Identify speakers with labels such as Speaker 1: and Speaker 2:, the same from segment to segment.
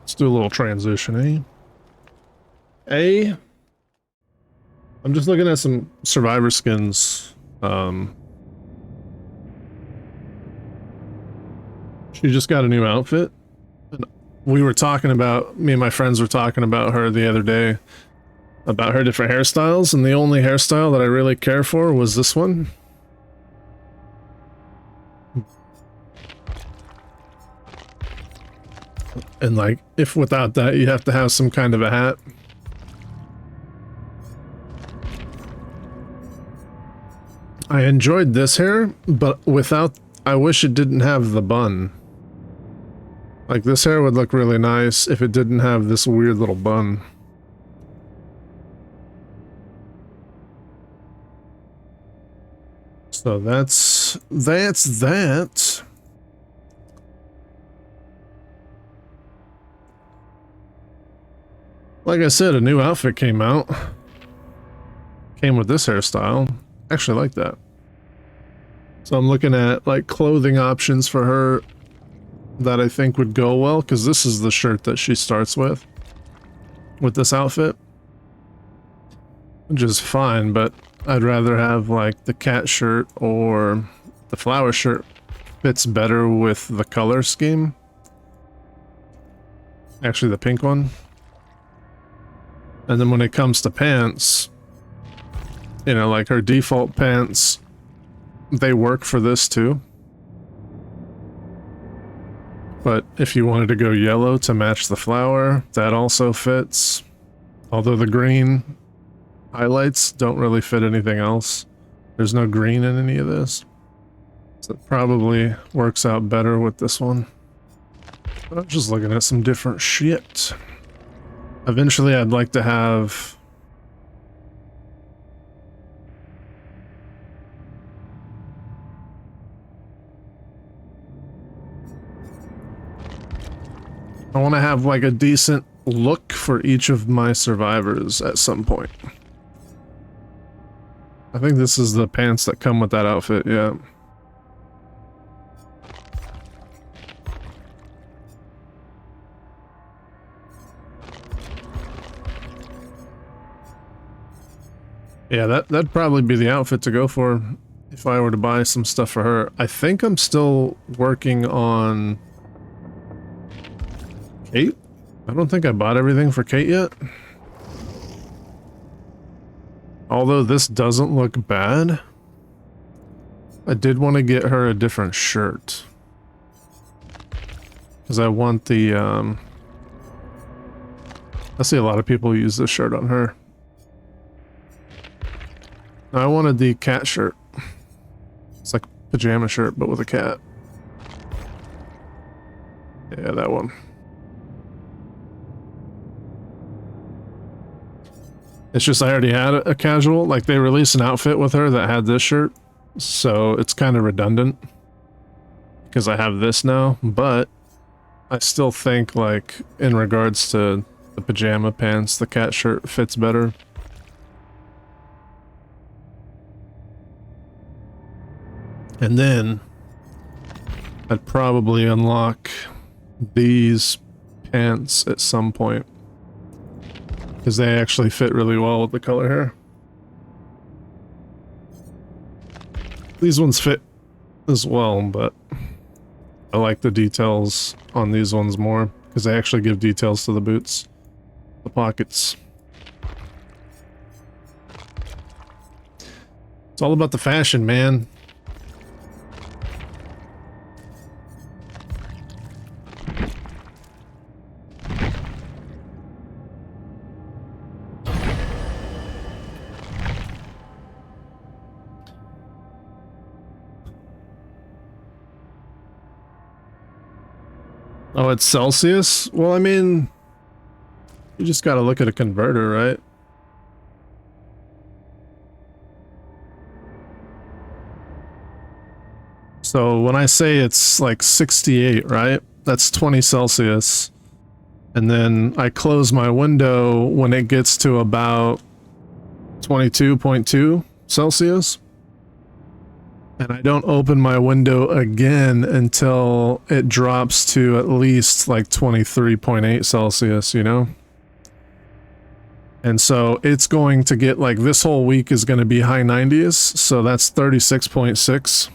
Speaker 1: Let's do a little transition, eh? I'm just looking at some survivor skins. She just got a new outfit. And we were talking about, me and my friends were talking about her the other day, about her different hairstyles, and the only hairstyle that I really care for was this one. And like, if without that, you have to have some kind of a hat. I enjoyed this hair, but without, I wish it didn't have the bun. Like, this hair would look really nice if it didn't have this weird little bun. So that's that. Like I said, a new outfit came out. Came with this hairstyle. Actually like that. So I'm looking at like clothing options for her that I think would go well, because this is the shirt that she starts with this outfit. Which is fine, but I'd rather have like the cat shirt or the flower shirt fits better with the color scheme. Actually, the pink one. And then when it comes to pants, you know, like her default pants, they work for this too. But if you wanted to go yellow to match the flower, that also fits. Although the green highlights don't really fit anything else. There's no green in any of this. So it probably works out better with this one. But I'm just looking at some different shit. Eventually, I'd like to have... I want to have like a decent look for each of my survivors at some point. I think this is the pants that come with that outfit, yeah. Yeah, that'd probably be the outfit to go for if I were to buy some stuff for her. I think I'm still working on Kate. I don't think I bought everything for Kate yet. Although this doesn't look bad, I did want to get her a different shirt. Because I want the, I see a lot of people use this shirt on her. I wanted the cat shirt. It's like a pajama shirt, but with a cat. Yeah, that one. It's just I already had a casual, like they released an outfit with her that had this shirt, so it's kind of redundant because I have this now, but I still think like in regards to the pajama pants, the cat shirt fits better. And then I'd probably unlock these pants at some point. Because they actually fit really well with the color hair. These ones fit as well, but I like the details on these ones more. Because they actually give details to the boots. The pockets. It's all about the fashion, man. Oh, it's Celsius? Well, I mean, you just gotta look at a converter, right? So when I say it's like 68, right? That's 20 Celsius. And then I close my window when it gets to about 22.2 Celsius. And I don't open my window again until it drops to at least like 23.8 Celsius, you know? And so it's going to get like this whole week is going to be high 90s. So that's 36.6.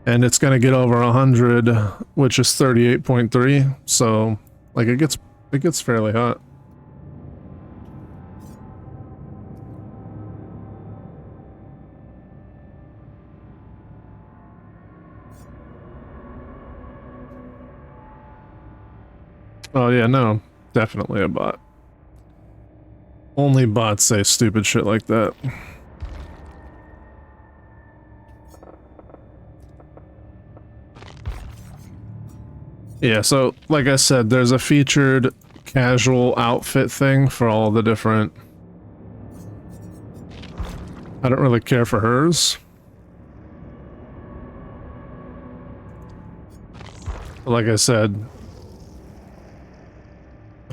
Speaker 1: And it's going to get over 100, which is 38.3. So like it gets fairly hot. Oh yeah, no, definitely a bot. Only bots say stupid shit like that. Yeah, so like I said, there's a featured casual outfit thing for all the different... I don't really care for hers. Like I said,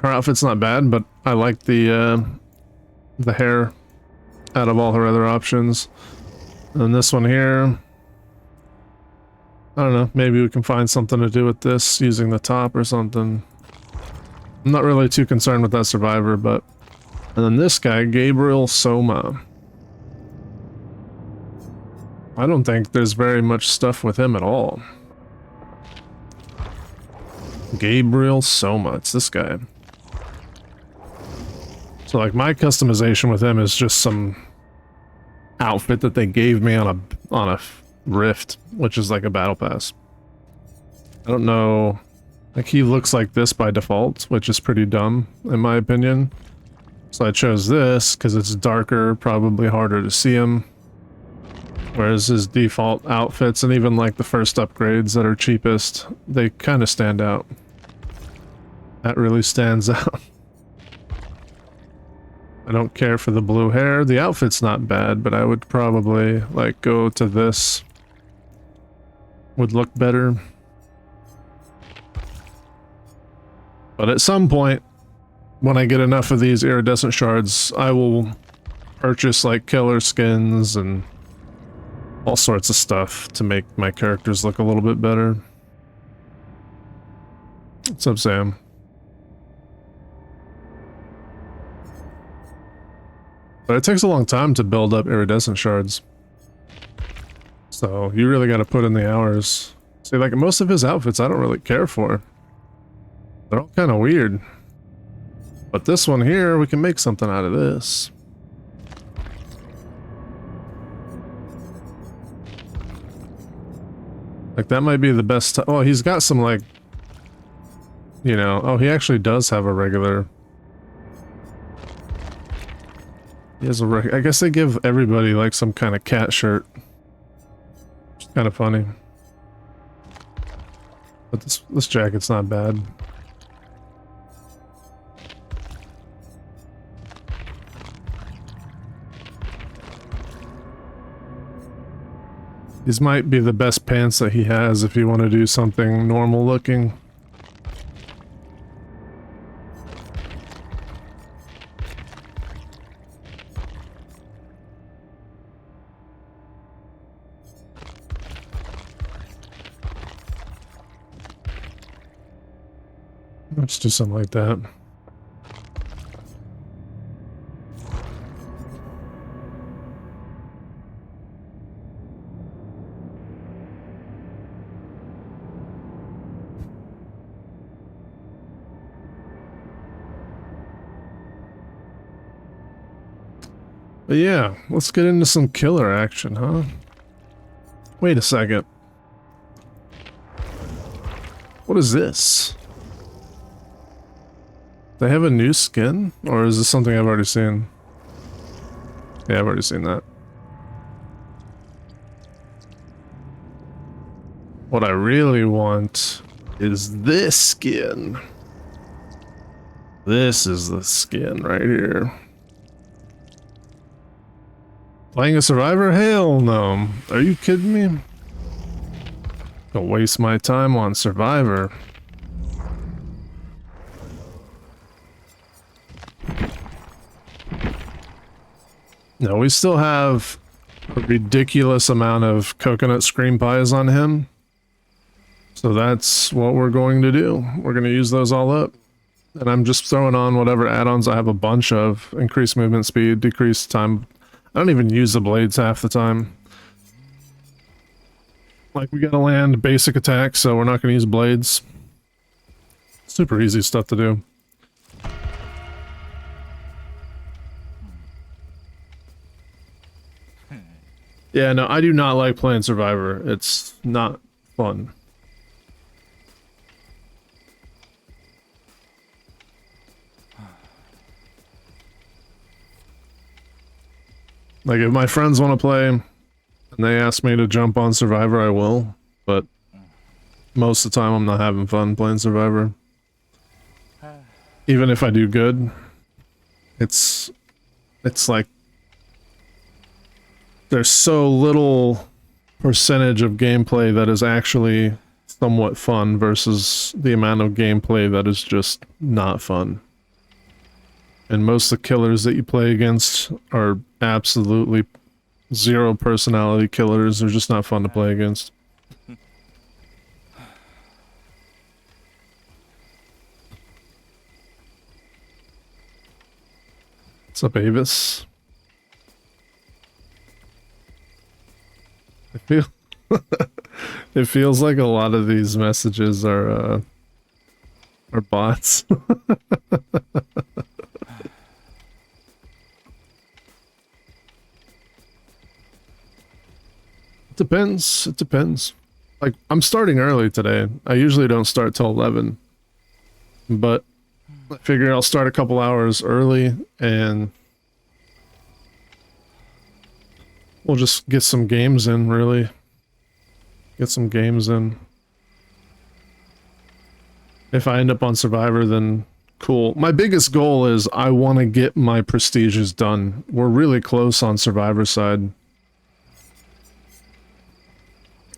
Speaker 1: her outfit's not bad, but I like the hair out of all her other options. And this one here, I don't know, maybe we can find something to do with this using the top or something. I'm not really too concerned with that survivor, but... And then this guy, Gabriel Soma. I don't think there's very much stuff with him at all. Gabriel Soma, it's this guy. So like my customization with him is just some outfit that they gave me on a rift, which is like a battle pass. I don't know, like he looks like this by default, which is pretty dumb in my opinion. So I chose this because it's darker, probably harder to see him. Whereas his default outfits and even like the first upgrades that are cheapest, they kind of stand out. That really stands out. I don't care for the blue hair. The outfit's not bad, but I would probably like go to this. Would look better. But at some point, when I get enough of these iridescent shards, I will purchase like killer skins and all sorts of stuff to make my characters look a little bit better. What's up, Sam? But it takes a long time to build up iridescent shards. So you really got to put in the hours. See, like most of his outfits I don't really care for. They're all kind of weird. But this one here, we can make something out of this. Like that might be the best. Oh, he's got some like, you know, oh, he actually does have a regular. He has a I guess they give everybody like some kind of cat shirt. Which is kind of funny. But this jacket's not bad. These might be the best pants that he has if you want to do something normal looking. Let's do something like that. But yeah, let's get into some killer action, huh? Wait a second. What is this? They have a new skin? Or is this something I've already seen? Yeah, I've already seen that. What I really want is this skin. This is the skin right here. Playing a survivor? Hell no. Are you kidding me? Don't waste my time on survivor. No, we still have a ridiculous amount of coconut scream pies on him. So that's what we're going to do. We're going to use those all up. And I'm just throwing on whatever add-ons I have a bunch of. Increased movement speed, decreased time. I don't even use the blades half the time. Like, we gotta land basic attacks, so we're not gonna use blades. Super easy stuff to do. Yeah, no, I do not like playing Survivor. It's not fun. Like, if my friends want to play and they ask me to jump on Survivor, I will. But most of the time, I'm not having fun playing Survivor. Even if I do good, it's like there's so little percentage of gameplay that is actually somewhat fun versus the amount of gameplay that is just not fun. And most of the killers that you play against are absolutely zero personality killers. They're just not fun to play against. What's up, Avis? I feel it feels like a lot of these messages are bots. It depends. It depends. Like, I'm starting early today. I usually don't start till 11. But I figure I'll start a couple hours early and we'll just get some games in, really. Get some games in. If I end up on Survivor, then cool. My biggest goal is I want to get my prestiges done. We're really close on Survivor side.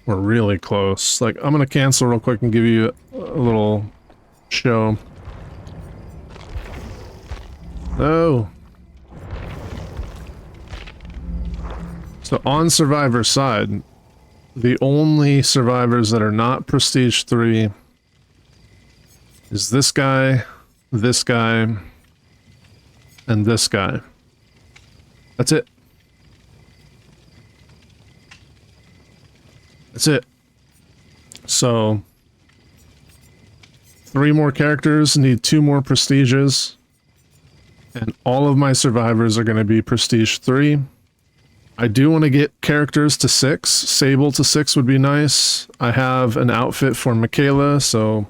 Speaker 1: We're really close. Like, I'm gonna cancel real quick and give you a little show. Oh. So on Survivor side, the only survivors that are not Prestige 3 is this guy, and this guy. That's it. That's it. So 3 more characters need 2 more prestiges. And all of my survivors are going to be Prestige 3. I do want to get characters to 6. Sable to 6 would be nice. I have an outfit for Michaela, so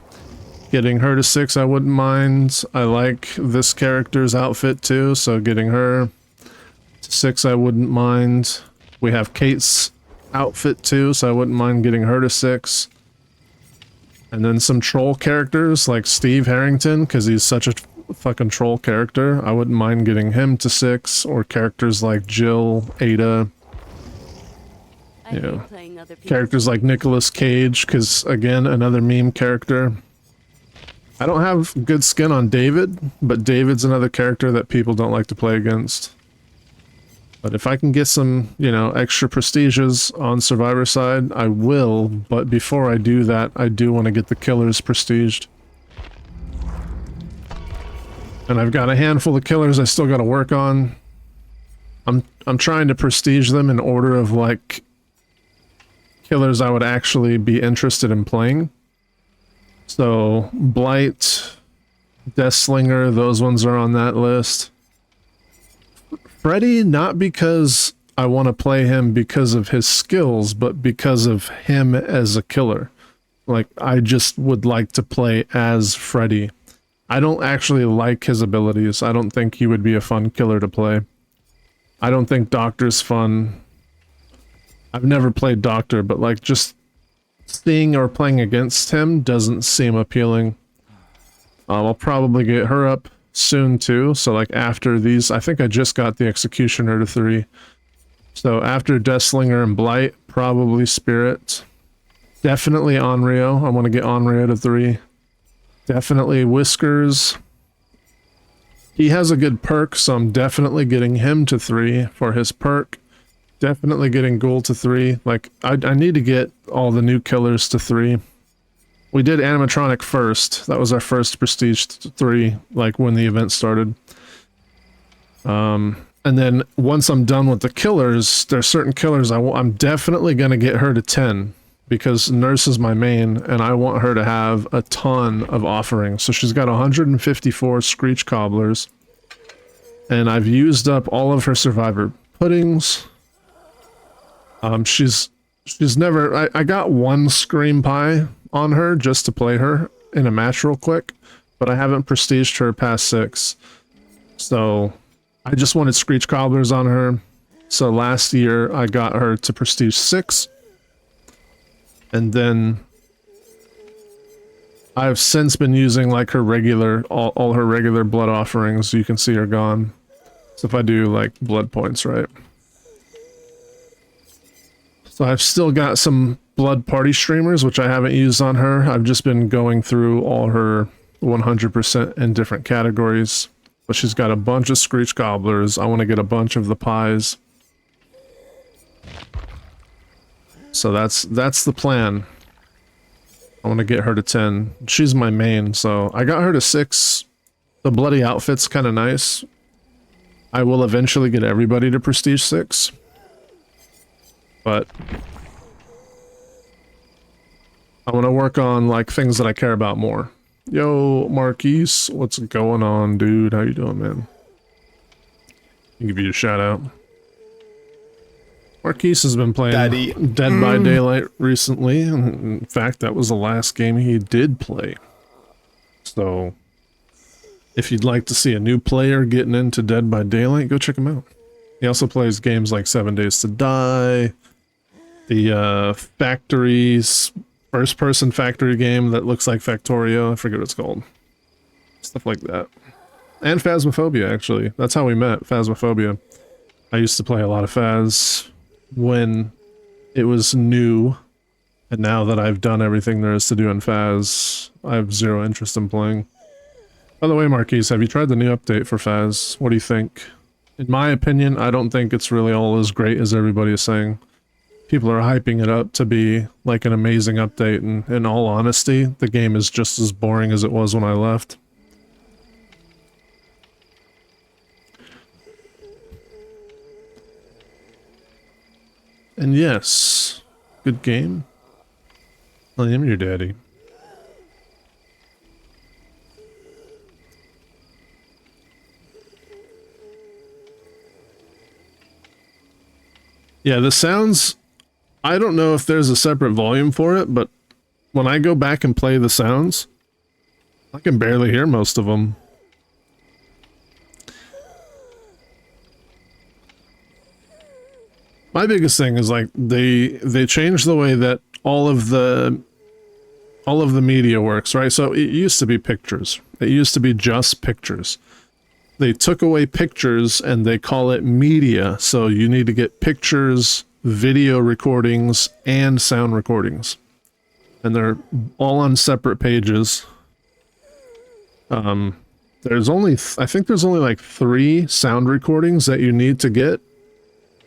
Speaker 1: getting her to 6 I wouldn't mind. I like this character's outfit too, so getting her to 6 I wouldn't mind. We have Kate's outfit too, so I wouldn't mind getting her to 6. And then some troll characters like Steve Harrington, because he's such a fucking troll character. I wouldn't mind getting him to 6, or characters like Jill, Ada. You know, characters like Nicolas Cage, because again, another meme character. I don't have good skin on David, but David's another character that people don't like to play against. But if I can get some, you know, extra prestiges on Survivor side, I will. But before I do that, I do want to get the killers prestiged. And I've got a handful of killers I still got to work on. I'm trying to prestige them in order of, like, killers I would actually be interested in playing. So, Blight, Deathslinger, those ones are on that list. Freddy, not because I want to play him because of his skills, but because of him as a killer. Like, I just would like to play as Freddy. I don't actually like his abilities. I don't think he would be a fun killer to play. I don't think Doctor's fun. I've never played Doctor, but like just seeing or playing against him doesn't seem appealing. I'll probably get her up soon too, so like after these, I think I just got the Executioner to 3. So after Deathslinger and Blight, probably Spirit. Definitely Onryo. I want to get Onryo to 3. Definitely Whiskers. He has a good perk, so I'm definitely getting him to 3 for his perk. definitely getting Ghoul to 3. Like, I need to get all the new killers to 3. We did animatronic first. That was our first prestige 3, like when the event started. And then once I'm done with the killers, there's certain killers I'm definitely going to get her to 10 because Nurse is my main and I want her to have a ton of offerings. So she's got 154 Screech Cobblers and I've used up all of her Survivor Puddings. She's never... I got one Scream Pie on her just to play her in a match real quick, but I haven't prestiged her past 6. So I just wanted Screech Cobblers on her. So last year I got her to prestige 6. And then I've since been using like her regular, all her regular blood offerings. You can see are gone. So if I do like blood points, right? So I've still got some blood party streamers, which I haven't used on her. I've just been going through all her 100% in different categories. But she's got a bunch of Screech Gobblers. I want to get a bunch of the pies. So that's the plan. I want to get her to 10. She's my main, so I got her to 6. The bloody outfit's kind of nice. I will eventually get everybody to prestige 6. But I want to work on like things that I care about more. Yo, Marquise, what's going on, dude? How you doing, man? I'll give you a shout out. Marquise has been playing Dead by Daylight recently. In fact, that was the last game he did play. So, if you'd like to see a new player getting into Dead by Daylight, go check him out. He also plays games like 7 Days to Die, the Factories, first-person factory game that looks like Factorio. I forget what it's called. Stuff like that. And Phasmophobia, actually. That's how we met, Phasmophobia. I used to play a lot of Phas when it was new, and now that I've done everything there is to do in Phas, I have zero interest in playing. By the way, Marquise, have you tried the new update for Phas? What do you think? In my opinion, I don't think it's really all as great as everybody is saying. People are hyping it up to be like an amazing update, and in all honesty, the game is just as boring as it was when I left. And yes, good game. I am your daddy. Yeah, the sounds... I don't know if there's a separate volume for it, but when I go back and play the sounds, I can barely hear most of them. My biggest thing is like they changed the way that all of the media works, right? So it used to be pictures. It used to be just pictures. They took away pictures and they call it media. So you need to get pictures, video recordings, and sound recordings. And they're all on separate pages. There's only, I think there's only like 3 sound recordings that you need to get.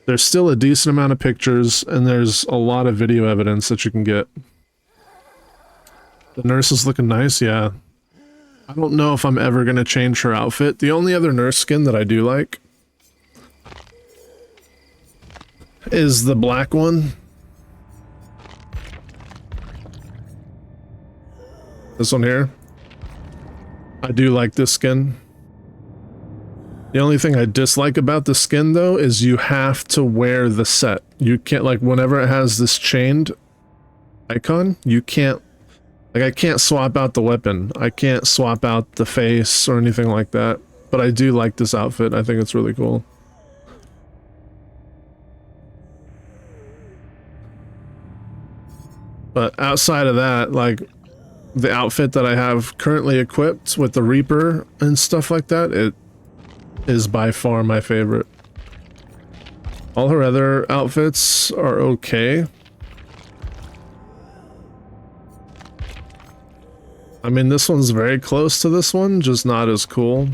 Speaker 1: There's still a decent amount of pictures, and there's a lot of video evidence that you can get. The nurse is looking nice, yeah. I don't know if I'm ever going to change her outfit. The only other nurse skin that I do like is the black one. This one here. I do like this skin. The only thing I dislike about the skin, though, is you have to wear the set. You can't, like, whenever it has this chained icon, you can't, like, I can't swap out the weapon. I can't swap out the face or anything like that. But I do like this outfit. I think it's really cool. But outside of that, like, the outfit that I have currently equipped with the Reaper and stuff like that, it is by far my favorite. All her other outfits are okay. I mean, this one's very close to this one, just not as cool.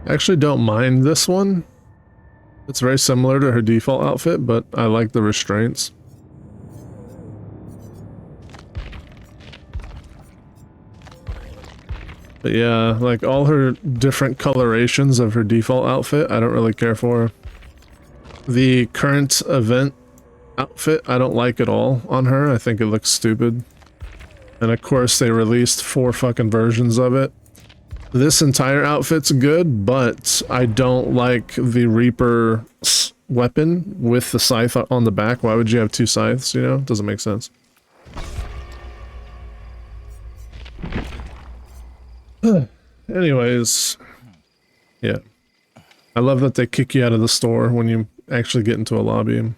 Speaker 1: I actually don't mind this one. It's very similar to her default outfit, but I like the restraints. But yeah, like all her different colorations of her default outfit, I don't really care for. The current event outfit, I don't like at all on her. I think it looks stupid. And of course, they released 4 fucking versions of it. This entire outfit's good, but I don't like the Reaper weapon with the scythe on the back. Why would you have 2 scythes, you know? Doesn't make sense. Anyways, yeah. I love that they kick you out of the store when you actually get into a lobby.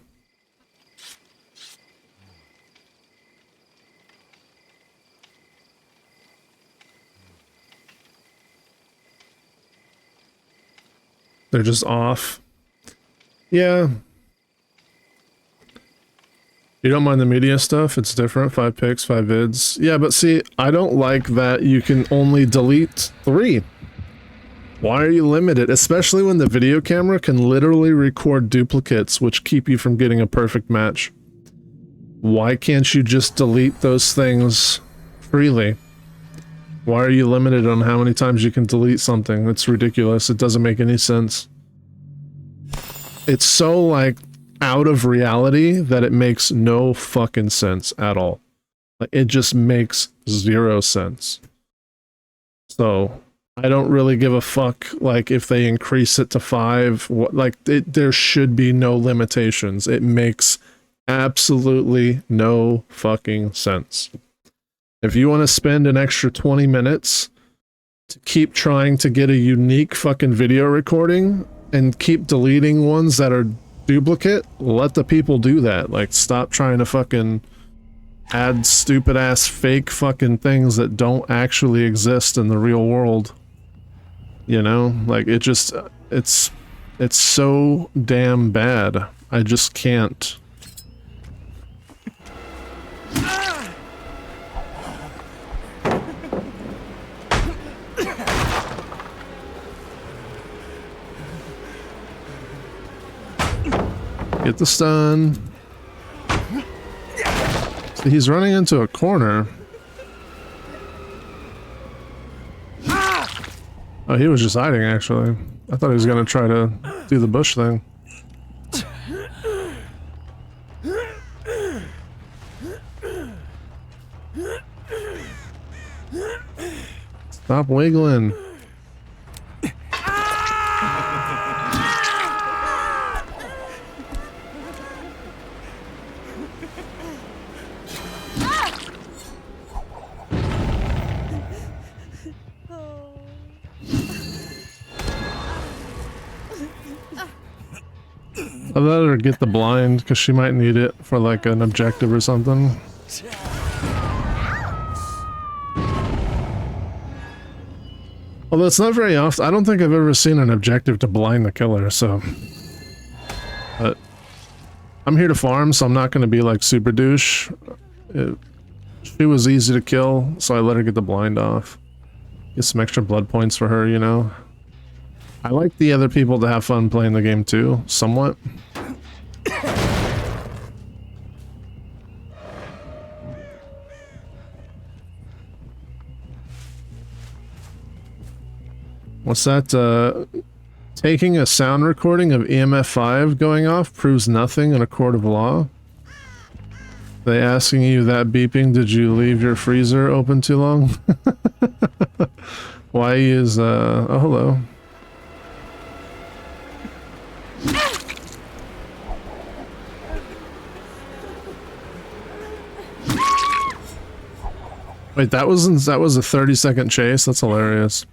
Speaker 1: They're just off. Yeah. You don't mind the media stuff? It's different. 5 pics, 5 vids. Yeah, but see, I don't like that you can only delete 3. Why are you limited? Especially when the video camera can literally record duplicates, which keep you from getting a perfect match. Why can't you just delete those things freely? Why are you limited on how many times you can delete something? It's ridiculous. It doesn't make any sense. It's so, like, out of reality that it makes no fucking sense at all. Like, it just makes 0 sense. So, I don't really give a fuck, like, if they increase it to 5. There should be no limitations. It makes absolutely no fucking sense. If you want to spend an extra 20 minutes to keep trying to get a unique fucking video recording and keep deleting ones that are duplicate, let the people do that. Like, stop trying to fucking add stupid ass fake fucking things that don't actually exist in the real world. You know? Like, it just, it's so damn bad. I just can't. Get the stun. See, he's running into a corner. Oh, he was just hiding, actually. I thought he was gonna try to do the bush thing. Stop wiggling. I'd let her get the blind, because she might need it for, like, an objective or something. Although it's not very often. I don't think I've ever seen an objective to blind the killer, so... But... I'm here to farm, so I'm not going to be, like, super douche. She was easy to kill, so I let her get the blind off. Get some extra blood points for her, you know? I like the other people to have fun playing the game too, somewhat. What's that? Taking a sound recording of EMF 5 going off proves nothing in a court of law. They asking you that beeping, did you leave your freezer open too long? Why is, oh hello. Wait, that was a 30-second chase? That's hilarious.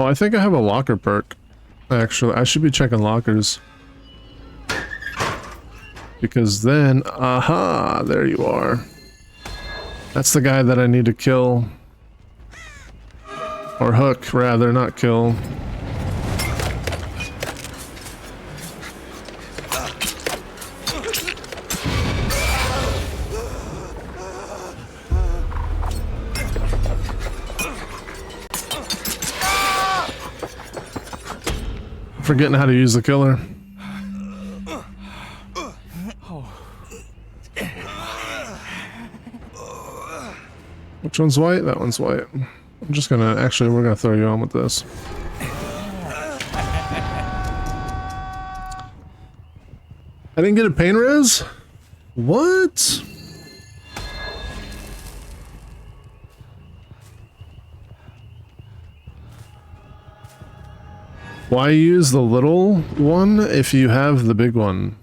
Speaker 1: Oh, I think I have a locker perk. Actually, I should be checking lockers. Because then, aha, there you are. That's the guy that I need to kill. Or hook, rather, not kill. forgetting how to use the killer. Which one's white? That one's white. I'm just gonna, actually, we're gonna throw you on with this. I didn't get a pain res? What? Why use the little one if you have the big one?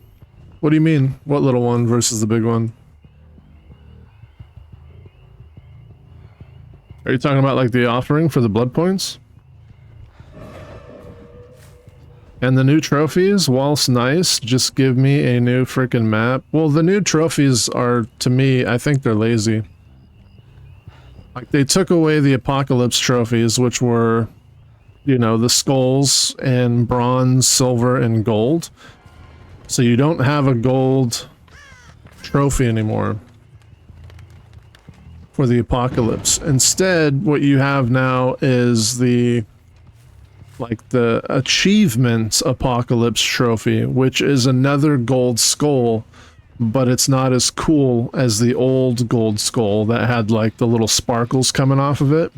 Speaker 1: What do you mean? What little one versus the big one? Are you talking about like the offering for the blood points? And the new trophies, whilst nice, just give me a new freaking map. Well, the new trophies are, to me, I think they're lazy. Like, they took away the Apocalypse trophies, which were, you know, the skulls and bronze, silver, and gold. So you don't have a gold trophy anymore for the Apocalypse. Instead, what you have now is the achievement Apocalypse trophy, which is another gold skull, but it's not as cool as the old gold skull that had like the little sparkles coming off of it.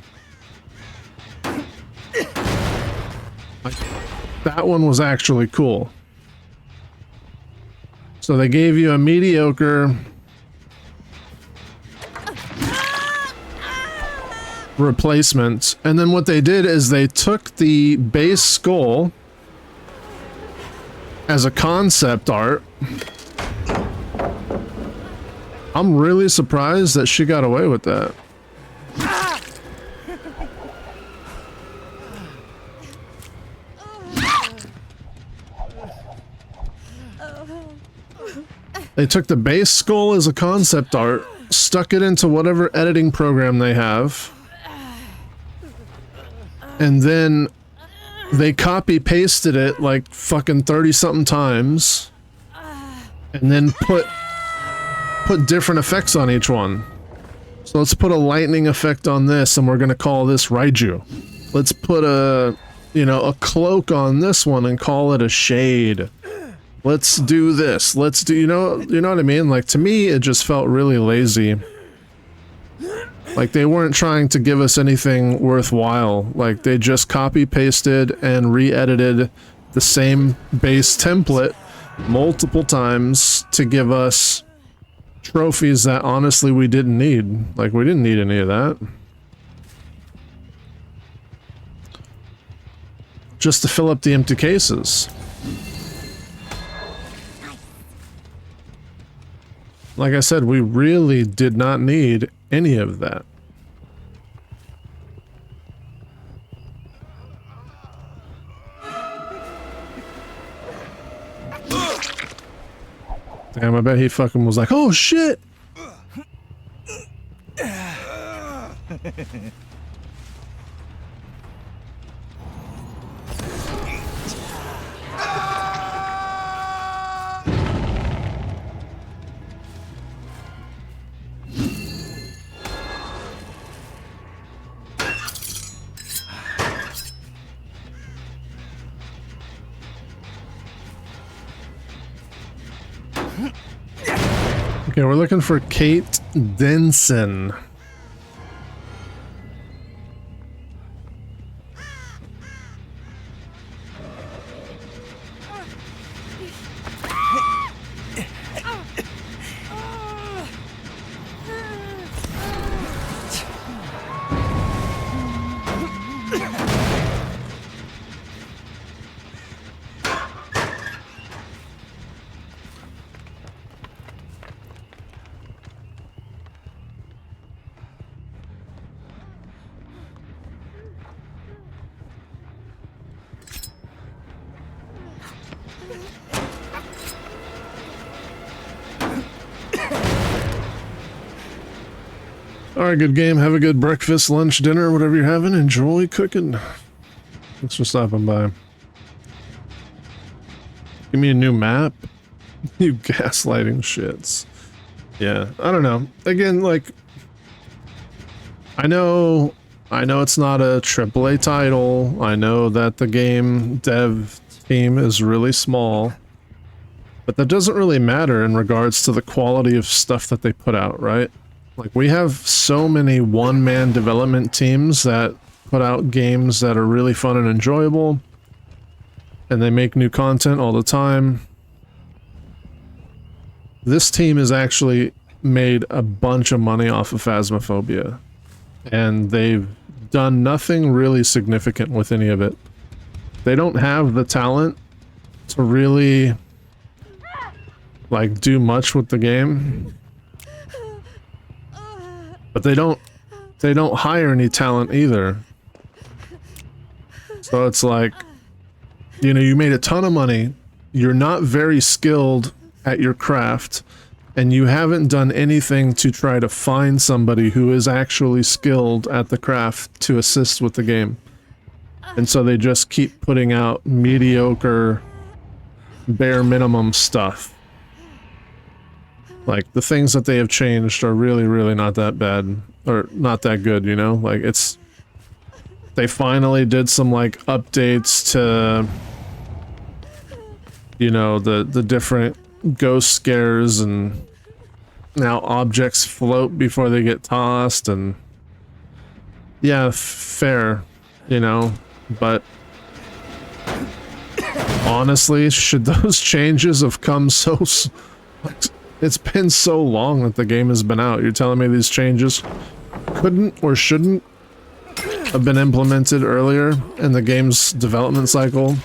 Speaker 1: Like, that one was actually cool. So they gave you a mediocre replacement, and then what they did is they took the base skull as a concept art. I'm really surprised that she got away with that. They took the base skull as a concept art, stuck it into whatever editing program they have, and then they copy pasted it like fucking 30 something times and then put different effects on each one. So let's put a lightning effect on this and we're gonna call this Raiju. Let's put a, you know, a cloak on this one and call it a shade. Let's do this. Let's do, you know what I mean? Like, to me, it just felt really lazy. Like, they weren't trying to give us anything worthwhile. Like, they just copy-pasted and re-edited the same base template multiple times to give us trophies that, honestly, we didn't need. Like, we didn't need any of that. Just to fill up the empty cases. Like I said, we really did not need any of that. Damn, I bet he fucking was like, oh shit! Okay, we're looking for Kate Denson. Alright, good game. Have a good breakfast, lunch, dinner, whatever you're having. Enjoy cooking. Thanks for stopping by. Give me a new map? You gaslighting shits. Yeah, I don't know. Again, like, I know I know it's not a AAA title. I know that the game dev team is really small. But that doesn't really matter in regards to the quality of stuff that they put out, right? Like, we have so many one-man development teams that put out games that are really fun and enjoyable, and they make new content all the time. This team has actually made a bunch of money off of Phasmophobia, and they've done nothing really significant with any of it. They don't have the talent to really, like, do much with the game, but they don't hire any talent either. So it's like, you know, you made a ton of money, you're not very skilled at your craft, and you haven't done anything to try to find somebody who is actually skilled at the craft to assist with the game. And so they just keep putting out mediocre, bare minimum stuff. Like, the things that they have changed are really, really not that bad, or not that good, you know? Like, it's... They finally did some, like, updates to, you know, the different ghost scares, and now objects float before they get tossed, and... Yeah, fair, you know, but... Honestly, should those changes have come so... It's been so long that the game has been out. You're telling me these changes couldn't or shouldn't have been implemented earlier in the game's development cycle?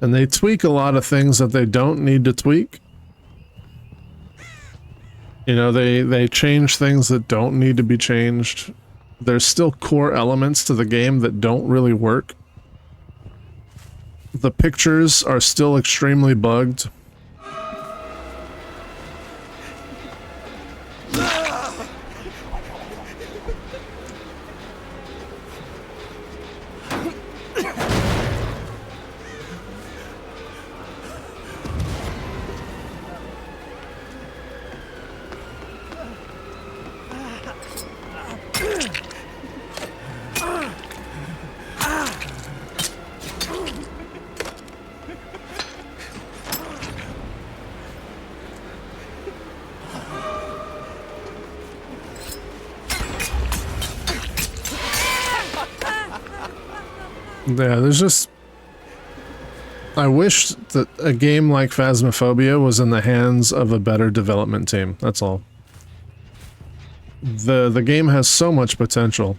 Speaker 1: And they tweak a lot of things that they don't need to tweak. You know, they change things that don't need to be changed. There's still core elements to the game that don't really work. The pictures are still extremely bugged. Yeah, there's just... I wish that a game like Phasmophobia was in the hands of a better development team, that's all. The game has so much potential.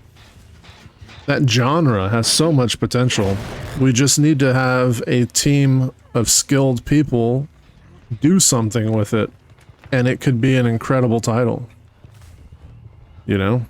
Speaker 1: That genre has so much potential. We just need to have a team of skilled people do something with it, and it could be an incredible title. You know?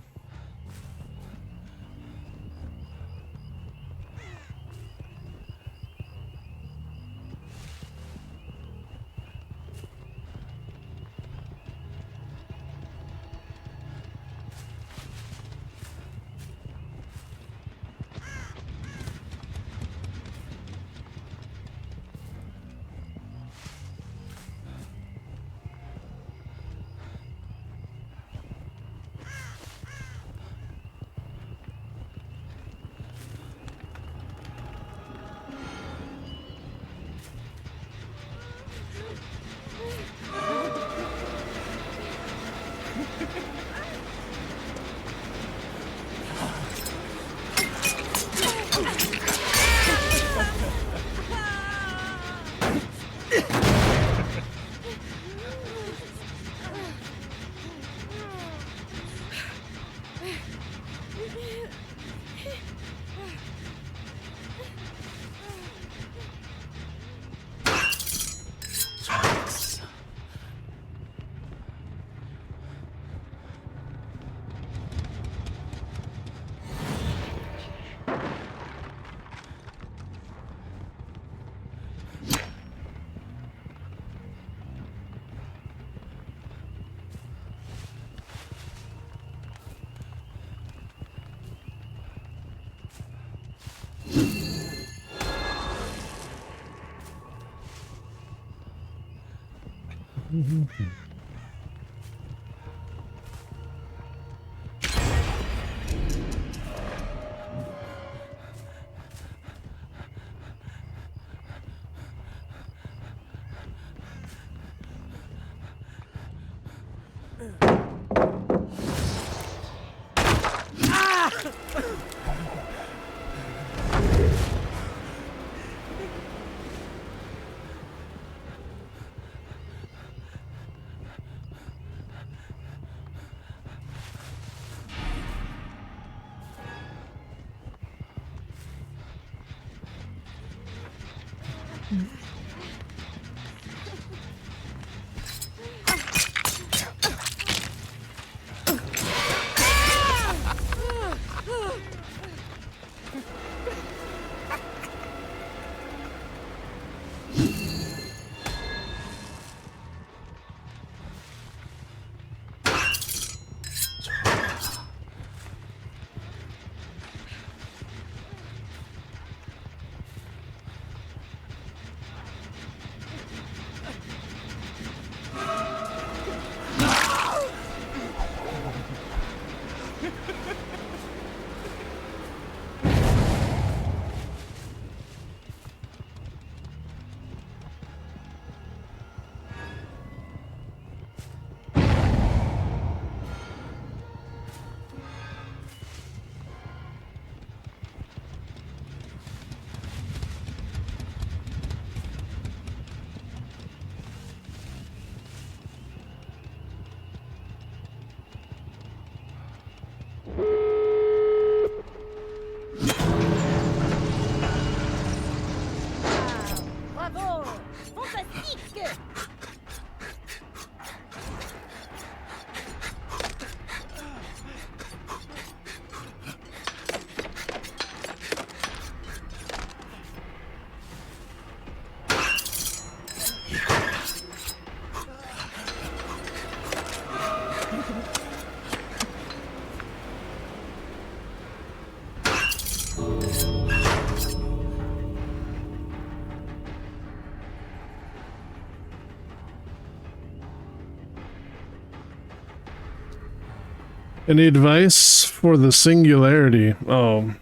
Speaker 1: Any advice for the singularity? Oh,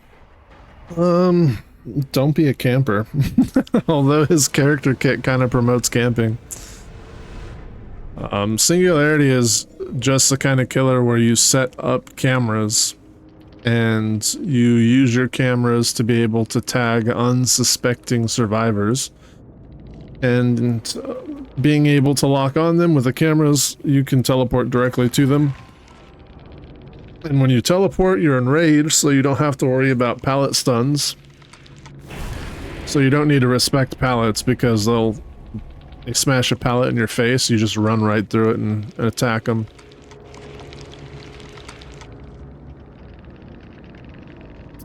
Speaker 1: don't be a camper. Although his character kit kind of promotes camping. Singularity is just the kind of killer where you set up cameras and you use your cameras to be able to tag unsuspecting survivors. And being able to lock on them with the cameras, you can teleport directly to them. And when you teleport, you're enraged, so you don't have to worry about pallet stuns. So you don't need to respect pallets because they smash a pallet in your face, you just run right through it and attack them.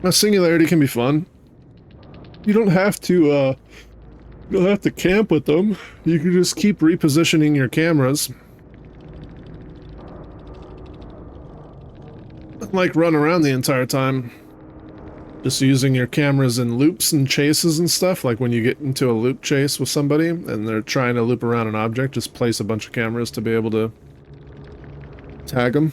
Speaker 1: A singularity can be fun. You don't have to camp with them. You can just keep repositioning your cameras. Like run around the entire time. Just using your cameras in loops and chases and stuff, like when you get into a loop chase with somebody and they're trying to loop around an object, just place a bunch of cameras to be able to tag them.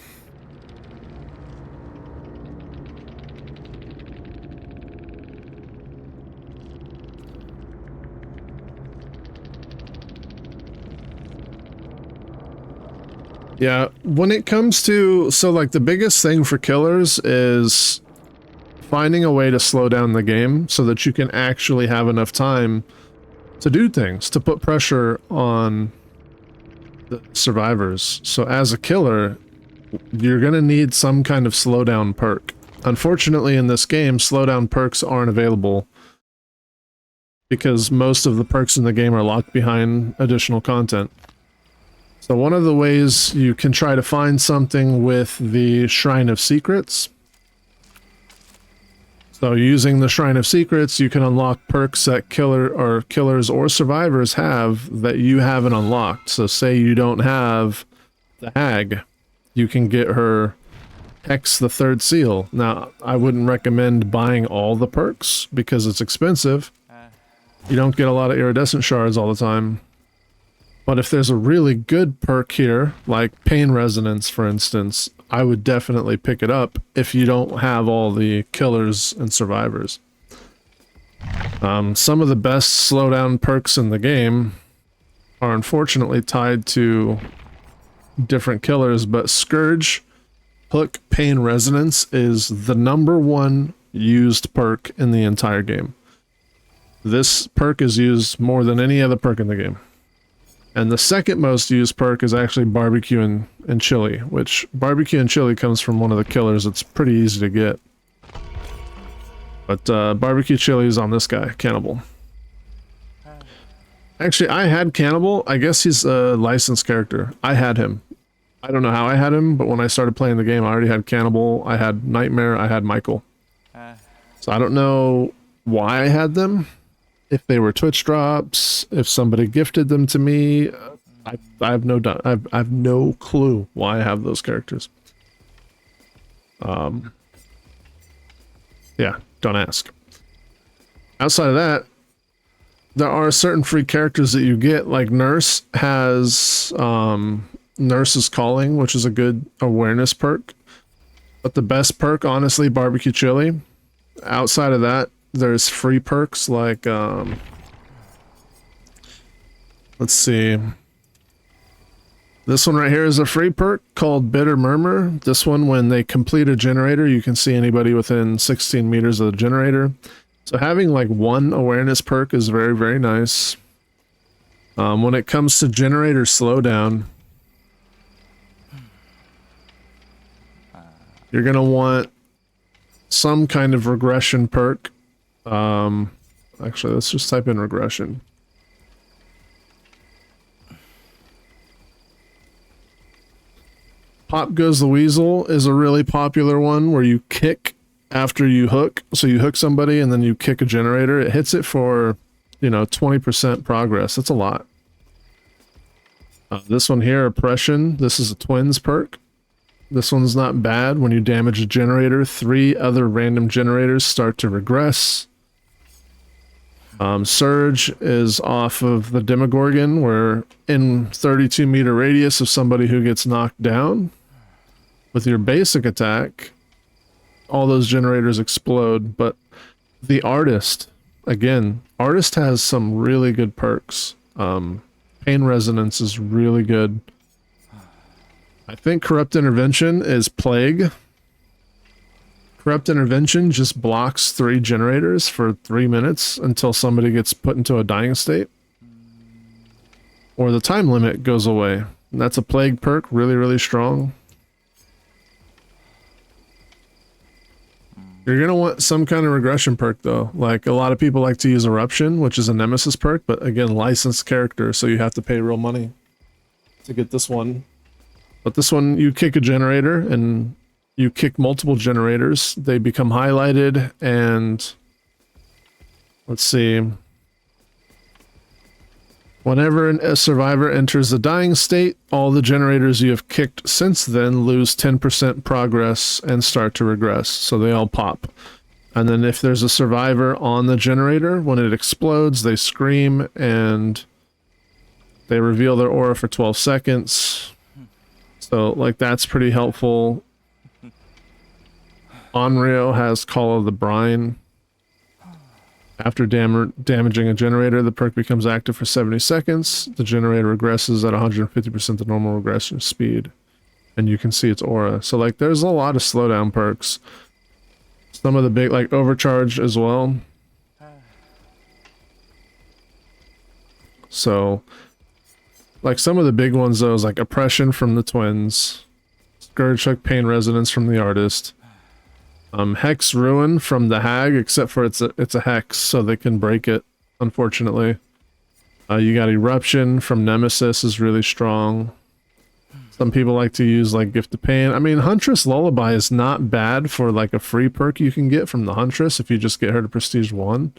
Speaker 1: Yeah, when it comes to, so like the biggest thing for killers is finding a way to slow down the game so that you can actually have enough time to do things, to put pressure on the survivors. So as a killer, you're gonna need some kind of slowdown perk. Unfortunately in this game, slowdown perks aren't available because most of the perks in the game are locked behind additional content. So one of the ways you can try to find something with the Shrine of Secrets. So using the Shrine of Secrets, you can unlock perks that killers or survivors have that you haven't unlocked. So say you don't have the Hag, you can get her Hex the Third Seal. Now, I wouldn't recommend buying all the perks because it's expensive. You don't get a lot of iridescent shards all the time. But if there's a really good perk here, like Pain Resonance, for instance, I would definitely pick it up if you don't have all the killers and survivors. Some of the best slowdown perks in the game are unfortunately tied to different killers, but Scourge, Hook, Pain Resonance is the #1 used perk in the entire game. This perk is used more than any other perk in the game. And the second most used perk is actually Barbecue and Chili, which Barbecue and Chili comes from one of the killers. It's pretty easy to get. But Barbecue Chili is on this guy, Cannibal. Actually, I had Cannibal. I guess he's a licensed character. I had him. I don't know how I had him, but when I started playing the game, I already had Cannibal, I had Nightmare, I had Michael. So I don't know why I had them. If they were Twitch drops, if somebody gifted them to me, I have no clue why I have those characters. Yeah, don't ask. Outside of that, there are certain free characters that you get, like Nurse has Nurse's Calling, which is a good awareness perk. But the best perk, honestly, Barbecue Chili. Outside of that, there's free perks like, let's see. This one right here is a free perk called Bitter Murmur. This one, when they complete a generator, you can see anybody within 16 meters of the generator. So having like one awareness perk is very, very nice. When it comes to generator slowdown, you're going to want some kind of regression perk. Actually, let's just type in regression. Pop Goes the Weasel is a really popular one where you kick after you hook. So you hook somebody and then you kick a generator. It hits it for, 20% progress. That's a lot. This one here, Oppression. This is a Twins perk. This one's not bad. When you damage a generator, 3 other random generators start to regress. Surge is off of the Demogorgon, where in 32-meter radius of somebody who gets knocked down, with your basic attack, all those generators explode. But the Artist, again, Artist has some really good perks. Pain Resonance is really good. I think Corrupt Intervention is Plague. Corrupt Intervention just blocks 3 generators for 3 minutes until somebody gets put into a dying state. Or the time limit goes away. And that's a Plague perk, really, really strong. You're going to want some kind of regression perk though. Like a lot of people like to use Eruption, which is a Nemesis perk, but again, licensed character, so you have to pay real money to get this one. But this one, you kick a generator and you kick multiple generators. They become highlighted and let's see. Whenever a survivor enters the dying state, all the generators you have kicked since then lose 10% progress and start to regress. So they all pop. And then if there's a survivor on the generator, when it explodes, they scream and they reveal their aura for 12 seconds. So, like, that's pretty helpful. Onryo has Call of the Brine. After damaging a generator, the perk becomes active for 70 seconds. The generator regresses at 150% the normal regression speed. And you can see its aura. So, like, there's a lot of slowdown perks. Some of the big, like, Overcharge as well. So, like, some of the big ones, though, is like Oppression from the Twins. Scourge Hook Pain Resonance from the Artist. Hex Ruin from the Hag, except for it's a hex, so they can break it, unfortunately. You got Eruption from Nemesis is really strong. Some people like to use like Gift of Pain. I mean, Huntress Lullaby is not bad for like a free perk you can get from the Huntress if you just get her to Prestige 1.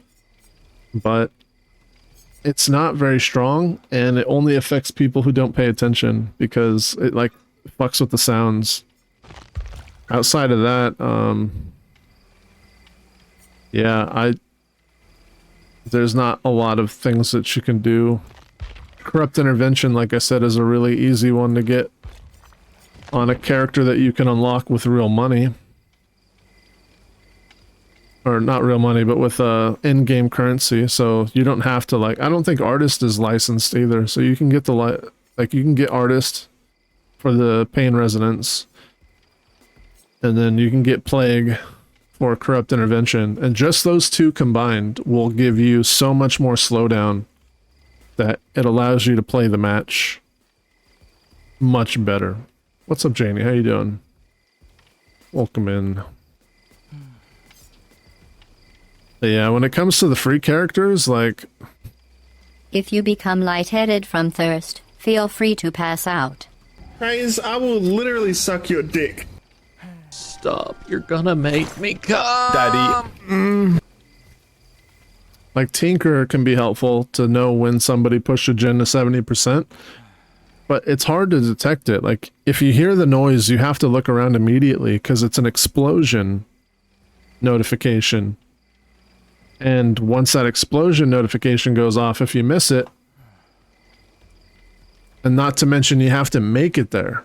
Speaker 1: But it's not very strong, and it only affects people who don't pay attention because it like fucks with the sounds. Outside of that, yeah, there's not a lot of things that you can do. Corrupt Intervention, like I said, is a really easy one to get on a character that you can unlock with real money. Or not real money, but with in-game currency, so you don't have to, like, I don't think Artist is licensed either, so you can get the, you can get Artist for the Pain Resonance, and then you can get Plague for Corrupt Intervention, and just those two combined will give you so much more slowdown that it allows you to play the match much better. What's up, Janie? How you doing? Welcome in. But yeah, when it comes to the free characters, like...
Speaker 2: If you become lightheaded from thirst, feel free to pass out.
Speaker 3: Guys, I will literally suck your dick.
Speaker 4: Stop, you're gonna make me come!
Speaker 3: Daddy.
Speaker 1: Like, Tinker can be helpful to know when somebody pushed a gen to 70%, but it's hard to detect it. Like, if you hear the noise, you have to look around immediately, because it's an explosion notification. And once that explosion notification goes off, if you miss it, and not to mention you have to make it there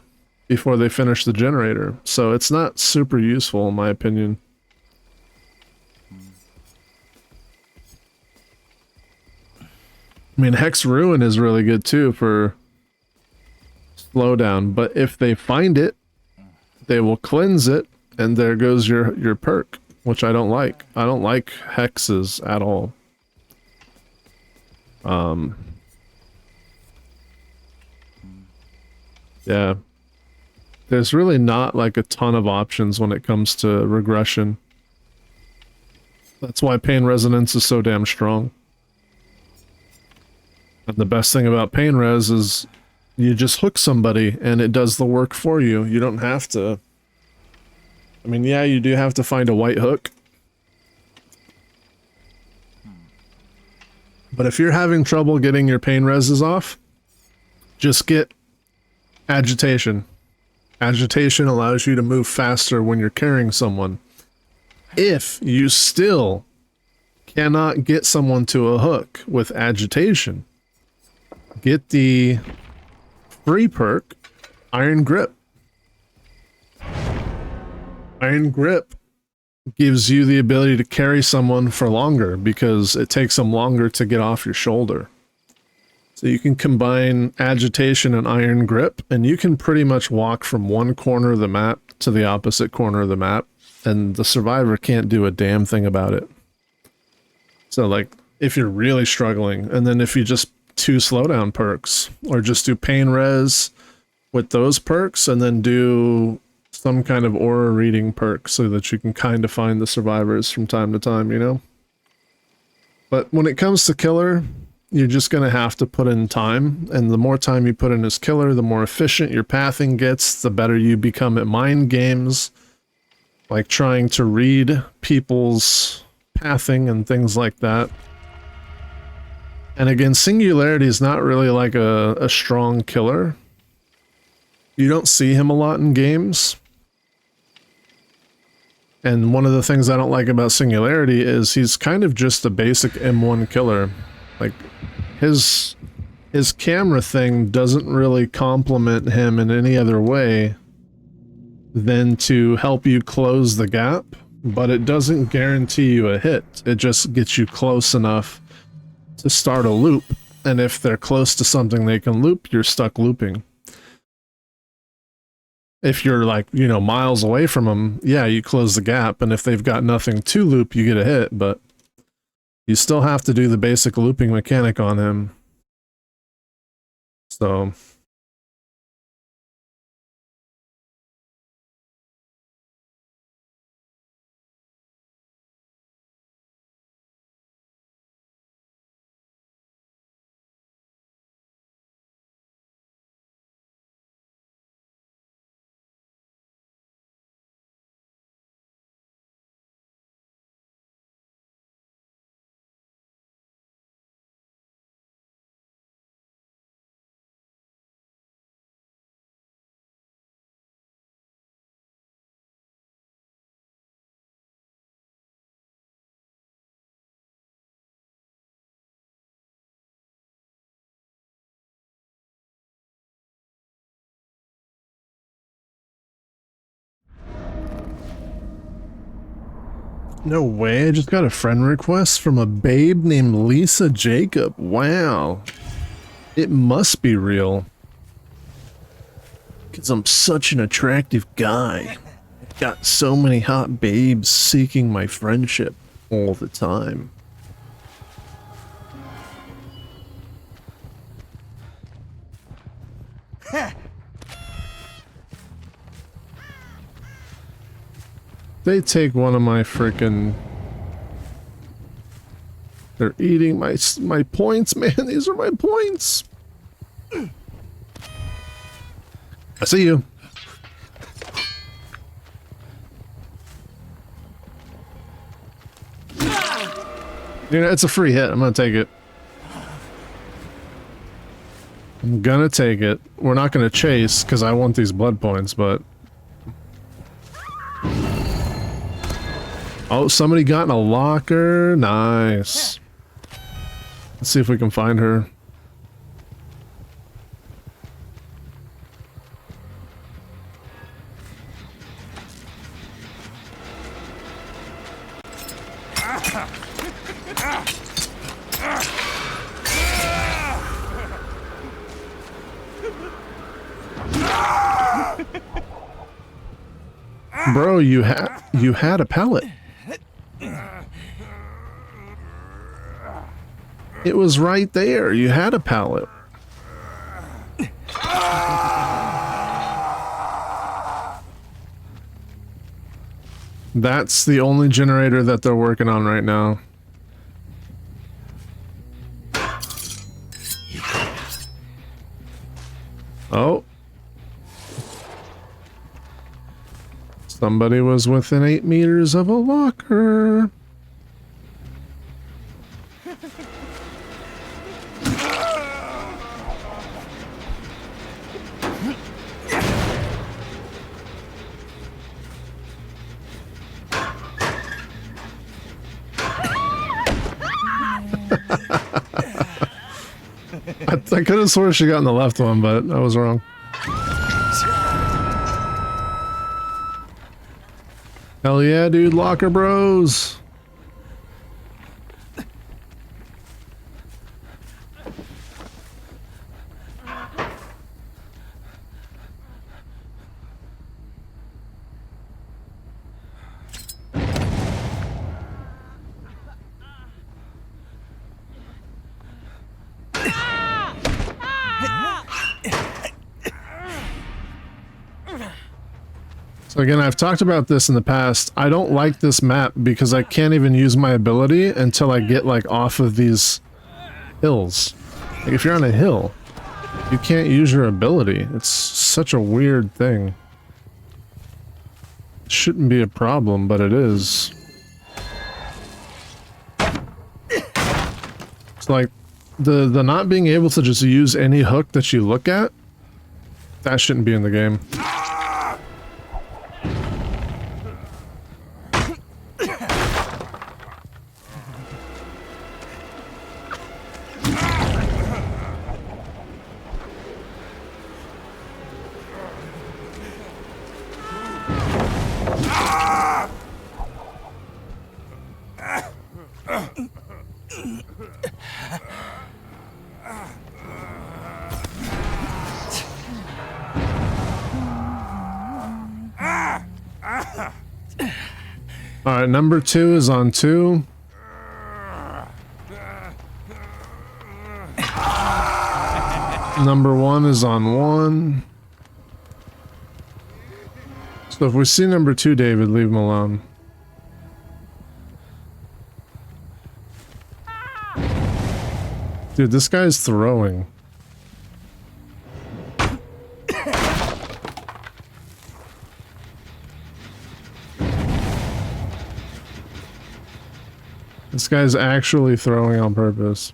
Speaker 1: before they finish the generator. So it's not super useful in my opinion. I mean, Hex Ruin is really good too for slowdown, but if they find it, they will cleanse it, and there goes your perk. Which I don't like. I don't like hexes at all. Yeah. There's really not like a ton of options when it comes to regression. That's why Pain Resonance is so damn strong. And the best thing about Pain Res is you just hook somebody and it does the work for you. You don't have to... I mean, yeah, you do have to find a white hook. But if you're having trouble getting your pain reses off, just get agitation. Agitation allows you to move faster when you're carrying someone. If you still cannot get someone to a hook with agitation, get the free perk, Iron Grip. Iron Grip gives you the ability to carry someone for longer because it takes them longer to get off your shoulder. So you can combine Agitation and Iron Grip, and you can pretty much walk from one corner of the map to the opposite corner of the map, and the survivor can't do a damn thing about it. So, like, if you're really struggling, and then if you just two slowdown perks, or just do Pain Res with those perks, and then do some kind of aura reading perk so that you can kind of find the survivors from time to time, you know? But when it comes to killer, you're just going to have to put in time, and the more time you put in as killer, the more efficient your pathing gets, the better you become at mind games, like trying to read people's pathing and things like that. And again, Singularity is not really like a strong killer. You don't see him a lot in games. And one of the things I don't like about Singularity is he's kind of just a basic M1 killer. Like, his camera thing doesn't really complement him in any other way than to help you close the gap, but it doesn't guarantee you a hit. It just gets you close enough to start a loop, and if they're close to something they can loop, you're stuck looping. If you're, like, you know, miles away from them, yeah, you close the gap, and if they've got nothing to loop, you get a hit, but you still have to do the basic looping mechanic on him. So... No way, I just got a friend request from a babe named Lisa Jacob. Wow. It must be real. Because I'm such an attractive guy. I've got so many hot babes seeking my friendship all the time. They take one of my frickin'... They're eating my points, man. These are my points. I see you. You know, it's a free hit. I'm gonna take it. I'm gonna take it. We're not gonna chase because I want these blood points, but... Oh, somebody got in a locker. Nice. Let's see if we can find her. Bro, you had a pallet. It was right there. You had a pallet. That's the only generator that they're working on right now. Oh. Somebody was within 8 meters of a locker. I could have sworn she got in the left one, but I was wrong. Hell yeah, dude, locker bros. So again, I've talked about this in the past. I don't like this map because I can't even use my ability until I get like off of these hills. Like if you're on a hill, you can't use your ability. It's such a weird thing. It shouldn't be a problem, but it is. It's like the not being able to just use any hook that you look at, that shouldn't be in the game. Alright, number 2 is on 2. Number 1 is on 1. So if we see number 2, David, leave him alone. Dude, this guy's throwing. This guy's actually throwing on purpose.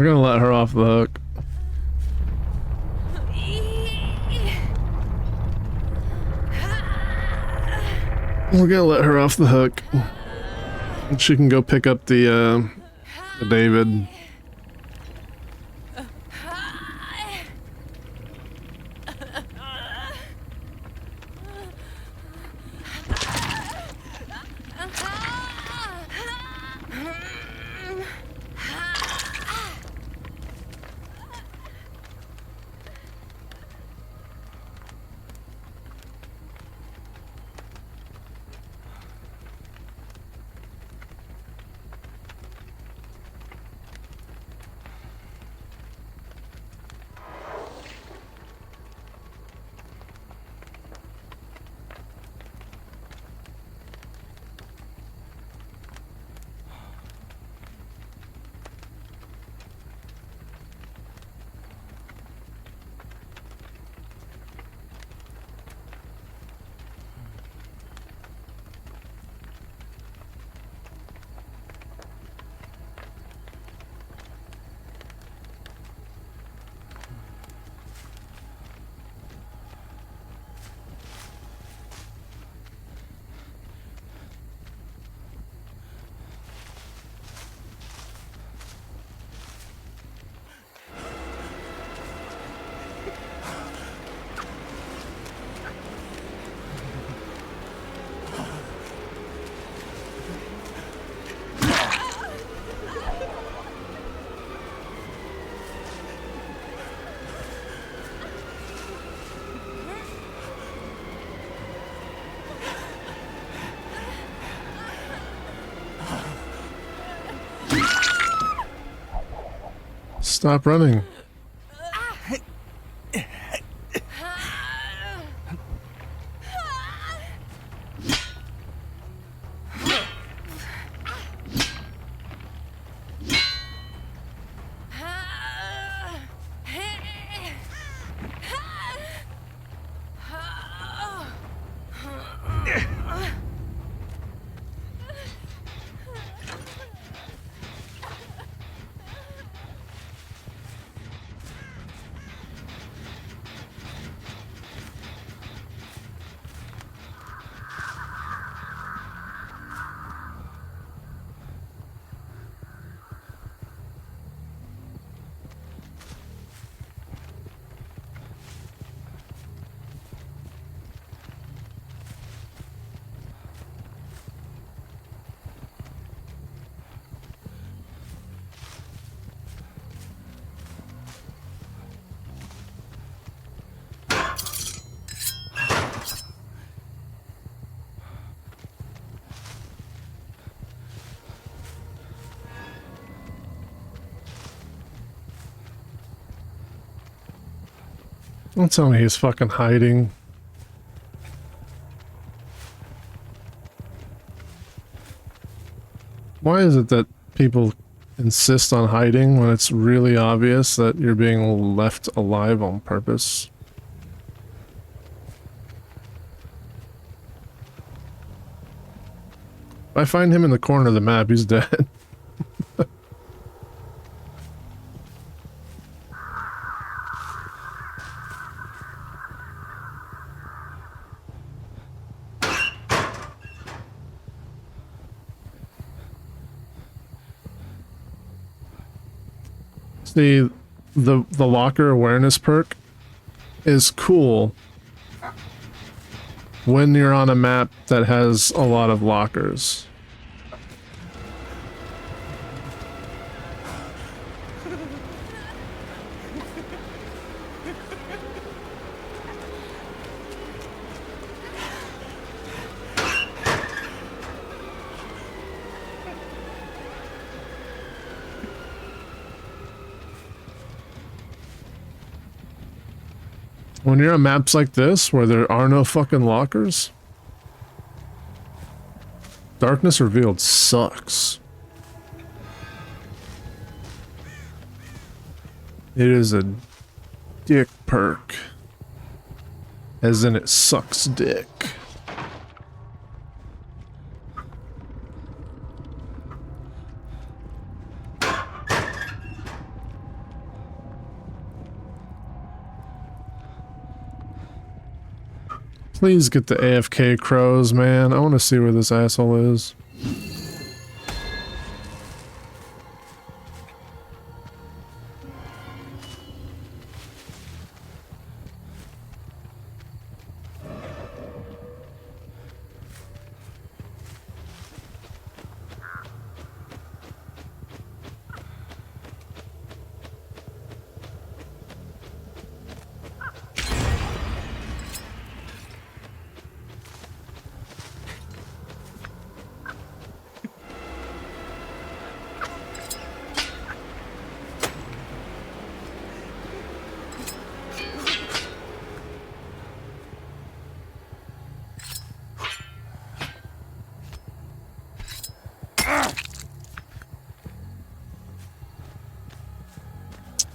Speaker 1: We're gonna let her off the hook. We're gonna let her off the hook. And she can go pick up the David. Stop running. Don't tell me he's fucking hiding. Why is it that people insist on hiding when it's really obvious that you're being left alive on purpose? If I find him in the corner of the map, he's dead. The locker awareness perk is cool when you're on a map that has a lot of lockers. When you're on maps like this, where there are no fucking lockers, darkness revealed sucks. It is a dick perk. As in it sucks dick. Please get the AFK crows, man. I want to see where this asshole is.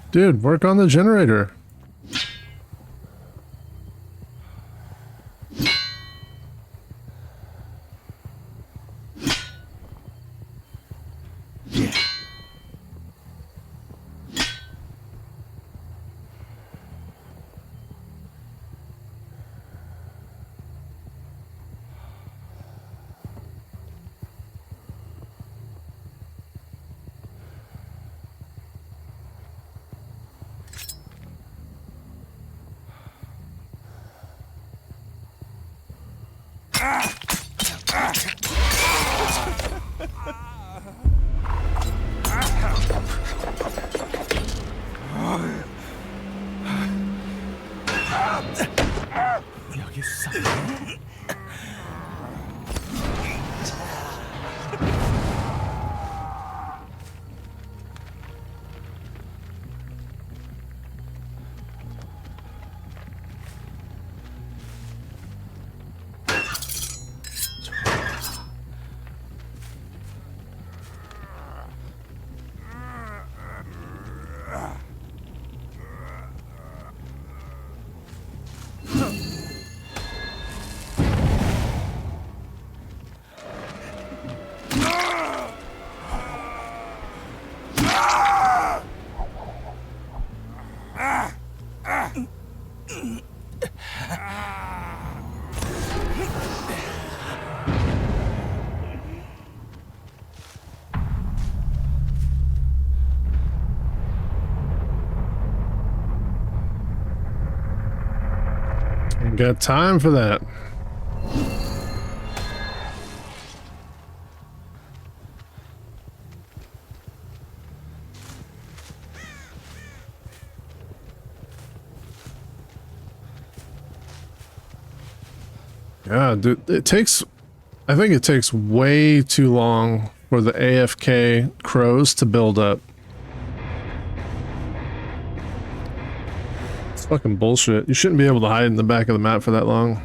Speaker 1: Dude, work on the generator. Ain't got time for that. Yeah, dude, I think it takes way too long for the AFK crows to build up. It's fucking bullshit. You shouldn't be able to hide in the back of the map for that long.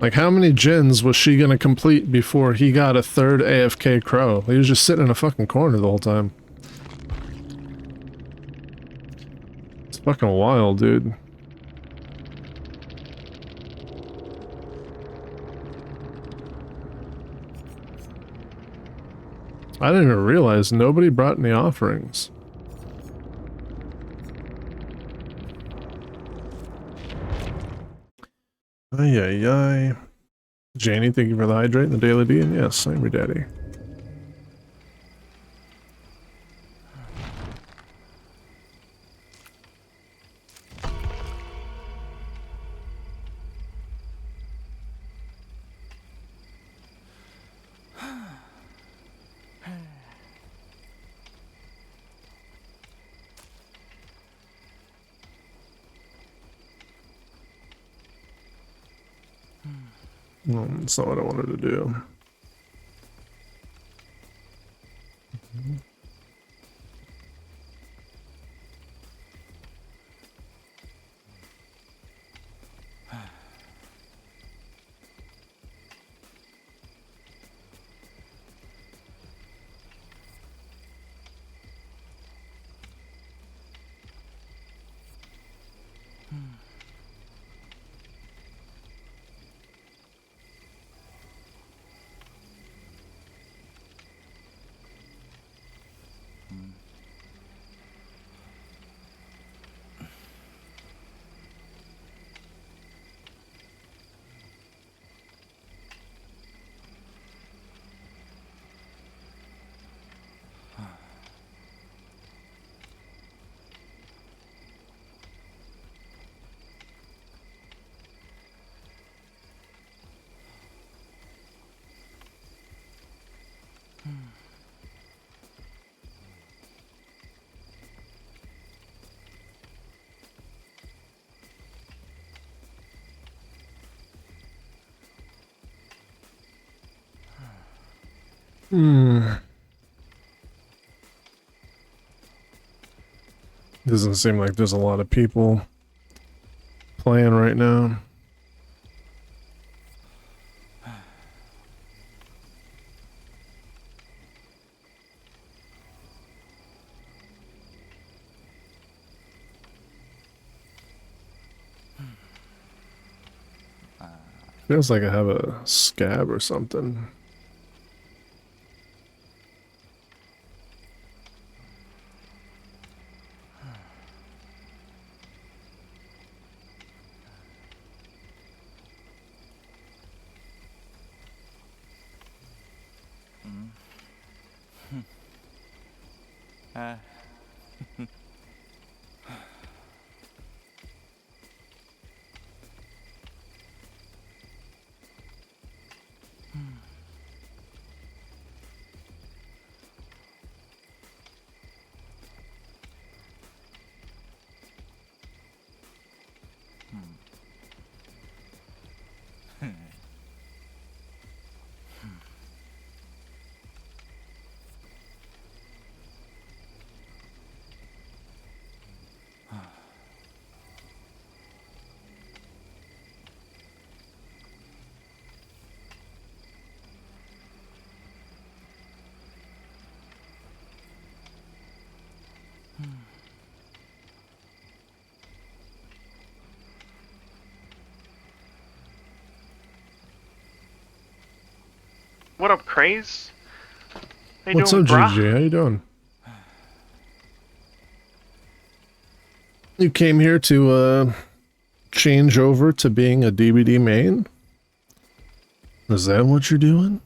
Speaker 1: Like, how many gens was she gonna complete before he got a third AFK crow? He was just sitting in a fucking corner the whole time. It's fucking wild, dude. I didn't even realize nobody brought any offerings. Ay, ay, ay. Janie, thank you for the hydrate and the daily D, and yes, I'm your daddy. No, that's not what I wanted to do. Doesn't seem like there's a lot of people playing right now. Feels like I have a scab or something.
Speaker 5: What up, Craze? How you
Speaker 1: What's
Speaker 5: doing,
Speaker 1: up,
Speaker 5: brah?
Speaker 1: GG? How you doing? You came here to change over to being a DBD main? Is that what you're doing?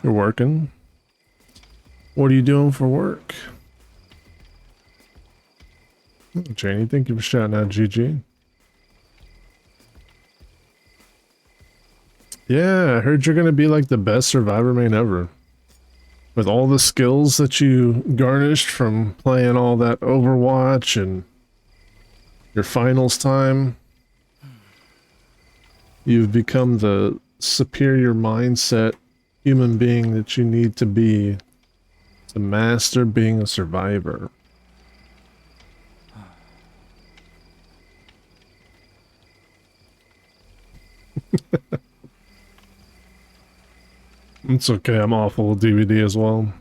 Speaker 1: You're working? What are you doing for work? Janie, thank you for shouting out GG. Yeah, I heard you're gonna be like the best survivor main ever. With all the skills that you garnished from playing all that Overwatch and your finals time, you've become the superior mindset human being that you need to be to master being a survivor. It's okay, I'm awful with DVD as well.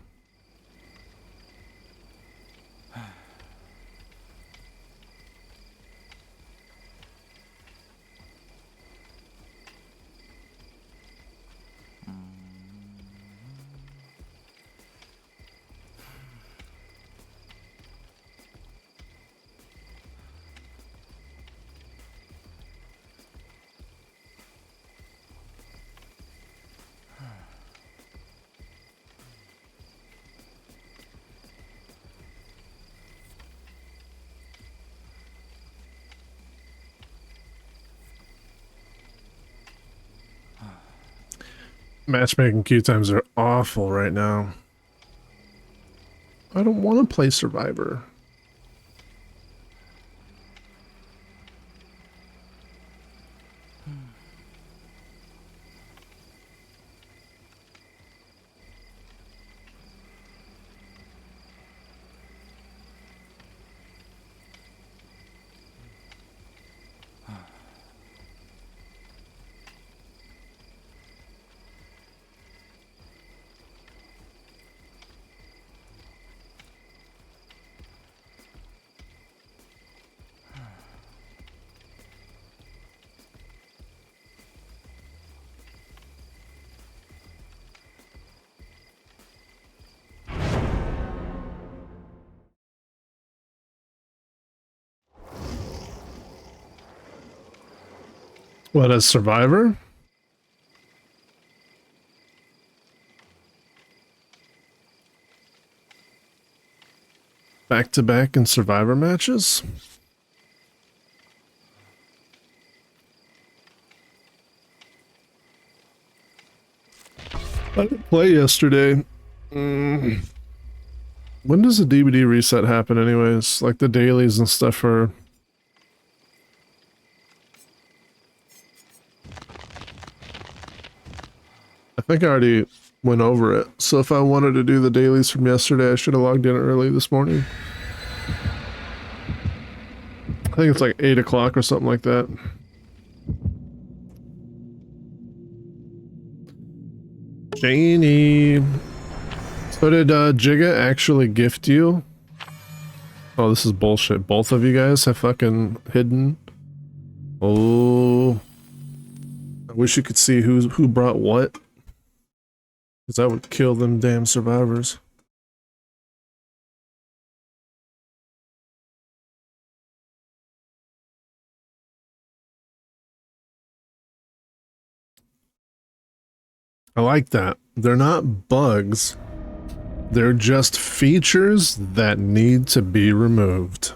Speaker 1: Matchmaking queue times are awful right now. I don't want to play Survivor. What, as Survivor? Back-to-back in Survivor matches? I didn't play yesterday. When does the DVD reset happen anyways? Like the dailies and stuff are... I think I already went over it. So if I wanted to do the dailies from yesterday, I should have logged in early this morning. I think it's like 8 o'clock or something like that. Janie. So did Jigga actually gift you? Oh, this is bullshit. Both of you guys have fucking hidden. Oh. I wish you could see who brought what. Because that would kill them damn survivors. I like that. They're not bugs. They're just features that need to be removed.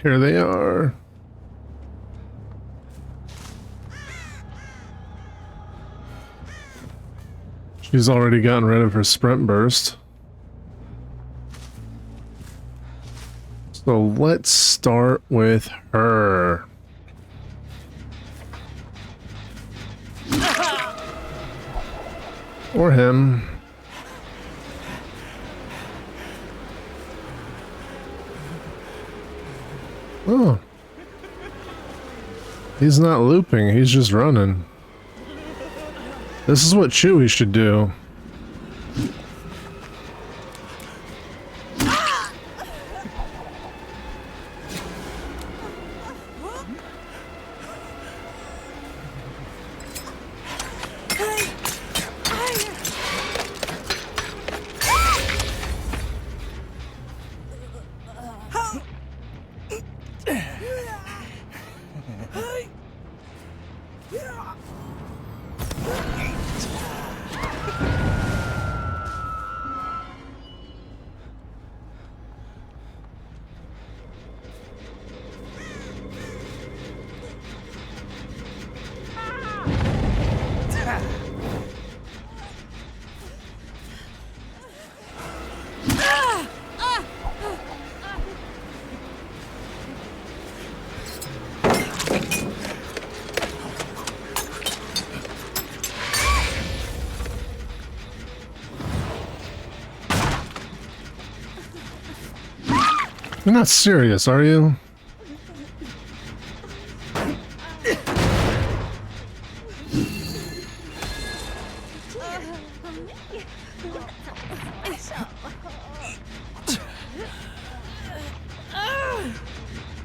Speaker 1: Here they are. She's already gotten rid of her sprint burst. So let's start with her. Or him. Oh. He's not looping, he's just running. This is what Chewie should do. You're not serious, are you?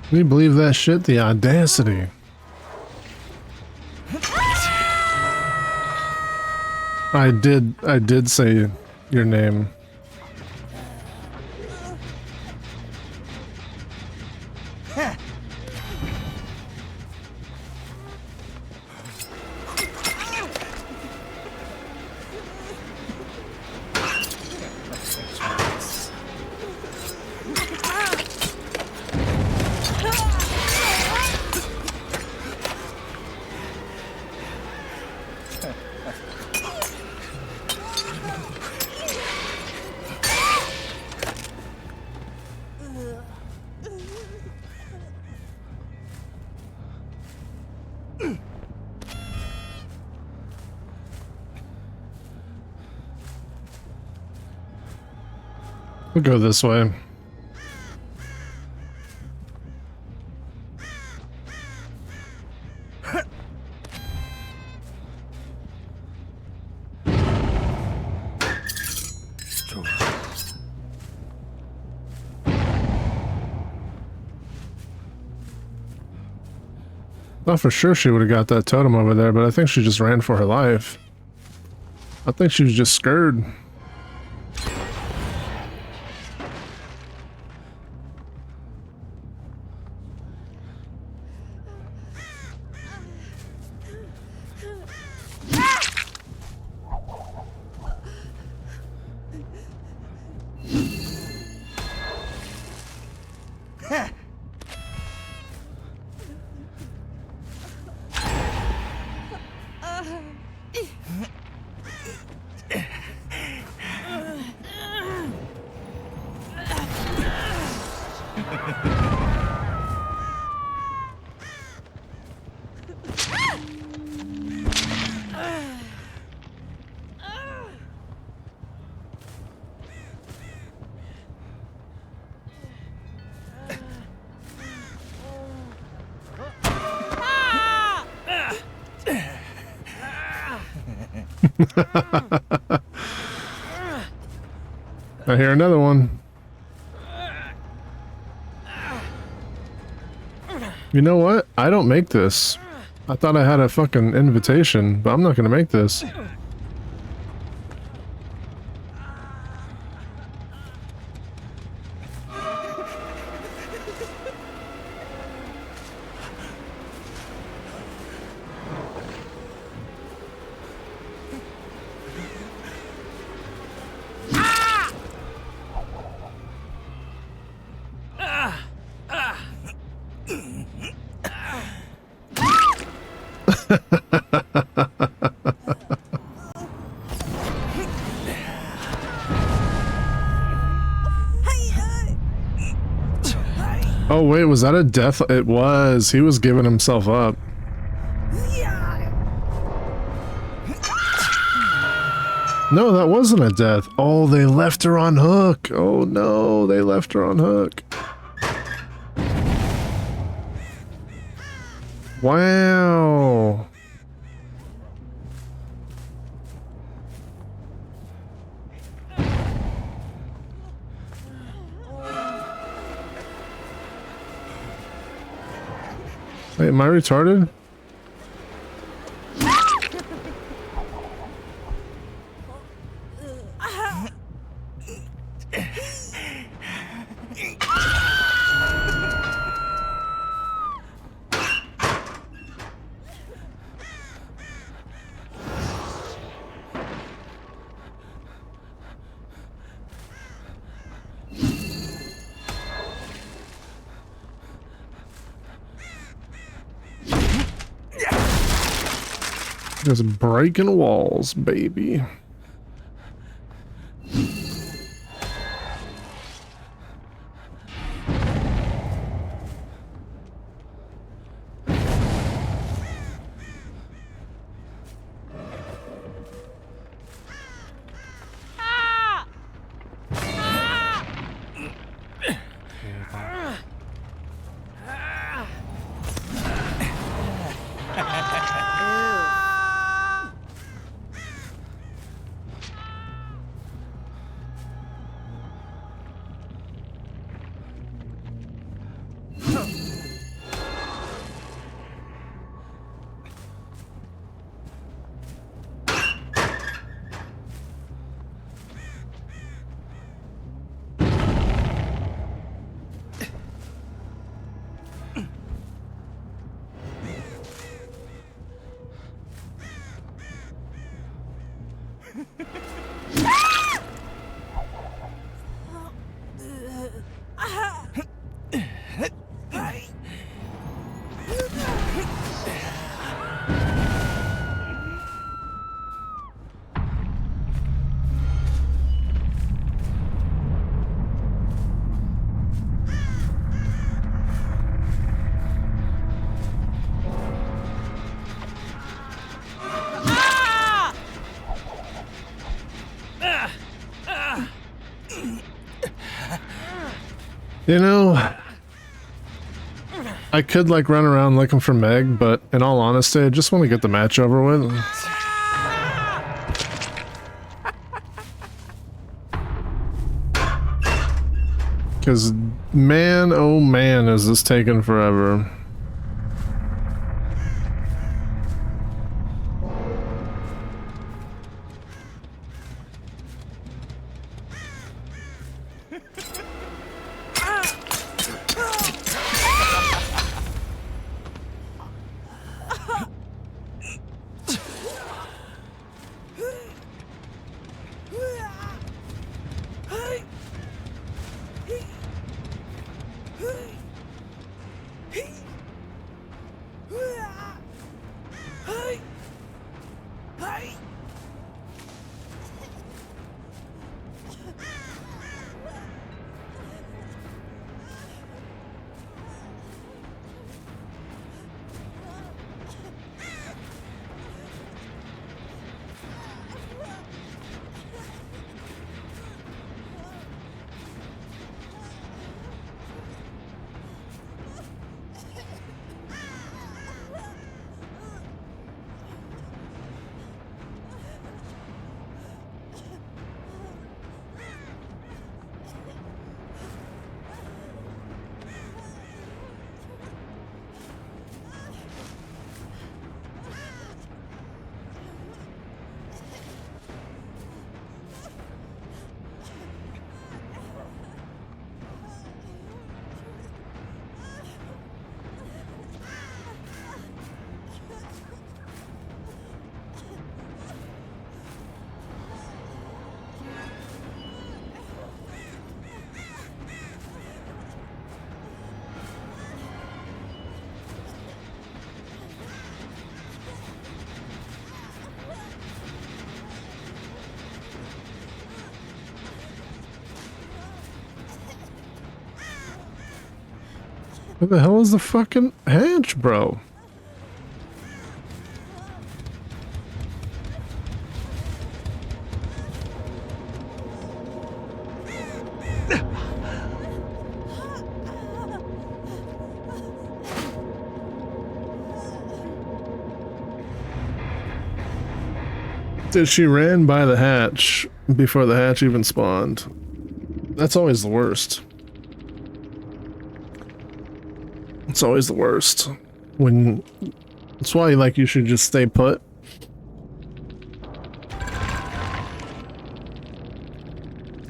Speaker 1: Can you believe that shit? The audacity. I did say your name. We'll go this way. Thought for sure she would have got that totem over there, but I think she just ran for her life. I think she was just scared. I hear another one. You know what? I don't make this. I thought I had a fucking invitation, but I'm not gonna make this. Oh wait, was that a death? It was. He was giving himself up. No, that wasn't a death. Oh, they left her on hook. Oh no, they left her on hook. Wow. Wait, am I retarded? Just breaking walls, baby. You know, I could like run around looking for Meg, but in all honesty, I just want to get the match over with. Because man, oh man, is this taking forever. Where the hell is the fucking hatch, bro? She ran by the hatch before the hatch even spawned. That's always the worst. It's always the worst. When that's why like you should just stay put.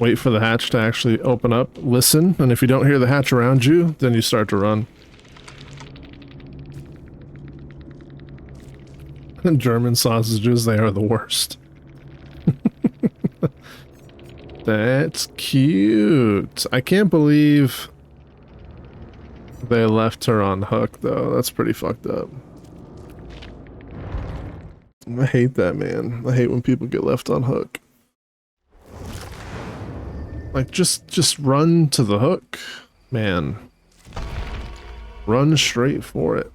Speaker 1: Wait for the hatch to actually open up, listen, and if you don't hear the hatch around you, then you start to run. German sausages, they are the worst. That's cute. I can't believe they left her on hook, though. That's pretty fucked up. I hate that, man. I hate when people get left on hook. Like, just run to the hook, man. Run straight for it.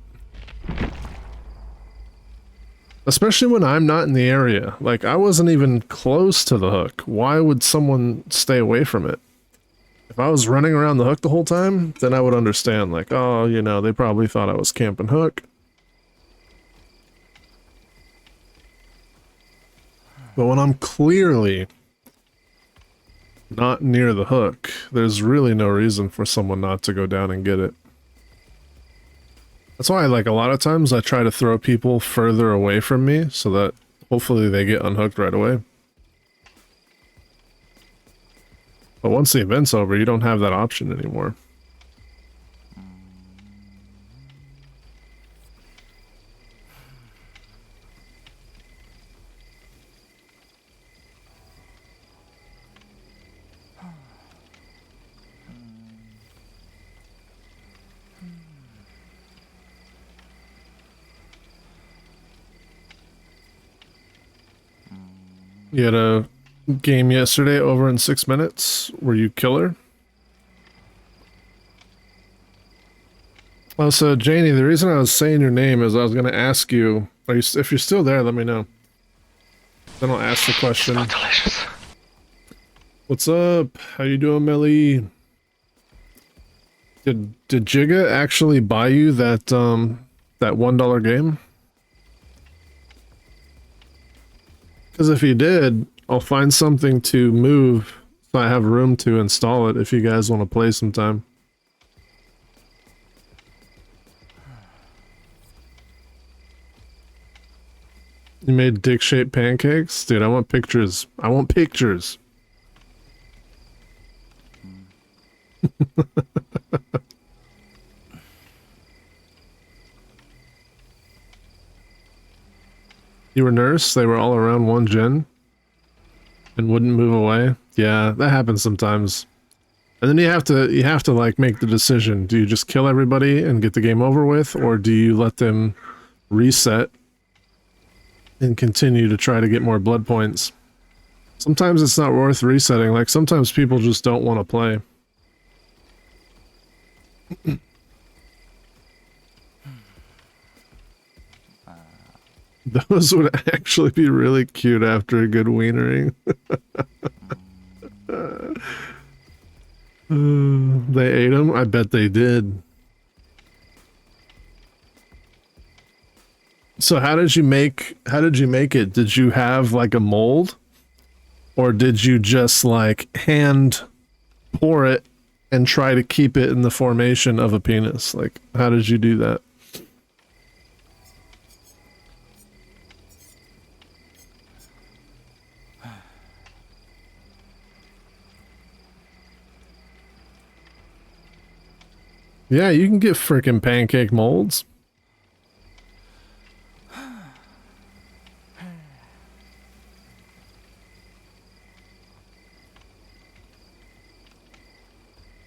Speaker 1: Especially when I'm not in the area. Like, I wasn't even close to the hook. Why would someone stay away from it? If I was running around the hook the whole time, then I would understand, like, oh, you know, they probably thought I was camping hook. But when I'm clearly not near the hook, there's really no reason for someone not to go down and get it. That's why, like, a lot of times I try to throw people further away from me so that hopefully they get unhooked right away. But once the event's over, you don't have that option anymore. You had a game yesterday over in 6 minutes. Were you killer? Oh, so Janie, the reason I was saying your name is I was going to ask you, if you're still there, let me know. Then I'll ask the question.
Speaker 5: Smells delicious.
Speaker 1: What's up? How you doing, Melly? Did Jigga actually buy you that that $1 game? Because if he did, I'll find something to move so I have room to install it if you guys want to play sometime. You made dick-shaped pancakes? Dude, I want pictures. I want pictures. You were nurse? They were all around one gen? And wouldn't move away? Yeah, that happens sometimes. And then you have to like make the decision. Do you just kill everybody and get the game over with? Or do you let them reset and continue to try to get more blood points? Sometimes it's not worth resetting. Like, sometimes people just don't want to play. Those would actually be really cute after a good wienering. They ate them? I bet they did. So how did you make it? Did you have like a mold? Or did you just like hand pour it and try to keep it in the formation of a penis? Like, how did you do that? Yeah, you can get frickin' pancake molds.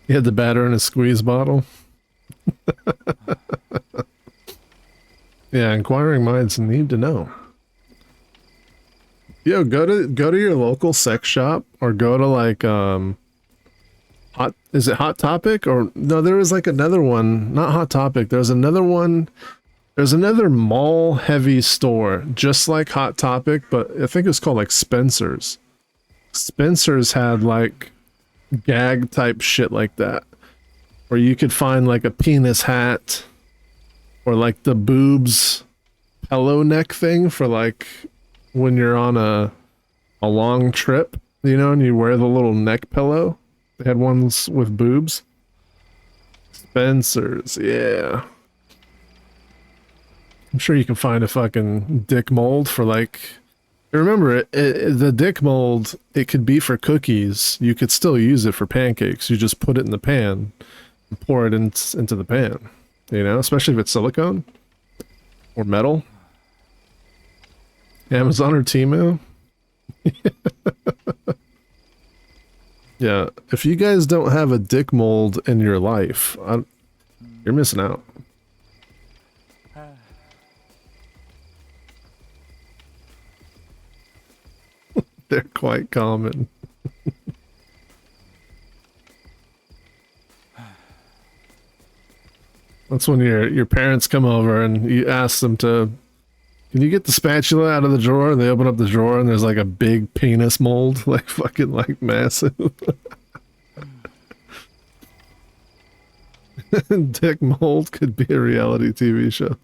Speaker 1: You had the batter in a squeeze bottle. Yeah, inquiring minds need to know. Yo, go to your local sex shop or go to like Is it Hot Topic? Or no, there was like another one, not Hot Topic. There's another one. There's another mall heavy store, just like Hot Topic, but I think it was called like Spencer's. Spencer's had like gag type shit like that, where you could find like a penis hat or like the boobs pillow neck thing for like when you're on a long trip, you know, and you wear the little neck pillow. They had ones with boobs. Spencer's, yeah. I'm sure you can find a fucking dick mold for like... Remember, the dick mold, it could be for cookies. You could still use it for pancakes. You just put it in the pan and pour it into the pan. You know, especially if it's silicone or metal. Amazon or Temu. Yeah, if you guys don't have a dick mold in your life, you're missing out. They're quite common. That's when your parents come over and you ask them to, can you get the spatula out of the drawer? And they open up the drawer and there's like a big penis mold, like fucking like massive. Dick mold could be a reality TV show.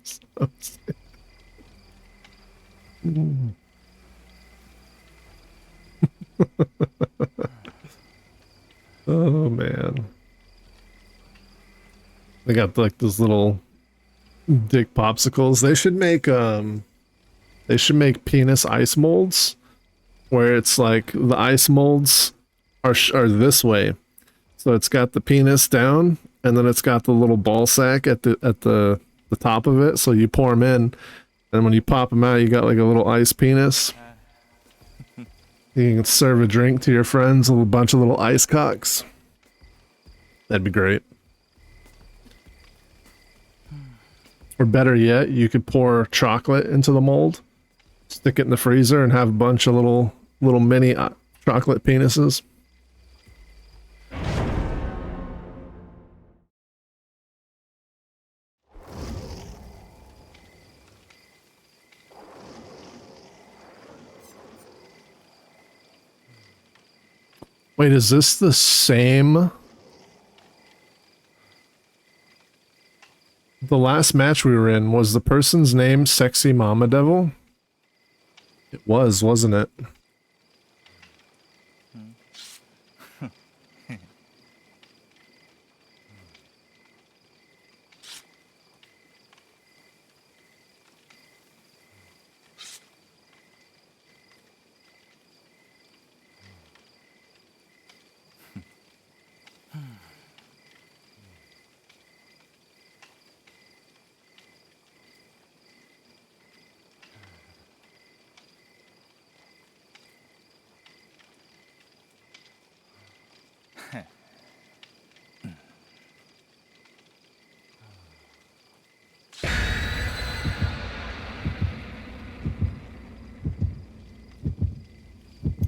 Speaker 1: Oh man. They got like those little dick popsicles. They should make penis ice molds where it's like the ice molds are this way. So it's got the penis down and then it's got the little ball sack at the top of it. So you pour them in and when you pop them out, you got like a little ice penis. You can serve a drink to your friends with a bunch of little ice cocks. That'd be great. Or better yet, you could pour chocolate into the mold, stick it in the freezer, and have a bunch of little mini chocolate penises. Wait, is this the same? The last match we were in, was the person's name Sexy Mama Devil? It was, wasn't it?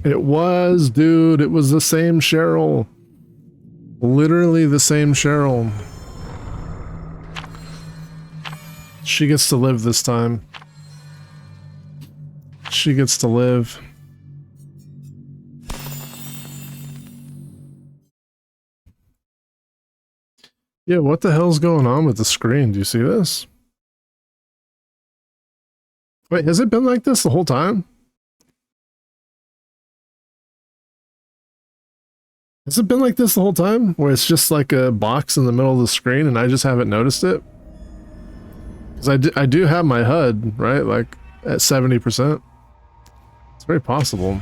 Speaker 1: It was, dude. It was the same Cheryl. Literally the same Cheryl. She gets to live this time. She gets to live. Yeah, what the hell's going on with the screen? Do you see this? Wait, has it been like this the whole time? Has it been like this the whole time? Where it's just like a box in the middle of the screen and I just haven't noticed it? Because I do have my HUD, right? Like at 70%. It's very possible.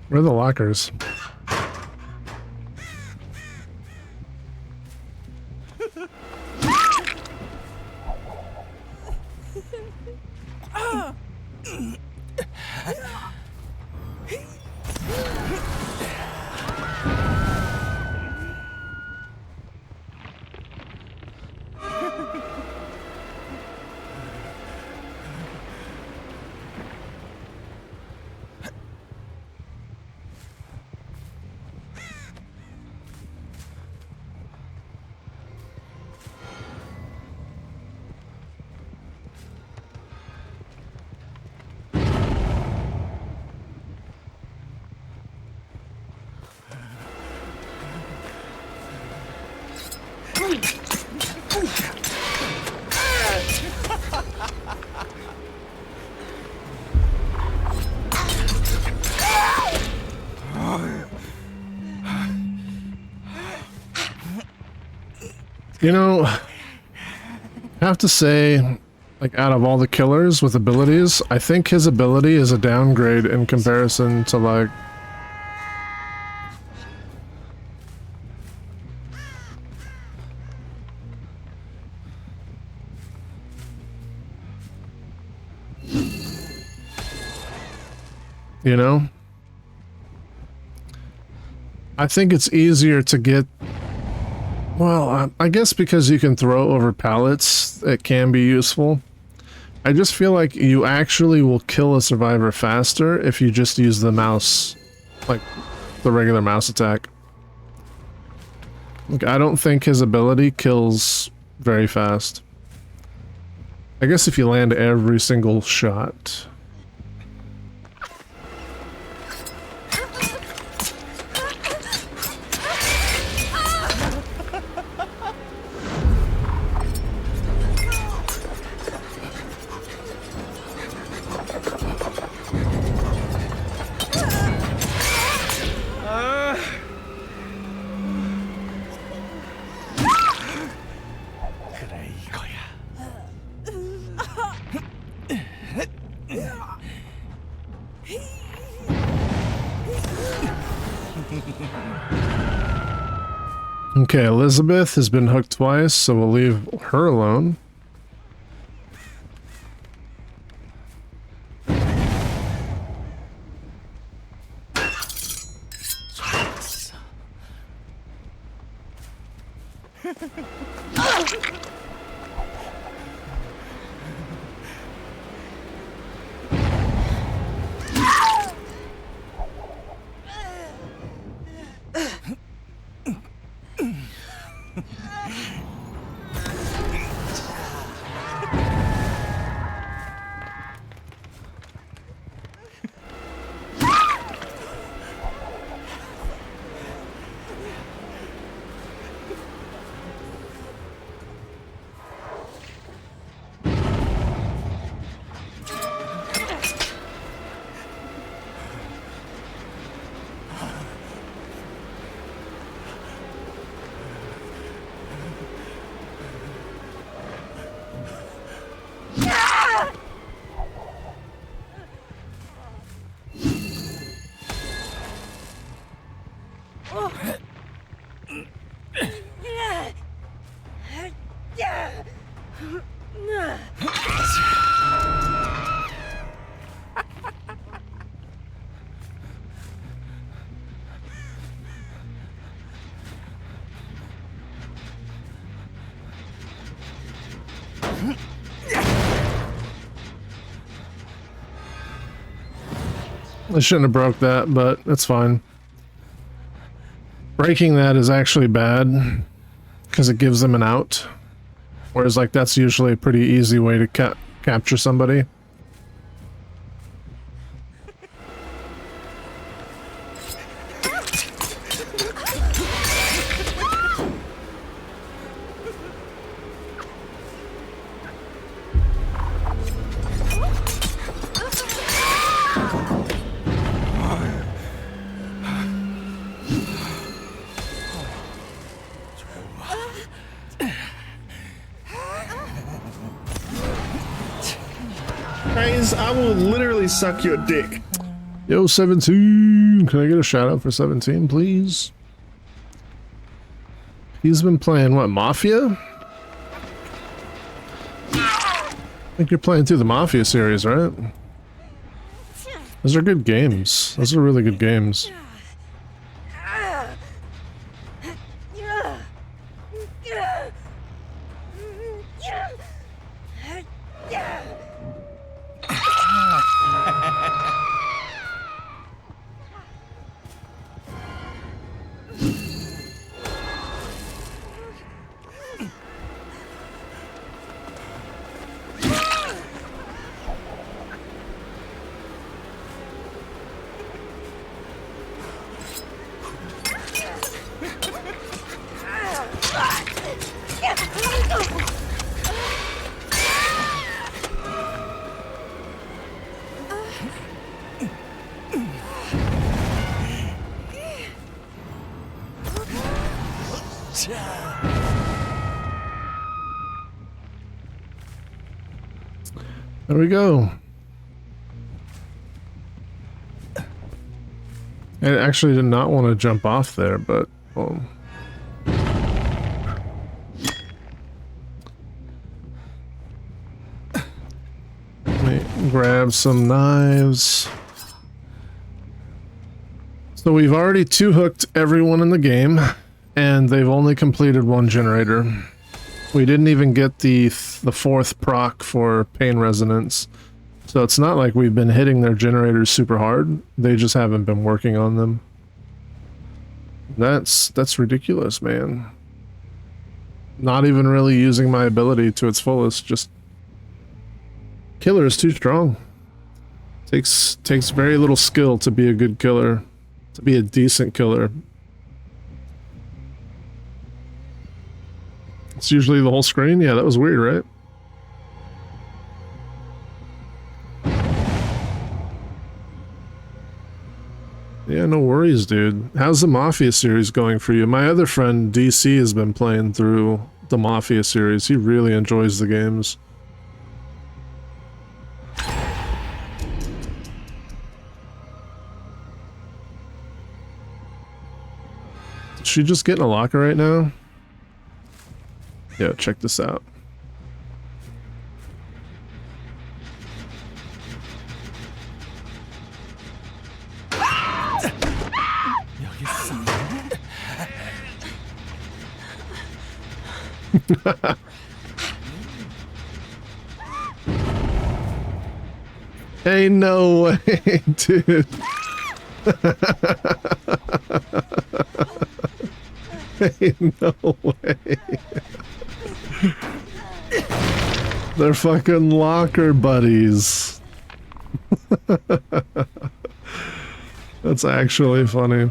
Speaker 1: Where are the lockers? You know, I have to say, like, out of all the killers with abilities, I think his ability is a downgrade in comparison to, like, you know? I think it's easier to get. Well, I guess because you can throw over pallets, it can be useful. I just feel like you actually will kill a survivor faster if you just use the mouse, like the regular mouse attack. Like, I don't think his ability kills very fast. I guess if you land every single shot. Okay, Elizabeth has been hooked twice, so we'll leave her alone. I shouldn't have broke that, but it's fine. Breaking that is actually bad because it gives them an out. Whereas, like, that's usually a pretty easy way to capture somebody.
Speaker 3: Guys, I will literally suck your dick.
Speaker 1: Yo, 17. Can I get a shout out for 17, please? He's been playing what, Mafia? I think you're playing through the Mafia series, right? Those are good games. Those are really good games. There we go. I actually did not want to jump off there, but let me grab some knives. So we've already two-hooked everyone in the game, and they've only completed one generator. We didn't even get the fourth proc for pain resonance, so it's not like we've been hitting their generators super hard. They just haven't been working on them. That's ridiculous, man. Not even really using my ability to its fullest. Just killer is too strong. Takes very little skill to be a good killer, to be a decent killer. It's usually the whole screen? Yeah, that was weird, right? Yeah, no worries, dude. How's the Mafia series going for you? My other friend, DC, has been playing through the Mafia series. He really enjoys the games. Is she just getting a locker right now? Yeah, check this out. Hey, no way, dude. Hey, no way. They're fucking locker buddies. That's actually funny.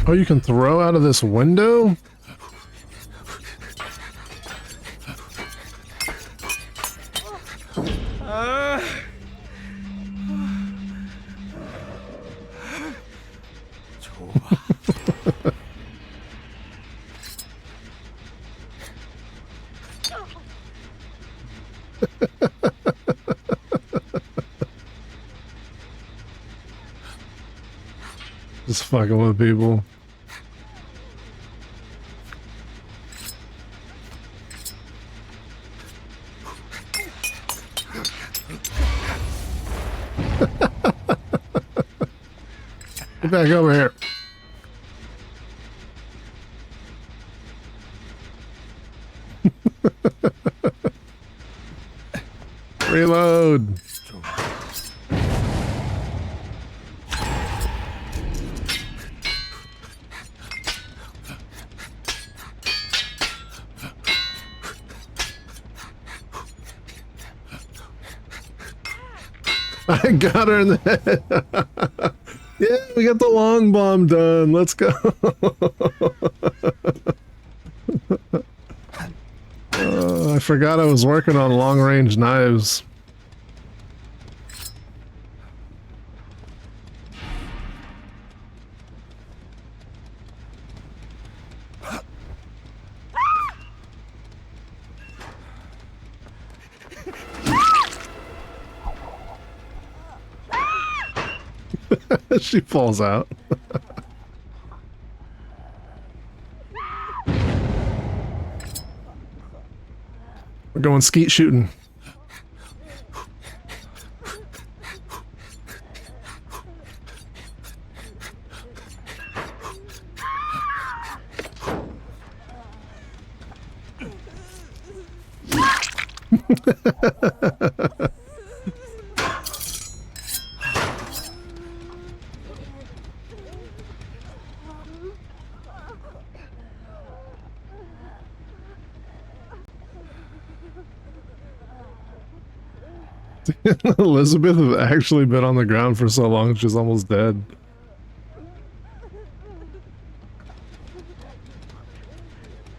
Speaker 1: Oh, you can throw out of this window? Just fucking with people. Get back over here. Reload. I got her in the head. Yeah, we got the long bomb done. Let's go. I forgot I was working on long range knives. She falls out. We're going skeet shooting. Elizabeth has actually been on the ground for so long she's almost dead.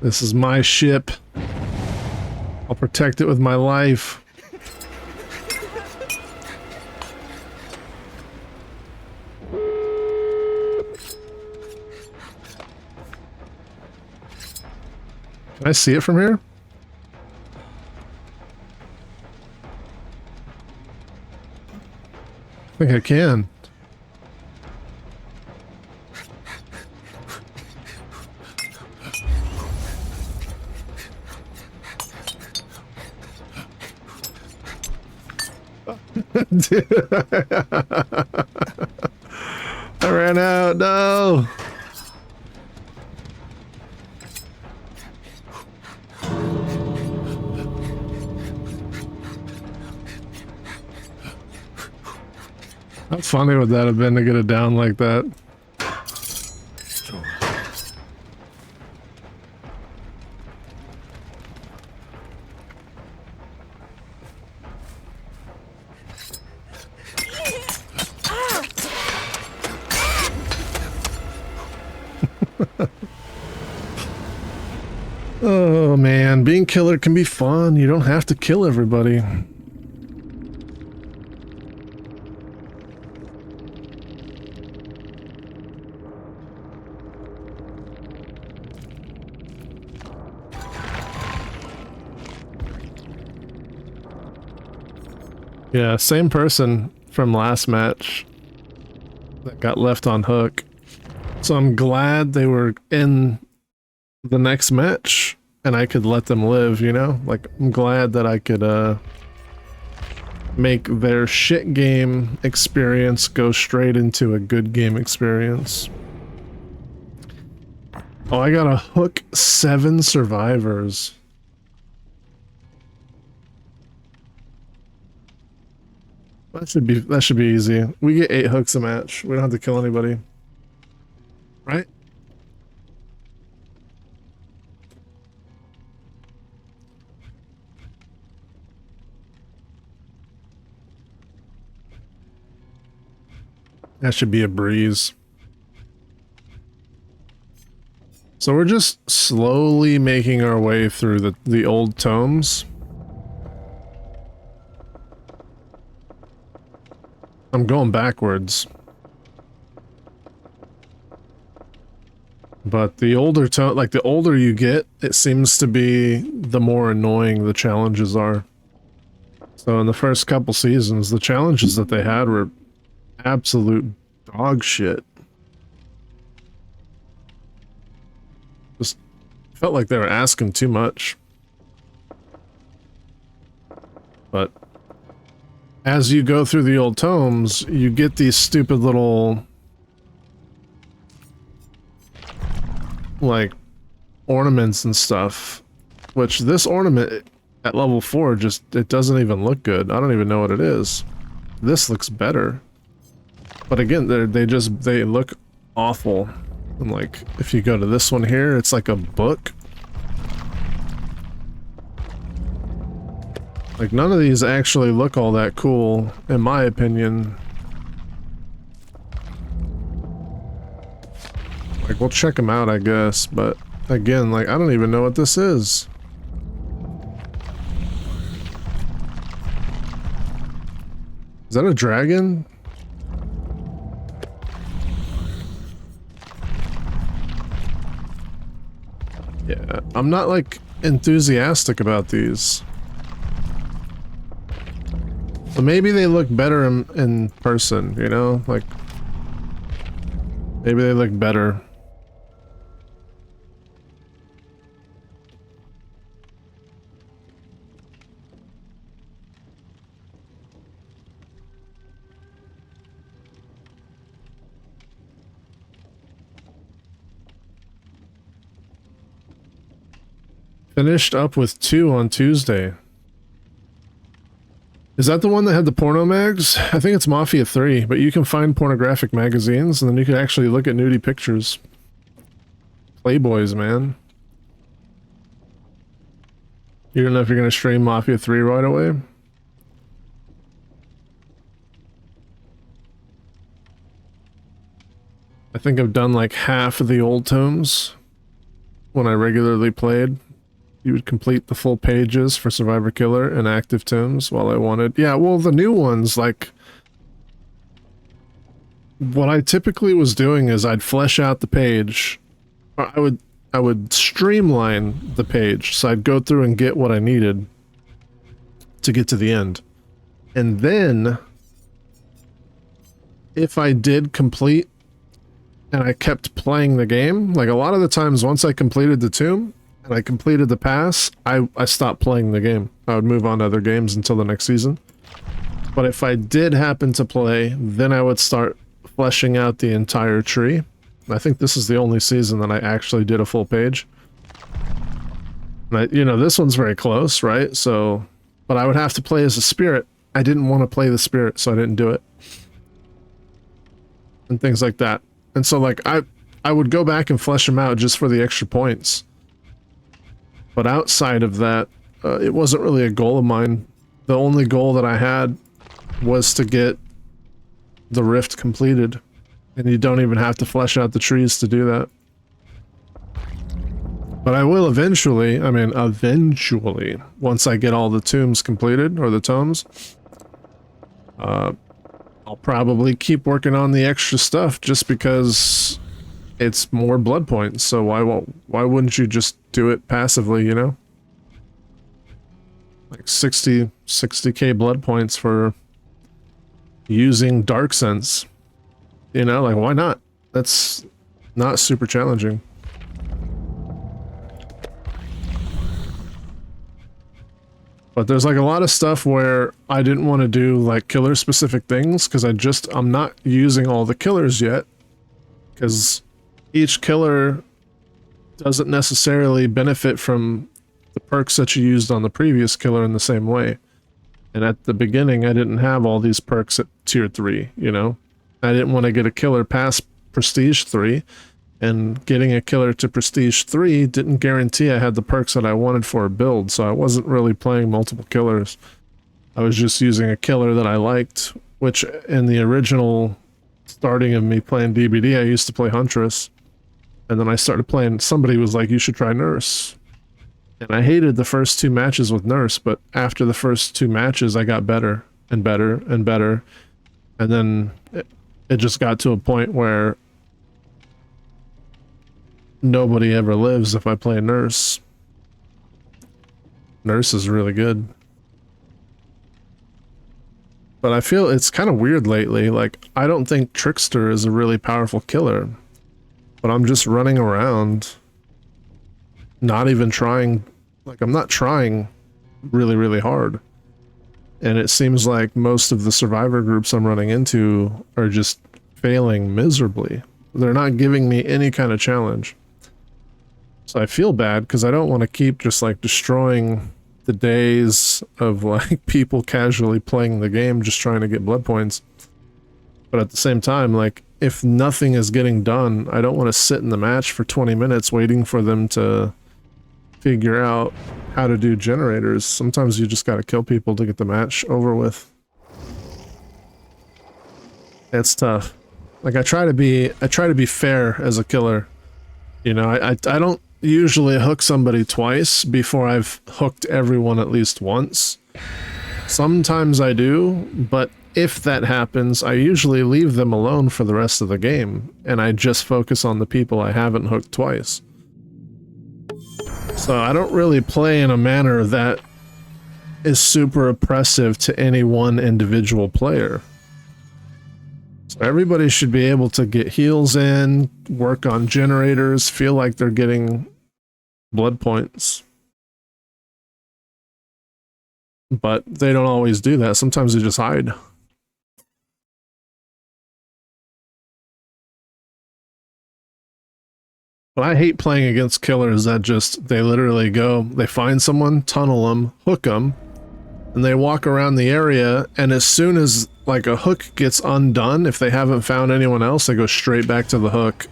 Speaker 1: This is my ship. I'll protect it with my life. Can I see it from here? I think I can. I ran out, no! How funny would that have been to get it down like that? Oh man, being killer can be fun. You don't have to kill everybody. Yeah, same person from last match that got left on hook. So I'm glad they were in the next match and I could let them live, you know? Like, I'm glad that I could make their shit game experience go straight into a good game experience. Oh, I got a hook 7 survivors. That should be easy. We get 8 hooks a match. We don't have to kill anybody. Right? That should be a breeze. So we're just slowly making our way through the old tomes. I'm going backwards. But the older like the older you get, it seems to be the more annoying the challenges are. So in the first couple seasons, the challenges that they had were absolute dog shit. Just felt like they were asking too much. But as you go through the old tomes, you get these stupid little, like, ornaments and stuff, which this ornament at level 4 just, it doesn't even look good. I don't even know what it is. This looks better. But again, they look awful. And like, if you go to this one here, it's like a book. Like, none of these actually look all that cool, in my opinion. Like, we'll check them out, I guess, but again, like, I don't even know what this is. Is that a dragon? Yeah, I'm not, like, enthusiastic about these. So maybe they look better in person, you know? Like, maybe they look better. Finished up with 2 on Tuesday. Is that the one that had the porno mags? I think it's Mafia 3, but you can find pornographic magazines and then you can actually look at nudie pictures. Playboys, man. You don't know if you're going to stream Mafia 3 right away? I think I've done like half of the old tomes when I regularly played. You would complete the full pages for Survivor Killer and active tomes while I wanted. Yeah, well, the new ones, like, what I typically was doing is I'd flesh out the page. I would streamline the page, so I'd go through and get what I needed to get to the end. And then, if I did complete and I kept playing the game, like a lot of the times once I completed the tomb, and I completed the pass, I stopped playing the game. I would move on to other games until the next season. But if I did happen to play, then I would start fleshing out the entire tree. I think this is the only season that I actually did a full page. And you know, this one's very close, right? So, but I would have to play as a spirit. I didn't want to play the spirit, so I didn't do it. And things like that. And so, like, I would go back and flesh them out just for the extra points. But outside of that, it wasn't really a goal of mine. The only goal that I had was to get the rift completed. And you don't even have to flesh out the trees to do that. But I will eventually, I mean, eventually, once I get all the tombs completed, or the tomes, I'll probably keep working on the extra stuff just because it's more blood points, so why wouldn't you just do it passively, you know? Like 60k blood points for using Dark Sense. You know, like why not? That's not super challenging. But there's like a lot of stuff where I didn't want to do like killer specific things because I'm not using all the killers yet. Because each killer doesn't necessarily benefit from the perks that you used on the previous killer in the same way. And at the beginning, I didn't have all these perks at tier 3, you know? I didn't want to get a killer past prestige 3, and getting a killer to prestige 3 didn't guarantee I had the perks that I wanted for a build, so I wasn't really playing multiple killers. I was just using a killer that I liked, which in the original starting of me playing DBD, I used to play Huntress. And then I started playing, somebody was like, you should try Nurse. And I hated the first 2 matches with Nurse, but after the first 2 matches, I got better and better and better. And then it just got to a point where nobody ever lives if I play Nurse. Nurse is really good. But I feel it's kind of weird lately. Like, I don't think Trickster is a really powerful killer. But I'm just running around, not even trying, like I'm not trying really, really hard. And it seems like most of the survivor groups I'm running into are just failing miserably. They're not giving me any kind of challenge. So I feel bad because I don't want to keep just like destroying the days of like people casually playing the game just trying to get blood points. But at the same time, like, if nothing is getting done, I don't want to sit in the match for 20 minutes waiting for them to figure out how to do generators. Sometimes you just gotta kill people to get the match over with. It's tough. Like I try to be fair as a killer. You know, I don't usually hook somebody twice before I've hooked everyone at least once. Sometimes I do, but if that happens, I usually leave them alone for the rest of the game, and I just focus on the people I haven't hooked twice. So I don't really play in a manner that is super oppressive to any one individual player. So everybody should be able to get heals in, work on generators, feel like they're getting blood points. But they don't always do that. Sometimes they just hide. But I hate playing against killers that just, they literally go, they find someone, tunnel them, hook them, and they walk around the area, and as soon as like a hook gets undone, if they haven't found anyone else, they go straight back to the hook,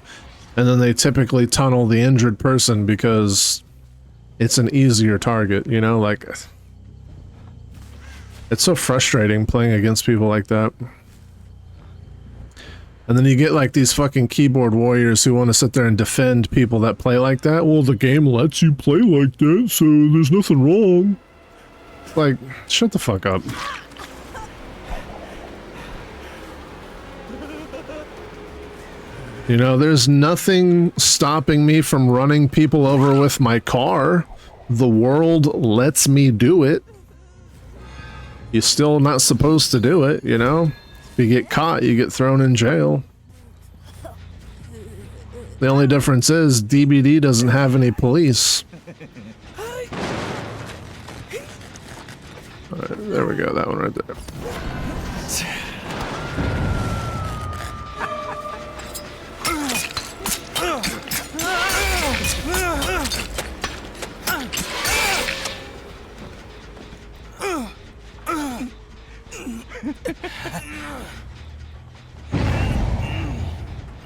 Speaker 1: and then they typically tunnel the injured person because it's an easier target, you know, like it's so frustrating playing against people like that. And then you get like these fucking keyboard warriors who want to sit there and defend people that play like that. Well, the game lets you play like that, so there's nothing wrong. Like, shut the fuck up. You know, there's nothing stopping me from running people over with my car. The world lets me do it. You're still not supposed to do it, you know? If you get caught, you get thrown in jail. The only difference is DBD doesn't have any police. Alright, there we go, that one right there.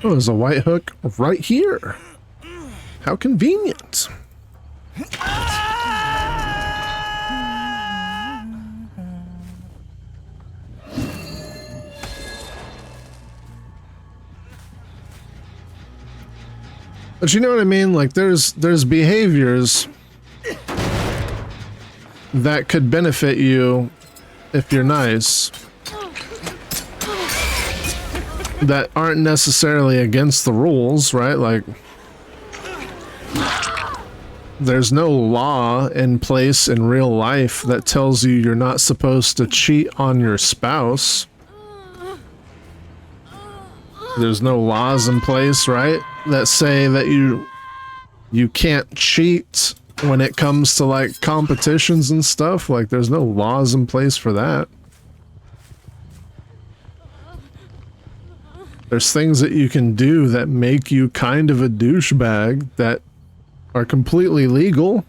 Speaker 1: Oh, there's a white hook right here. How convenient. But you know what I mean? Like there's behaviors that could benefit you if you're nice, that aren't necessarily against the rules, right? Like, there's no law in place in real life that tells you you're not supposed to cheat on your spouse. There's no laws in place, right, that say that you can't cheat when it comes to like competitions and stuff. Like, there's no laws in place for that. There's things that you can do that make you kind of a douchebag that are completely legal.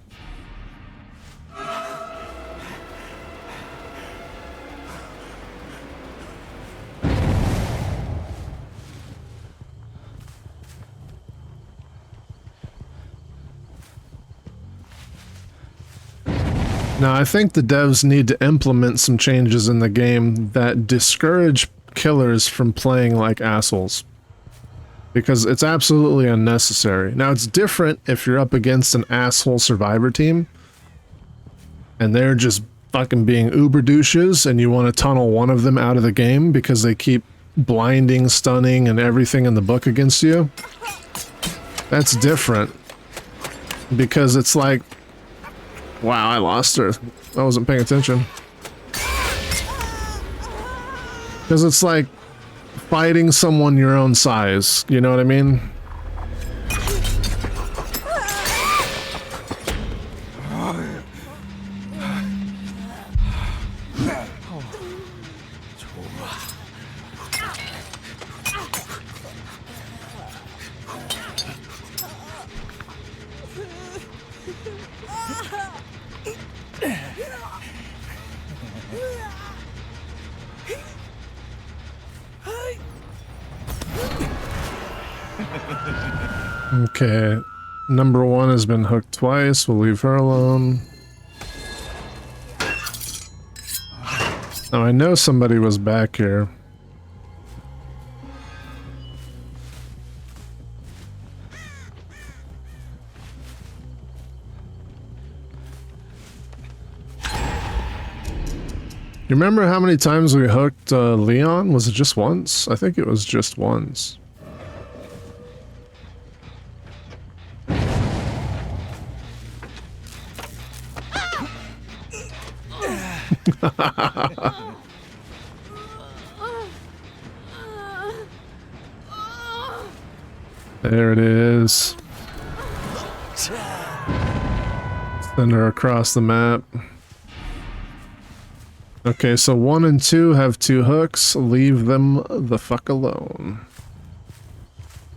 Speaker 1: Now, I think the devs need to implement some changes in the game that discourage killers from playing like assholes, because it's absolutely unnecessary. Now, it's different if you're up against an asshole survivor team and they're just fucking being uber douches and you want to tunnel one of them out of the game because they keep blinding, stunning, and everything in the book against you. That's different, because it's like, wow, I lost her. I wasn't paying attention. Because it's like fighting someone your own size, you know what I mean? Okay, number one has been hooked twice. We'll leave her alone. Now I know somebody was back here. You remember how many times we hooked Leon? Was it just once? I think it was just once. There it is. Send her across the map. Okay, so 1 and 2 have 2 hooks. Leave them the fuck alone.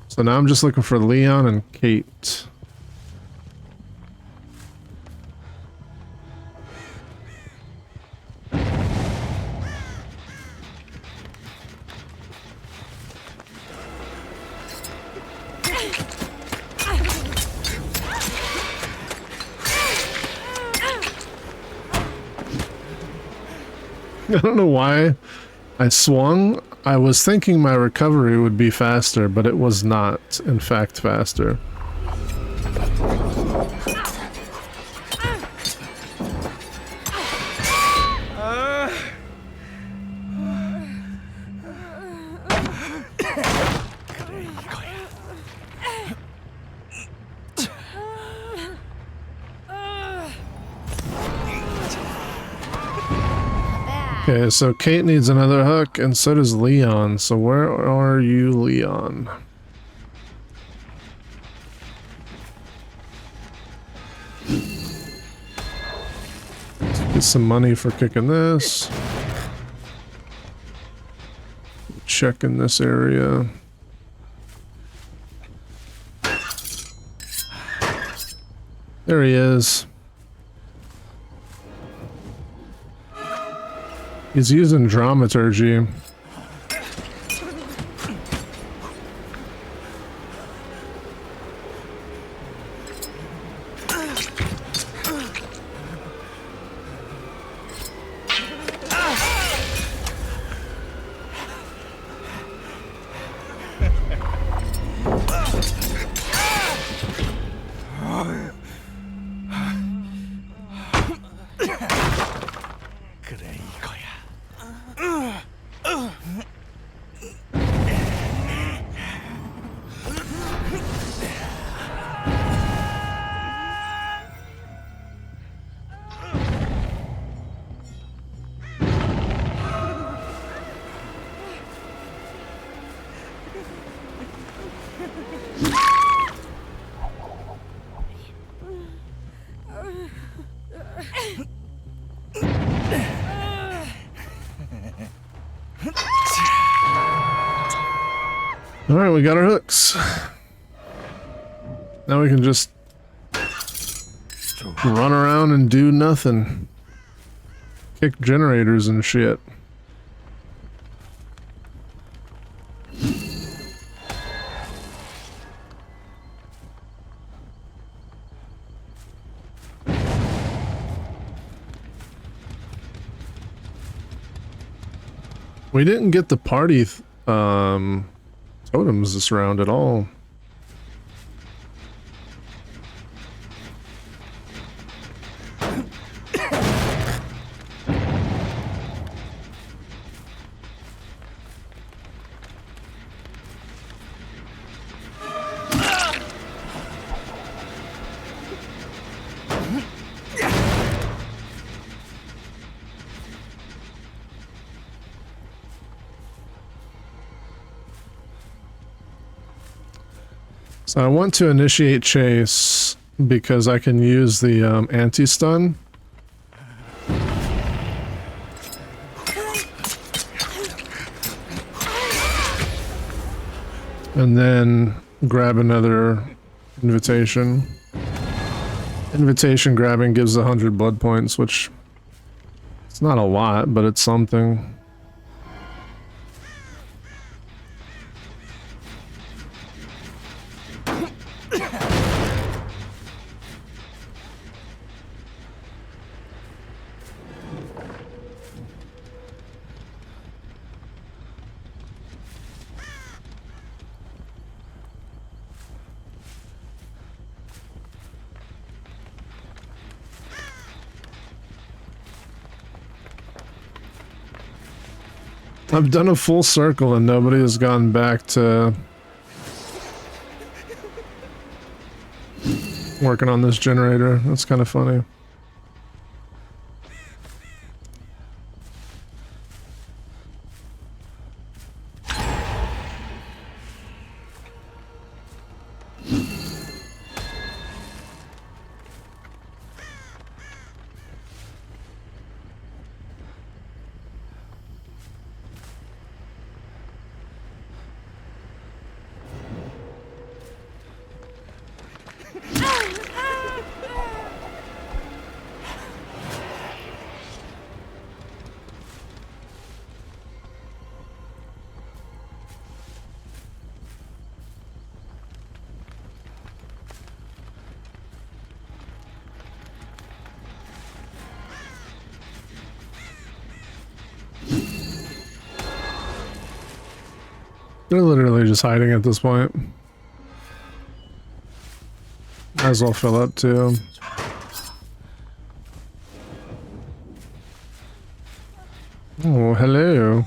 Speaker 1: So now I'm just looking for Leon and Kate. I don't know why I swung. I was thinking my recovery would be faster, but it was not, in fact, faster. Okay, so Kate needs another hook, and so does Leon. So where are you, Leon? Let's get some money for kicking this. Check in this area. There he is. He's using dramaturgy. Alright, we got our hooks. Now we can just run around and do nothing. Kick generators and shit. We didn't get the party totems this round at all. So I want to initiate chase because I can use the anti-stun. And then grab another invitation. Invitation grabbing gives 100 blood points, which it's not a lot, but it's something. I've done a full circle and nobody has gone back to working on this generator. That's kind of funny. They're literally just hiding at this point. Might as well fill up too. Oh, hello.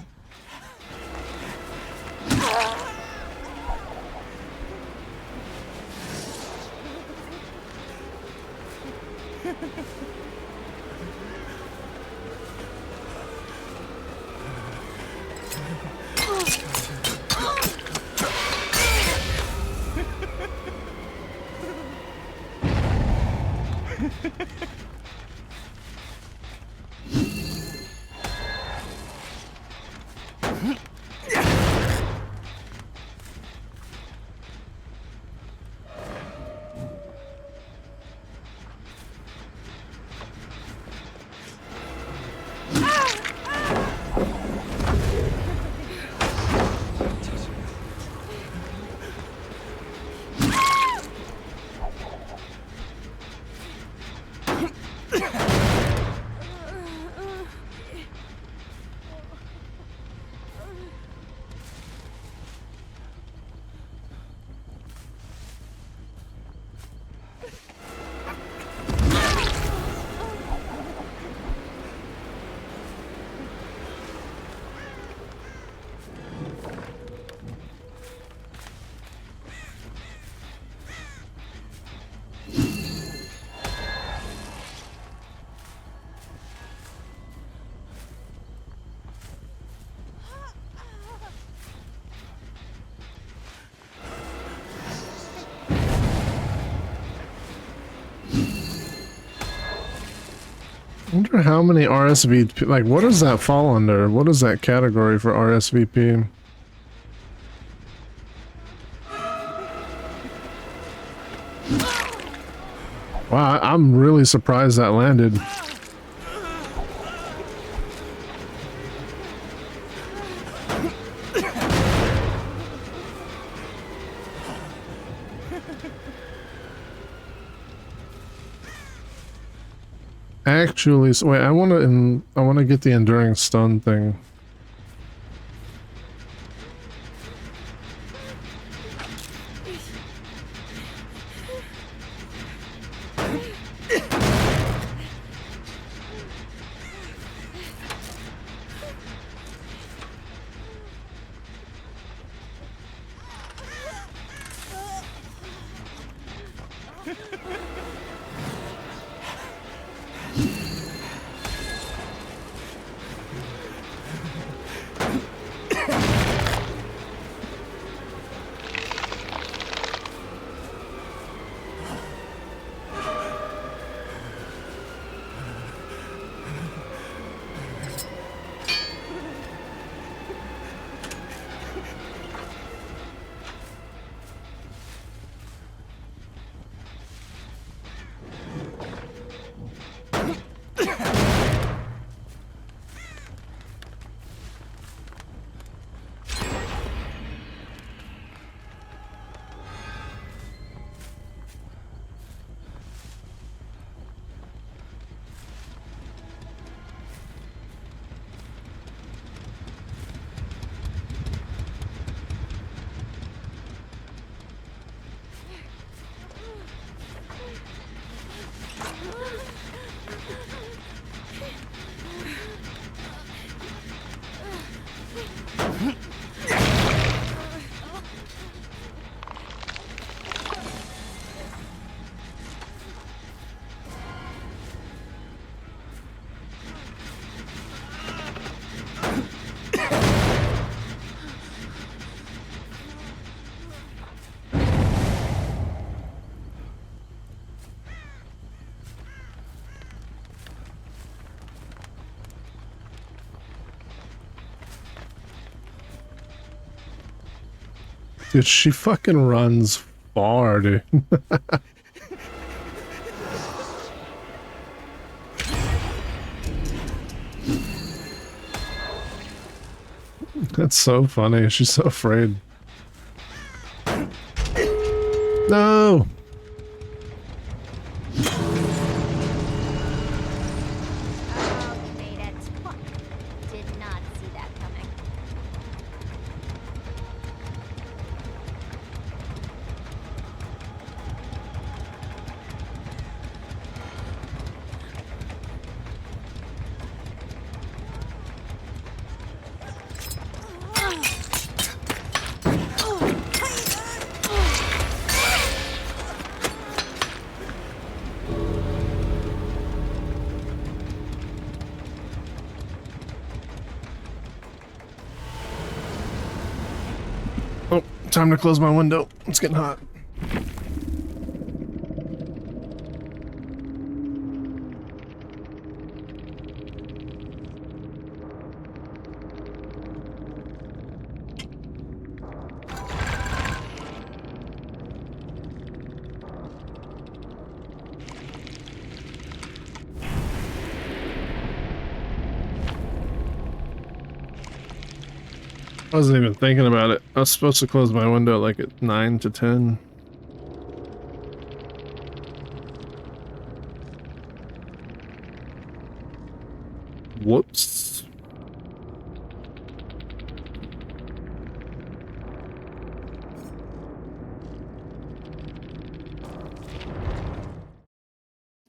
Speaker 1: I wonder how many RSVP, like what does that fall under? What is that category for RSVP? Wow, I'm really surprised that landed. Actually, so wait, I want to get the enduring stun thing. Dude, she fucking runs far, dude. That's so funny. She's so afraid. No!
Speaker 6: Oh, made it. Did not see that coming.
Speaker 1: Oh, time to close my window. It's getting hot. I wasn't even thinking about it. I was supposed to close my window like at 9 to 10. Whoops.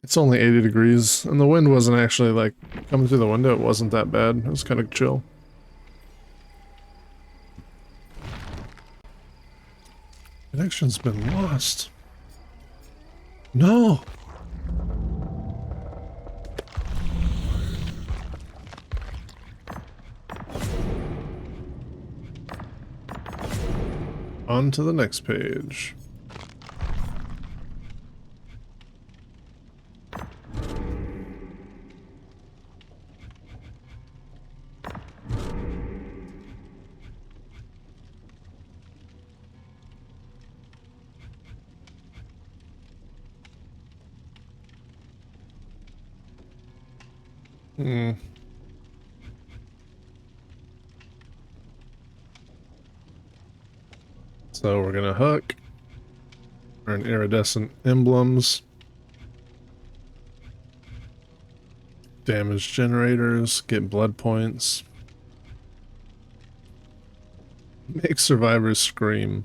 Speaker 1: It's only 80 degrees, and the wind wasn't actually like coming through the window. It wasn't that bad. It was kind of chill. Connection's been lost. No! On to the next page. So we're gonna hook, earn iridescent emblems, damage generators, get blood points, make survivors scream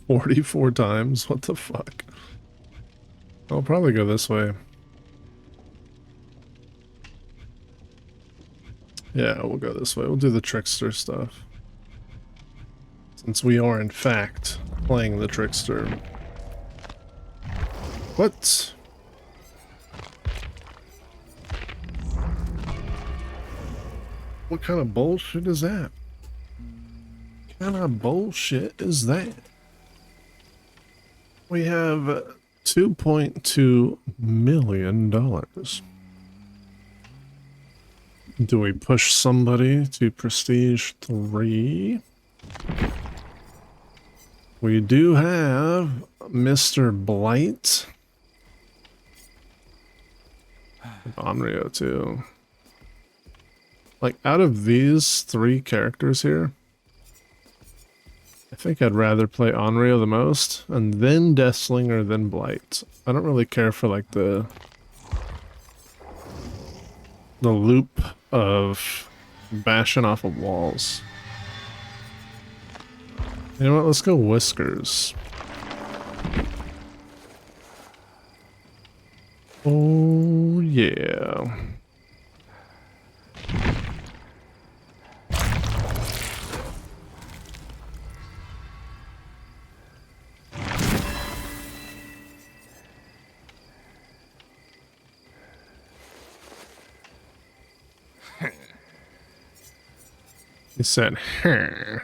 Speaker 1: 44 times. What the fuck? I'll probably go this way. Yeah, we'll go this way. We'll do the trickster stuff. Since we are, in fact, playing the trickster. What? What kind of bullshit is that? What kind of bullshit is that? We have $2.2 million. Do we push somebody to Prestige 3? We do have Mr. Blight. Onryo too. Like, out of these three characters here, I think I'd rather play Onryo the most, and then Deathslinger, then Blight. I don't really care for, like, the loop of bashing off of walls. You know what? Let's go Whiskers. Oh, yeah. He said, huh.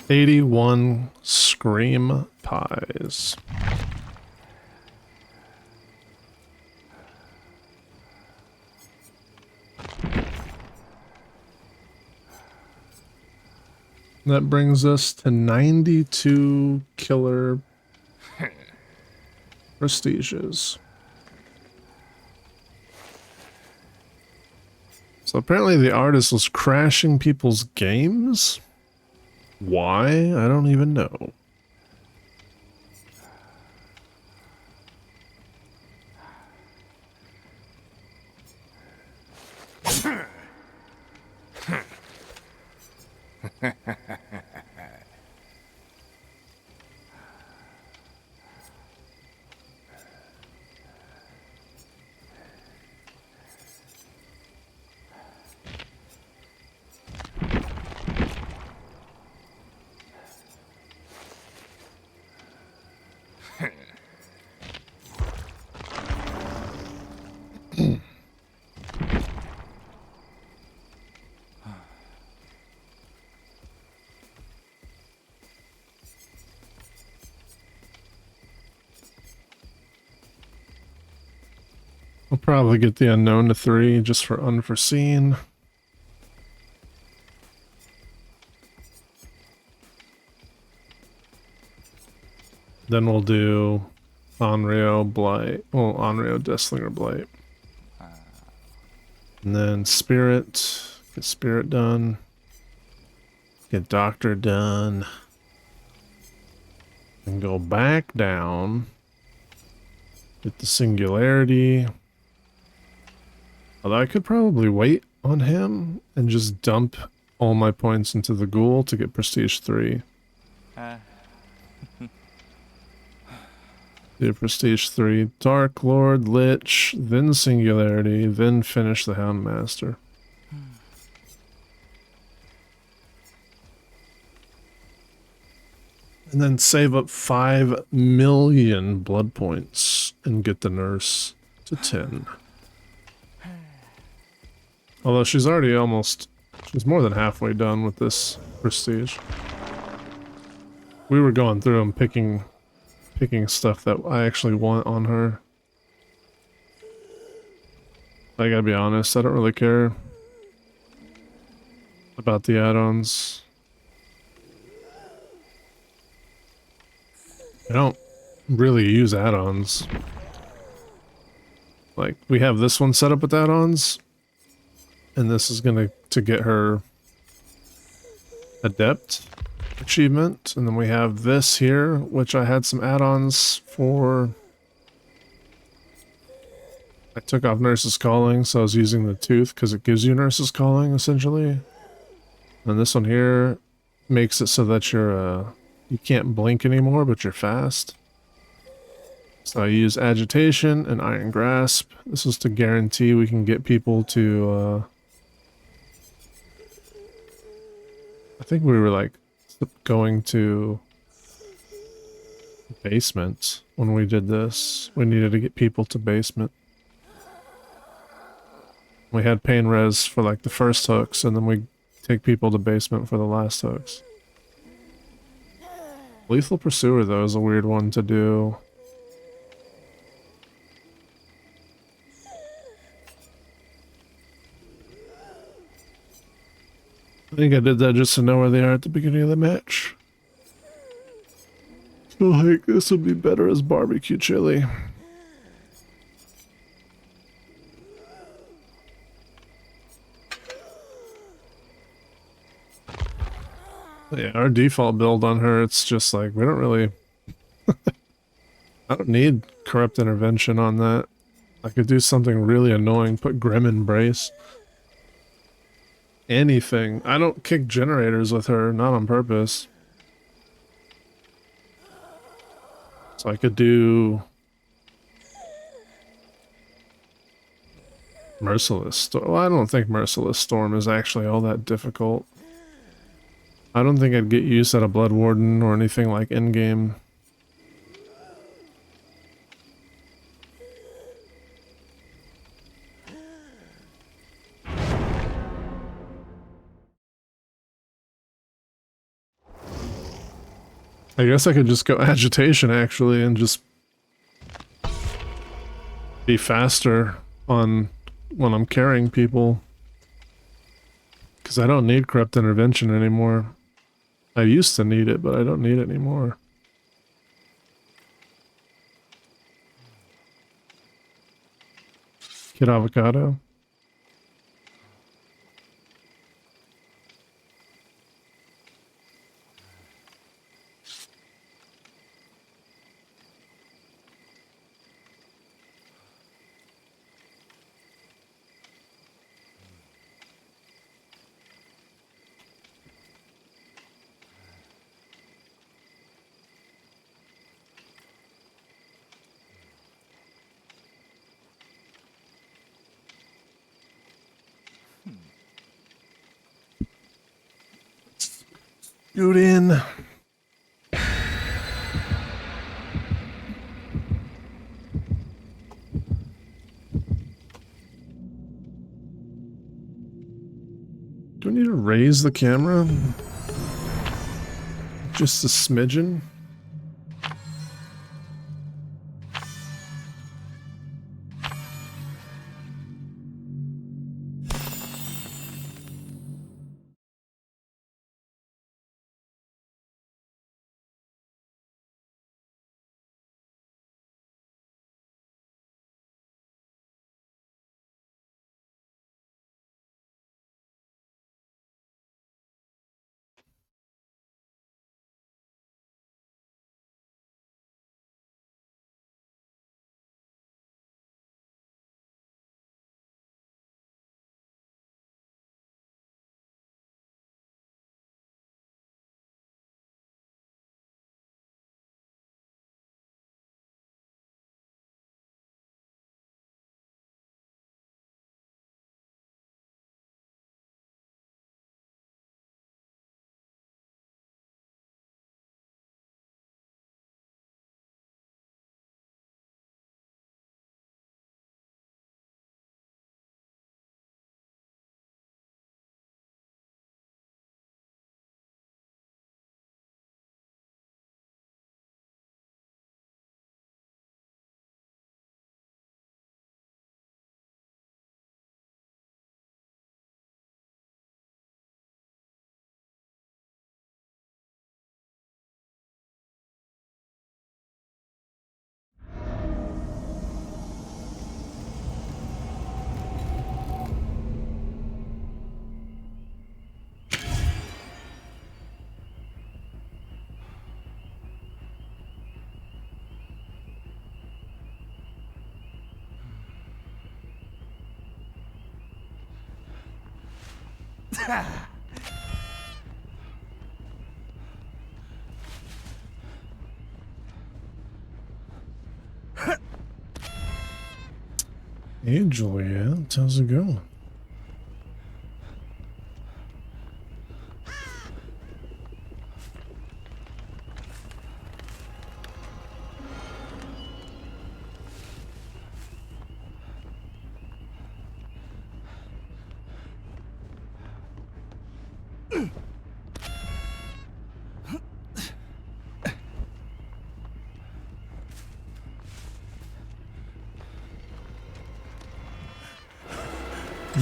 Speaker 1: 81 Scream Pies. That brings us to 92 killer prestiges. So apparently the artist was crashing people's games? Why? I don't even know. I'll probably get the unknown to 3 just for unforeseen. Then we'll do Onryo, Blight. Well, Onryo, Deathslinger, Blight. And then Spirit. Get Spirit done. Get Doctor done. And go back down. Get the Singularity. Although I could probably wait on him and just dump all my points into the Ghoul to get Prestige 3. Do Prestige 3, Dark Lord, Lich, then Singularity, then finish the Houndmaster. And then save up 5 million blood points and get the Nurse to 10. Although she's already she's more than halfway done with this Prestige. We were going through and picking stuff that I actually want on her. I gotta be honest, I don't really care about the add-ons. I don't really use add-ons. Like, we have this one set up with add-ons, and this is gonna get her Adept achievement, and then we have this here, which I had some add-ons for. I took off Nurse's Calling, so I was using the Tooth because it gives you Nurse's Calling, essentially. And this one here makes it so that you can't blink anymore, but you're fast. So I use Agitation and Iron Grasp. This is to guarantee we can get people to, I think we were like going to basement when we did this. We needed to get people to basement. We had pain res for like the first hooks, and then we take people to basement for the last hooks. Lethal Pursuer though is a weird one to do. I think I did that just to know where they are at the beginning of the match. So like, this would be better as barbecue chili. But yeah, our default build on her, it's just like, we don't really... I don't need Corrupt Intervention on that. I could do something really annoying, put Grim Embrace. Anything. I don't kick generators with her, not on purpose. So I could do Merciless Storm. Well, I don't think Merciless Storm is actually all that difficult. I don't think I'd get use out of Blood Warden or anything like in-game. I guess I could just go Agitation, actually, and just be faster on when I'm carrying people. Because I don't need Corrupt Intervention anymore. I used to need it, but I don't need it anymore. Kid avocado. Scoot in. Do I need to raise the camera? Just a smidgen? Hey Juliet, how's it going?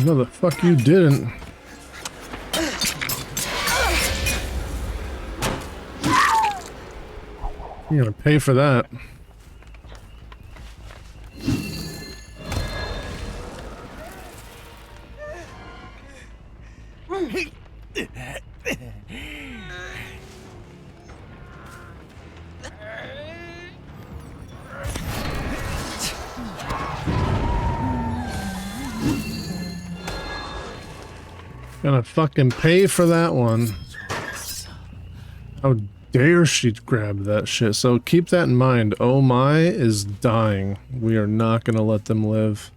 Speaker 1: No, the fuck you didn't. You're gonna pay for that. Gonna fucking pay for that one. How dare she grab that shit? So keep that in mind. Oh my is dying. We are not gonna let them live.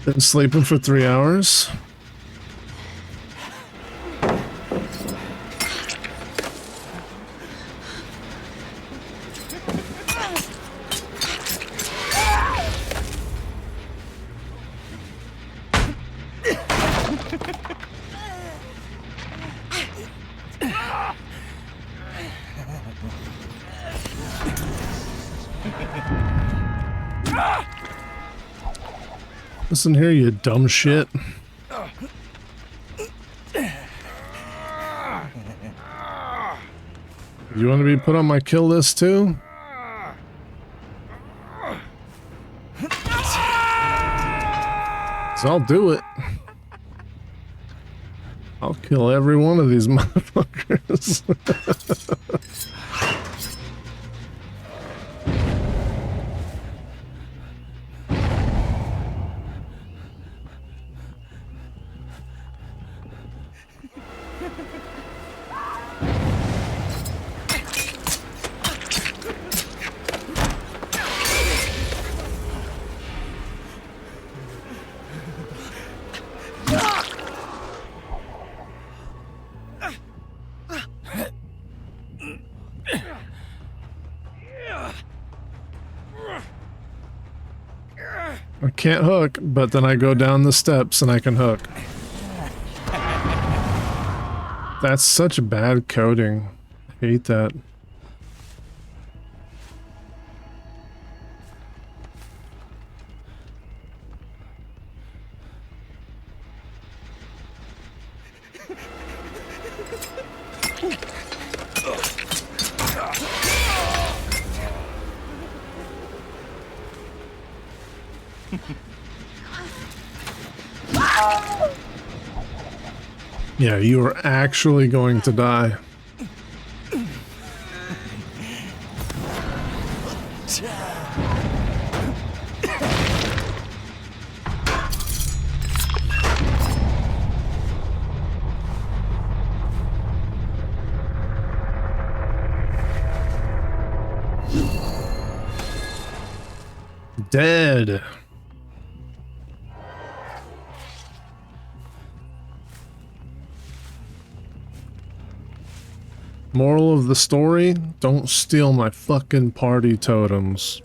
Speaker 1: Been sleeping for 3 hours. Listen here, you dumb shit. You want to be put on my kill list too? So I'll do it. I'll kill every one of these motherfuckers. I can't hook, but then I go down the steps and I can hook. That's such bad coding. I hate that. Yeah, you are actually going to die. Dead. Moral of the story, don't steal my fucking party totems.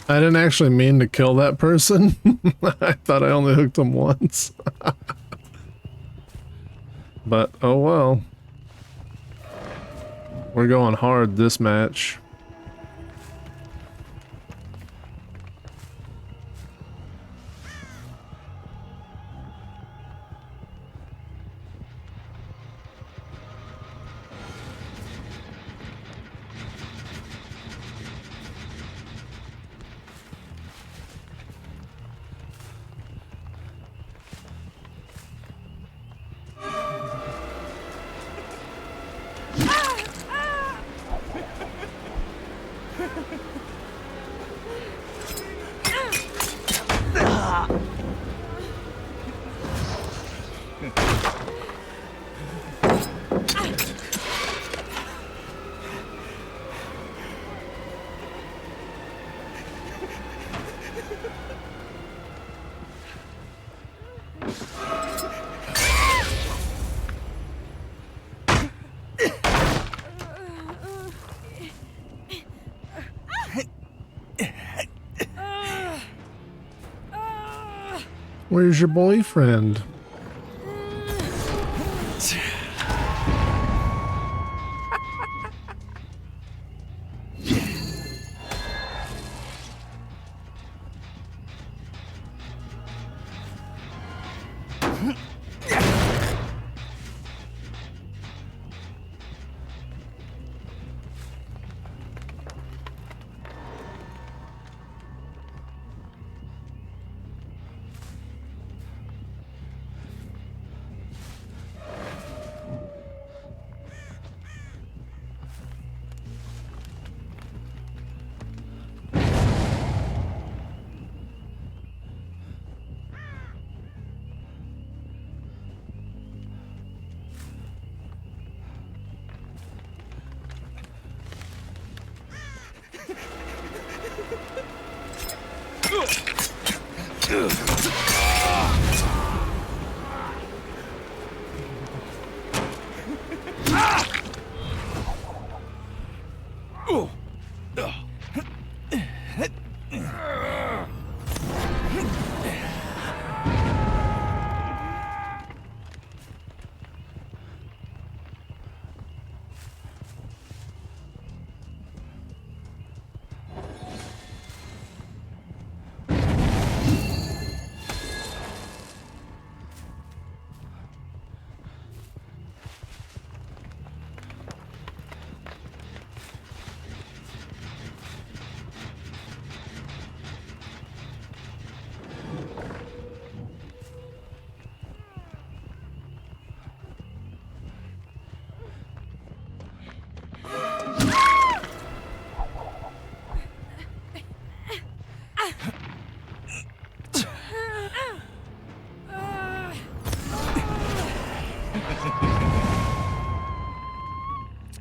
Speaker 1: I didn't actually mean to kill that person. I thought I only hooked him once. But, oh well. We're going hard this match. Where's your boyfriend?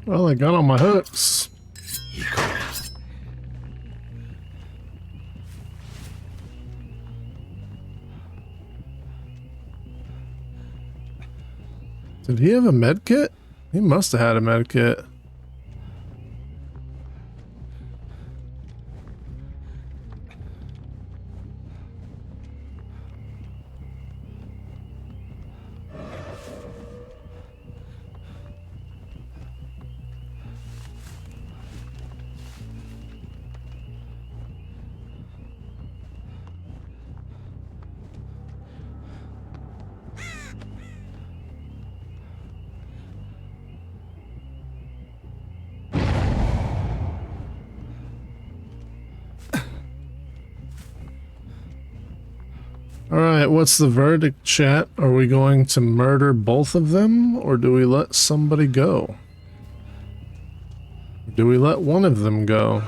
Speaker 1: Well, I got all my hooks. Did he have a med kit? He must have had a med kit. Alright, what's the verdict, chat? Are we going to murder both of them, or do we let somebody go? Do we let one of them go?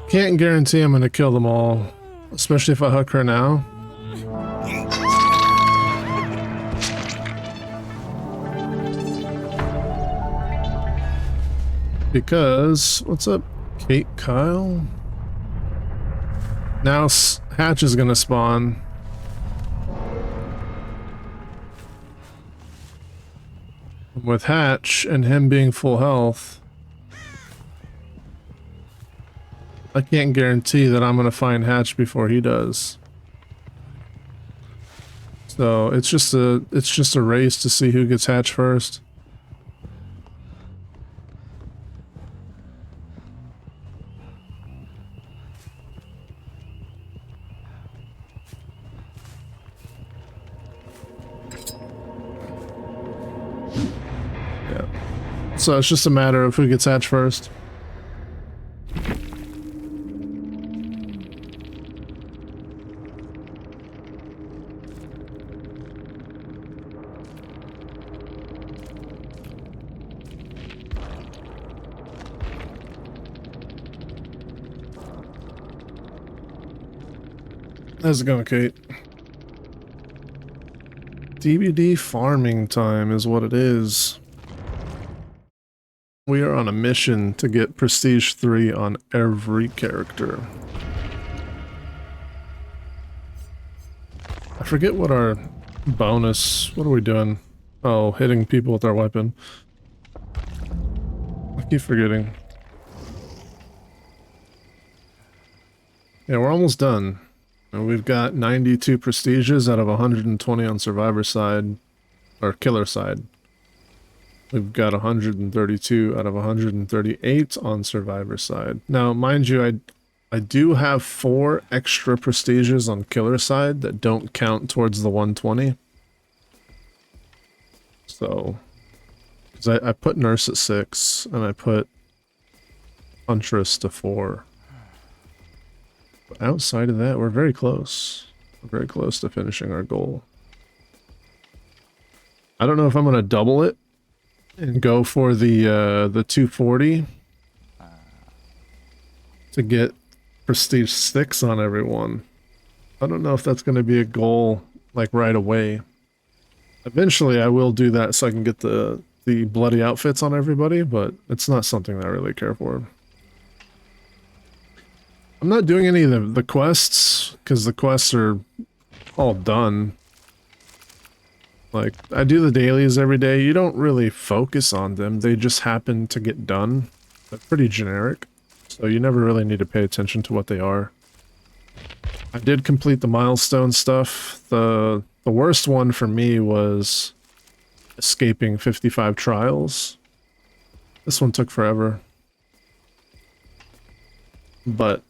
Speaker 1: Can't guarantee I'm gonna kill them all, especially if I hook her now. Because, what's up, Kate Kyle? Now Hatch is gonna spawn. With Hatch and him being full health, I can't guarantee that I'm gonna find Hatch before he does. So it's just a race to see who gets Hatch first. Yeah. So it's just a matter of who gets Hatch first. How's it going, Kate? DVD farming time is what it is. We are on a mission to get Prestige 3 on every character. I forget what our bonus... What are we doing? Oh, hitting people with our weapon. I keep forgetting. Yeah, we're almost done. And we've got 92 prestiges out of 120 on survivor side, or killer side. We've got 132 out of 138 on survivor side. Now, mind you, I do have 4 extra prestiges on killer side that don't count towards the 120. So, Because I put Nurse at 6, and I put Huntress to 4. But outside of that, we're very close. We're very close to finishing our goal. I don't know if I'm going to double it and go for the 240 to get Prestige 6 on everyone. I don't know if that's going to be a goal, like, right away. Eventually, I will do that so I can get the bloody outfits on everybody, but it's not something that I really care for. I'm not doing any of the quests, because the quests are all done. Like, I do the dailies every day. You don't really focus on them. They just happen to get done. They're pretty generic, so you never really need to pay attention to what they are. I did complete the milestone stuff. The worst one for me was escaping 55 trials. This one took forever. But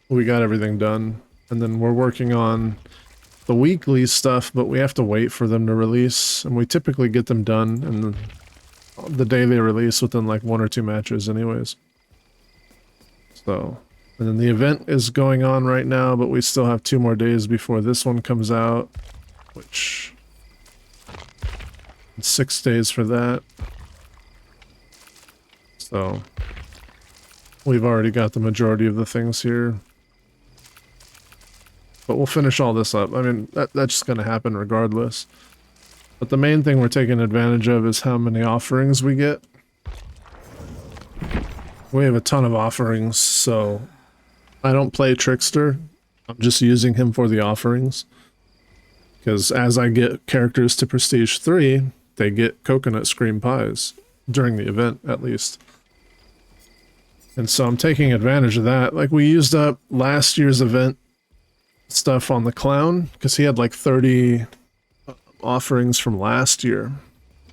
Speaker 1: we got everything done. And then we're working on the weekly stuff, but we have to wait for them to release. And we typically get them done in the day they release within like 1 or 2 matches anyways. So, and then the event is going on right now, but we still have 2 more days before this one comes out, which... 6 days for that. So we've already got the majority of the things here. But we'll finish all this up. I mean, that's just going to happen regardless. But the main thing we're taking advantage of is how many offerings we get. We have a ton of offerings, so I don't play Trickster. I'm just using him for the offerings. Because as I get characters to Prestige 3, they get coconut scream pies during the event, at least. And so I'm taking advantage of that. Like, we used up last year's event stuff on the clown, because he had like 30 offerings from last year.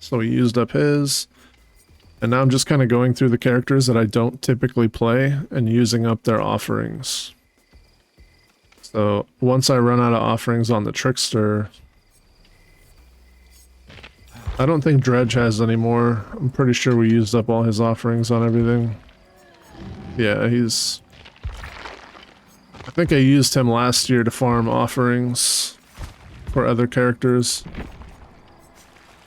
Speaker 1: So we used up his. And now I'm just kind of going through the characters that I don't typically play and using up their offerings. So once I run out of offerings on the Trickster... I don't think Dredge has any more. I'm pretty sure we used up all his offerings on everything. Yeah, he's... I think I used him last year to farm offerings for other characters.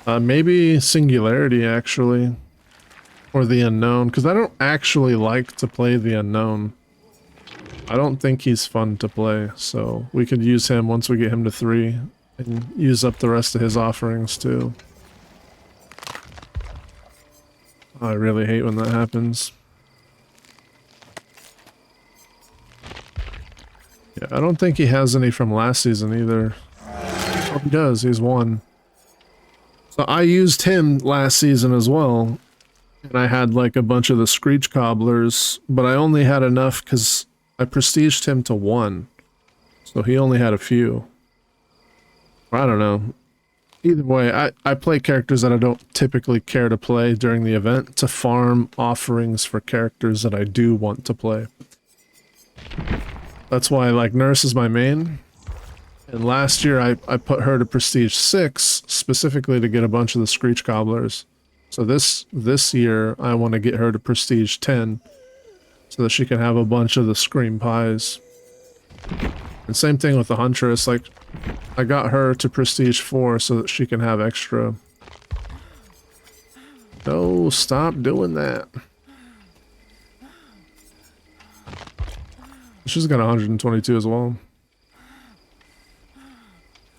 Speaker 1: Maybe Singularity, actually. Or the Unknown, because I don't actually like to play the Unknown. I don't think he's fun to play, so we could use him once we get him to 3 and use up the rest of his offerings too. I really hate when that happens. Yeah, I don't think he has any from last season either. Oh, he does, he's 1. So I used him last season as well. And I had like a bunch of the Screech Cobblers, but I only had enough because I prestiged him to 1. So he only had a few. I don't know. Either way, I play characters that I don't typically care to play during the event to farm offerings for characters that I do want to play. That's why, like, Nurse is my main. And last year I put her to Prestige 6 specifically to get a bunch of the Screech Cobblers. So this year I want to get her to Prestige 10 so that she can have a bunch of the Scream Pies. And same thing with the Huntress, like, I got her to Prestige 4 so that she can have extra. No, stop doing that. She's got 122 as well.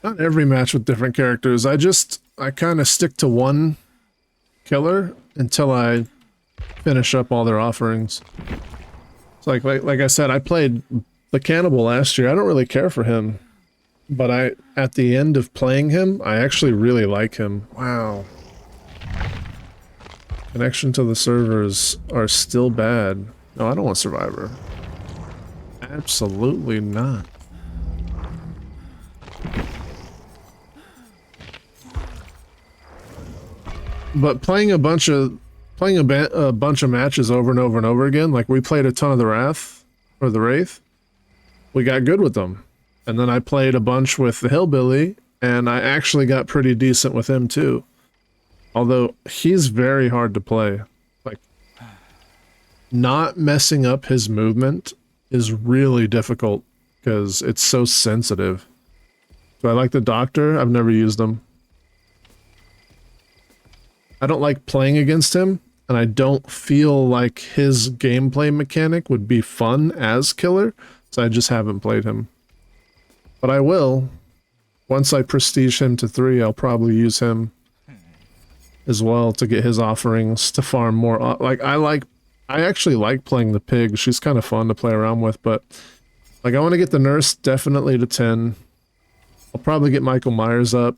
Speaker 1: Not every match with different characters. I kind of stick to one killer until I finish up all their offerings. It's like I said, I played the Cannibal last year. I don't really care for him. But at the end of playing him, I actually really like him. Wow. Connection to the servers are still bad. No, I don't want Survivor. Absolutely not. But playing a bunch of matches over and over and over again, like we played a ton of the Wrath, or the Wraith, we got good with them. And then I played a bunch with the Hillbilly, and I actually got pretty decent with him too. Although he's very hard to play. Like, not messing up his movement is really difficult because it's so sensitive. Do I like the Doctor? I've never used him. I don't like playing against him, and I don't feel like his gameplay mechanic would be fun as killer, so I just haven't played him. But I will. Once I prestige him to 3, I'll probably use him as well to get his offerings to farm more. I actually like playing the pig. She's kind of fun to play around with, but like I want to get the nurse definitely to 10. I'll probably get Michael Myers up.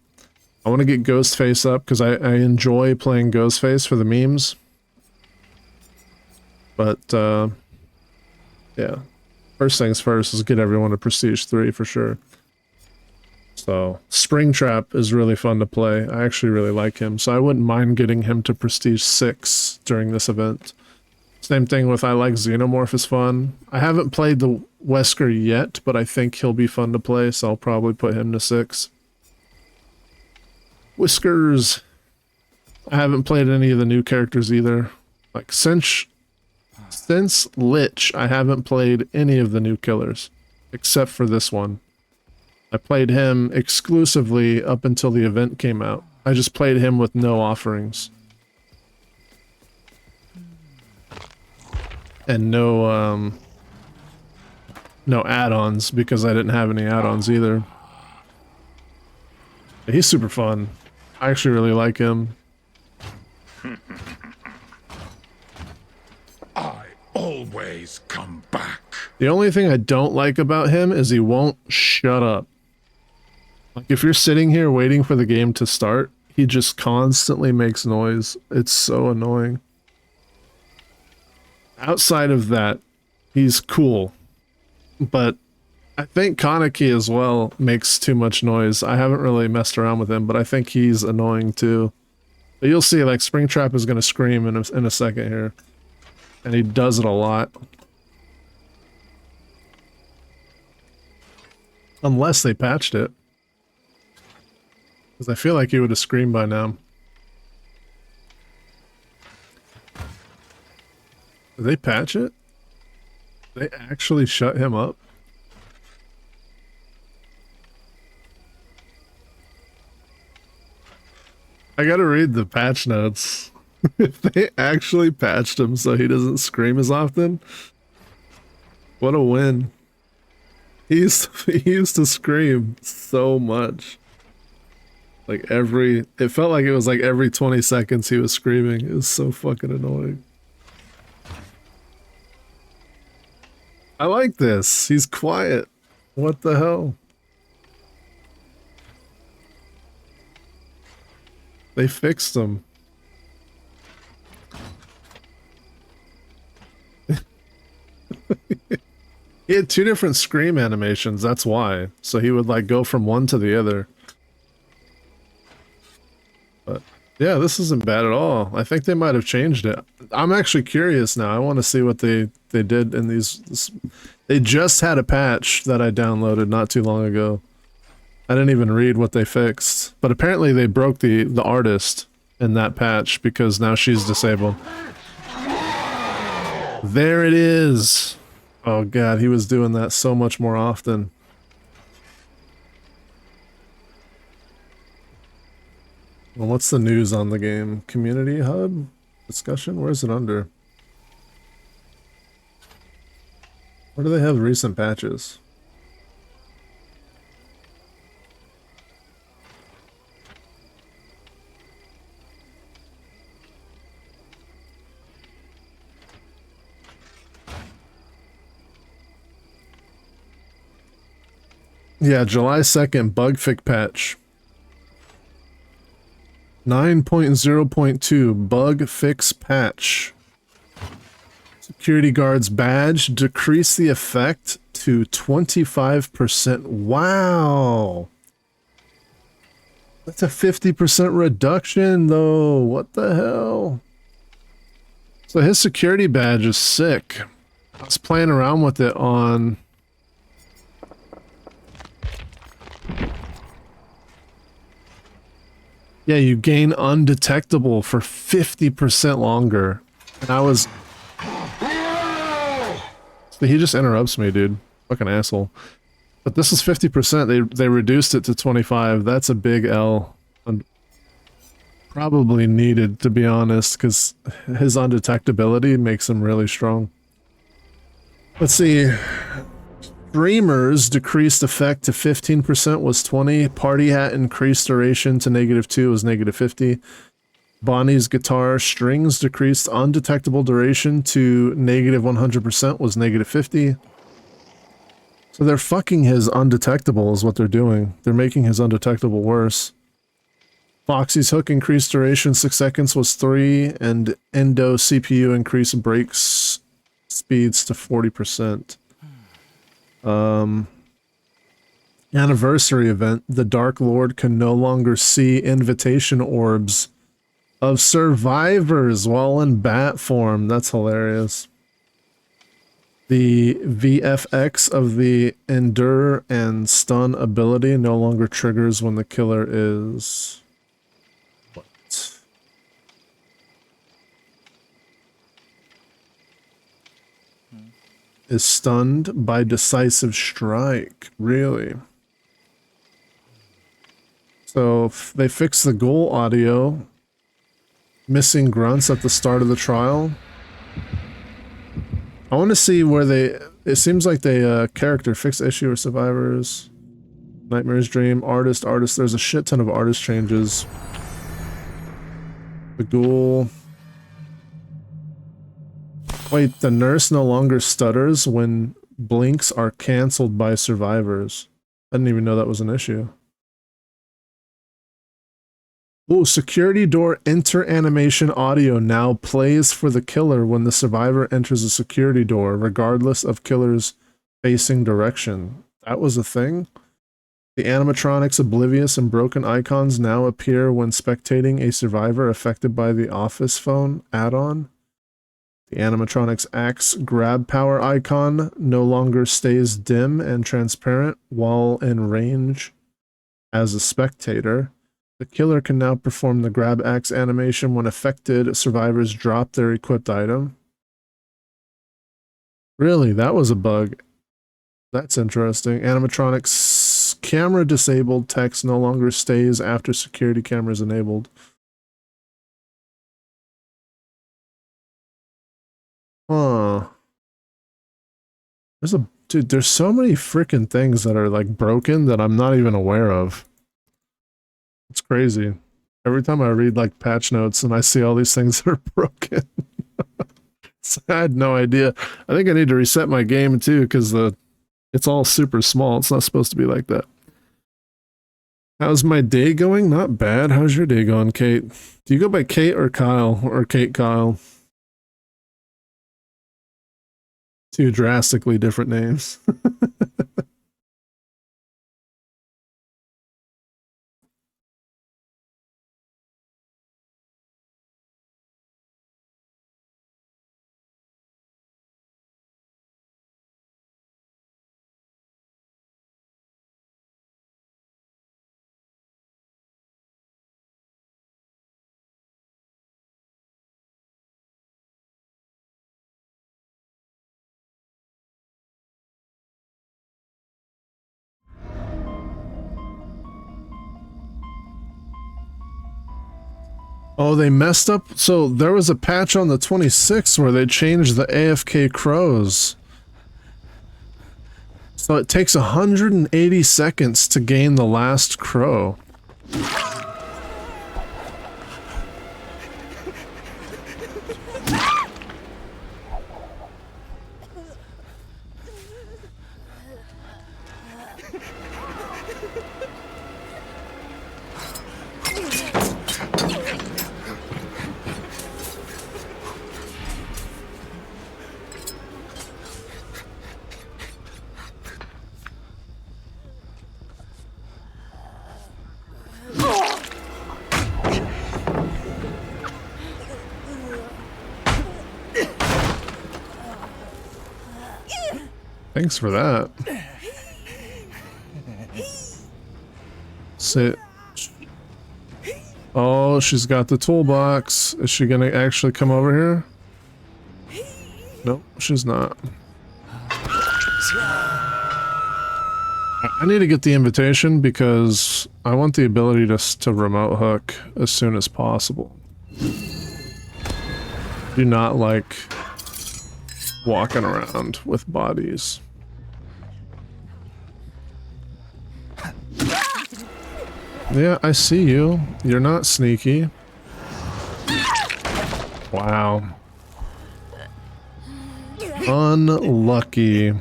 Speaker 1: I want to get Ghostface up because I enjoy playing Ghostface for the memes. But yeah, first things first is get everyone to Prestige 3 for sure. So Springtrap is really fun to play. I actually really like him, so I wouldn't mind getting him to Prestige 6 during this event. Same thing with I like Xenomorph is fun. I haven't played the Wesker yet, but I think he'll be fun to play, so I'll probably put him to 6. Whiskers. I haven't played any of the new characters either. Like since Lich, I haven't played any of the new killers, except for this one. I played him exclusively up until the event came out. I just played him with no offerings. And no add-ons, because I didn't have any add-ons either. But he's super fun. I actually really like him.
Speaker 7: I always come back.
Speaker 1: The only thing I don't like about him is he won't shut up. Like if you're sitting here waiting for the game to start, he just constantly makes noise. It's so annoying. Outside of that, he's cool. But I think Kaneki as well makes too much noise. I haven't really messed around with him, but I think he's annoying too. But you'll see, like, Springtrap is going to scream in a second here. And he does it a lot. Unless they patched it. Because I feel like he would have screamed by now. Did they patch it? Did they actually shut him up? I gotta read the patch notes. If they actually patched him so he doesn't scream as often, what a win. He used to scream so much. Like it felt like it was like every 20 seconds he was screaming. It was so fucking annoying. I like this. He's quiet. What the hell? They fixed him. He had 2 different scream animations, that's why. So he would like go from one to the other. But yeah, this isn't bad at all. I think they might have changed it. I'm actually curious now. I want to see what they did in these. They just had a patch that I downloaded not too long ago. I didn't even read what they fixed. But apparently they broke the artist in that patch because now she's disabled. There it is. Oh god, he was doing that so much more often. Well, what's the news on the game? Community hub? Discussion? Where's it under? Where do they have recent patches? Yeah, July 2nd, bug fix patch. 9.0.2 bug fix patch. Security guard's badge, decrease the effect to 25%. Wow. That's a 50% reduction though. What the hell? So his security badge is sick. I was playing around with it on Yeah, you gain undetectable for 50% longer. And I was... He just interrupts me, dude. Fucking asshole. But this is 50%. They reduced it to 25. That's a big L. And probably needed, to be honest, because his undetectability makes him really strong. Let's see. Dreamer's decreased effect to 15% was 20. Party Hat increased duration to -2 was -50. Bonnie's guitar strings decreased undetectable duration to -100% was -50. So they're fucking his undetectable is what they're doing. They're making his undetectable worse. Foxy's hook increased duration 6 seconds was 3, and Endo CPU increased brakes speeds to 40%. Anniversary event. The Dark Lord can no longer see invitation orbs of survivors while in bat form. That's hilarious. The VFX of the Endure and Stun ability no longer triggers when the killer is... What? Is stunned by decisive strike. Really? So they fixed the ghoul audio. Missing grunts at the start of the trial. I want to see where they... It seems like they character fix issue or survivors. Nightmare's Dream, artist. There's a shit ton of artist changes. The ghoul. Wait, the nurse no longer stutters when blinks are cancelled by survivors. I didn't even know that was an issue. Oh, security door enter animation audio now plays for the killer when the survivor enters a security door, regardless of killer's facing direction. That was a thing? The animatronics oblivious and broken icons now appear when spectating a survivor affected by the office phone add-on. The animatronics axe grab power icon no longer stays dim and transparent while in range as a spectator. The killer can now perform the grab axe animation when affected survivors drop their equipped item. Really, that was a bug. That's interesting. Animatronics camera disabled text no longer stays after security cameras enabled. Huh. Dude, there's so many freaking things that are like broken that I'm not even aware of. It's crazy. Every time I read like patch notes and I see all these things that are broken. So I had no idea. I think I need to reset my game too because it's all super small. It's not supposed to be like that. How's my day going? Not bad. How's your day going, Kate? Do you go by Kate or Kyle? Or Kate Kyle? Two drastically different names. Oh, they messed up. So there was a patch on the 26th where they changed the AFK crows. So it takes 180 seconds to gain the last crow. Thanks for that. Sit. Oh, Oh, she's got the toolbox. Is she gonna actually come over here? Nope, she's not. I need to get the invitation because I want the ability to remote hook as soon as possible. Do not like walking around with bodies. Yeah, I see you. You're not sneaky. Wow. Unlucky.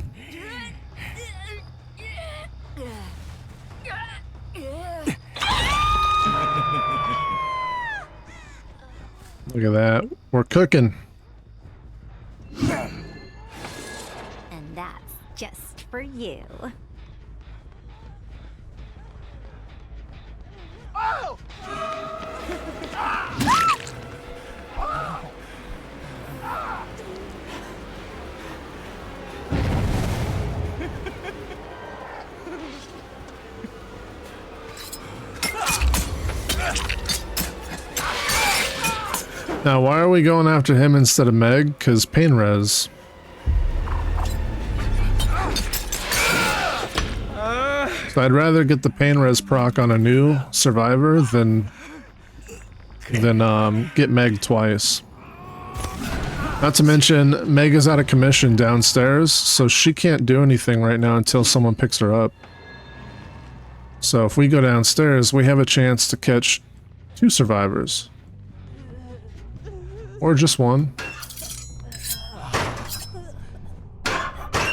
Speaker 1: Look at that. We're cooking.
Speaker 6: And that's just for you.
Speaker 1: Now, why are we going after him instead of Meg? Because pain res. So I'd rather get the pain res proc on a new survivor than get Meg twice. Not to mention, Meg is out of commission downstairs, so she can't do anything right now until someone picks her up. So if we go downstairs, we have a chance to catch 2 survivors. Or just 1.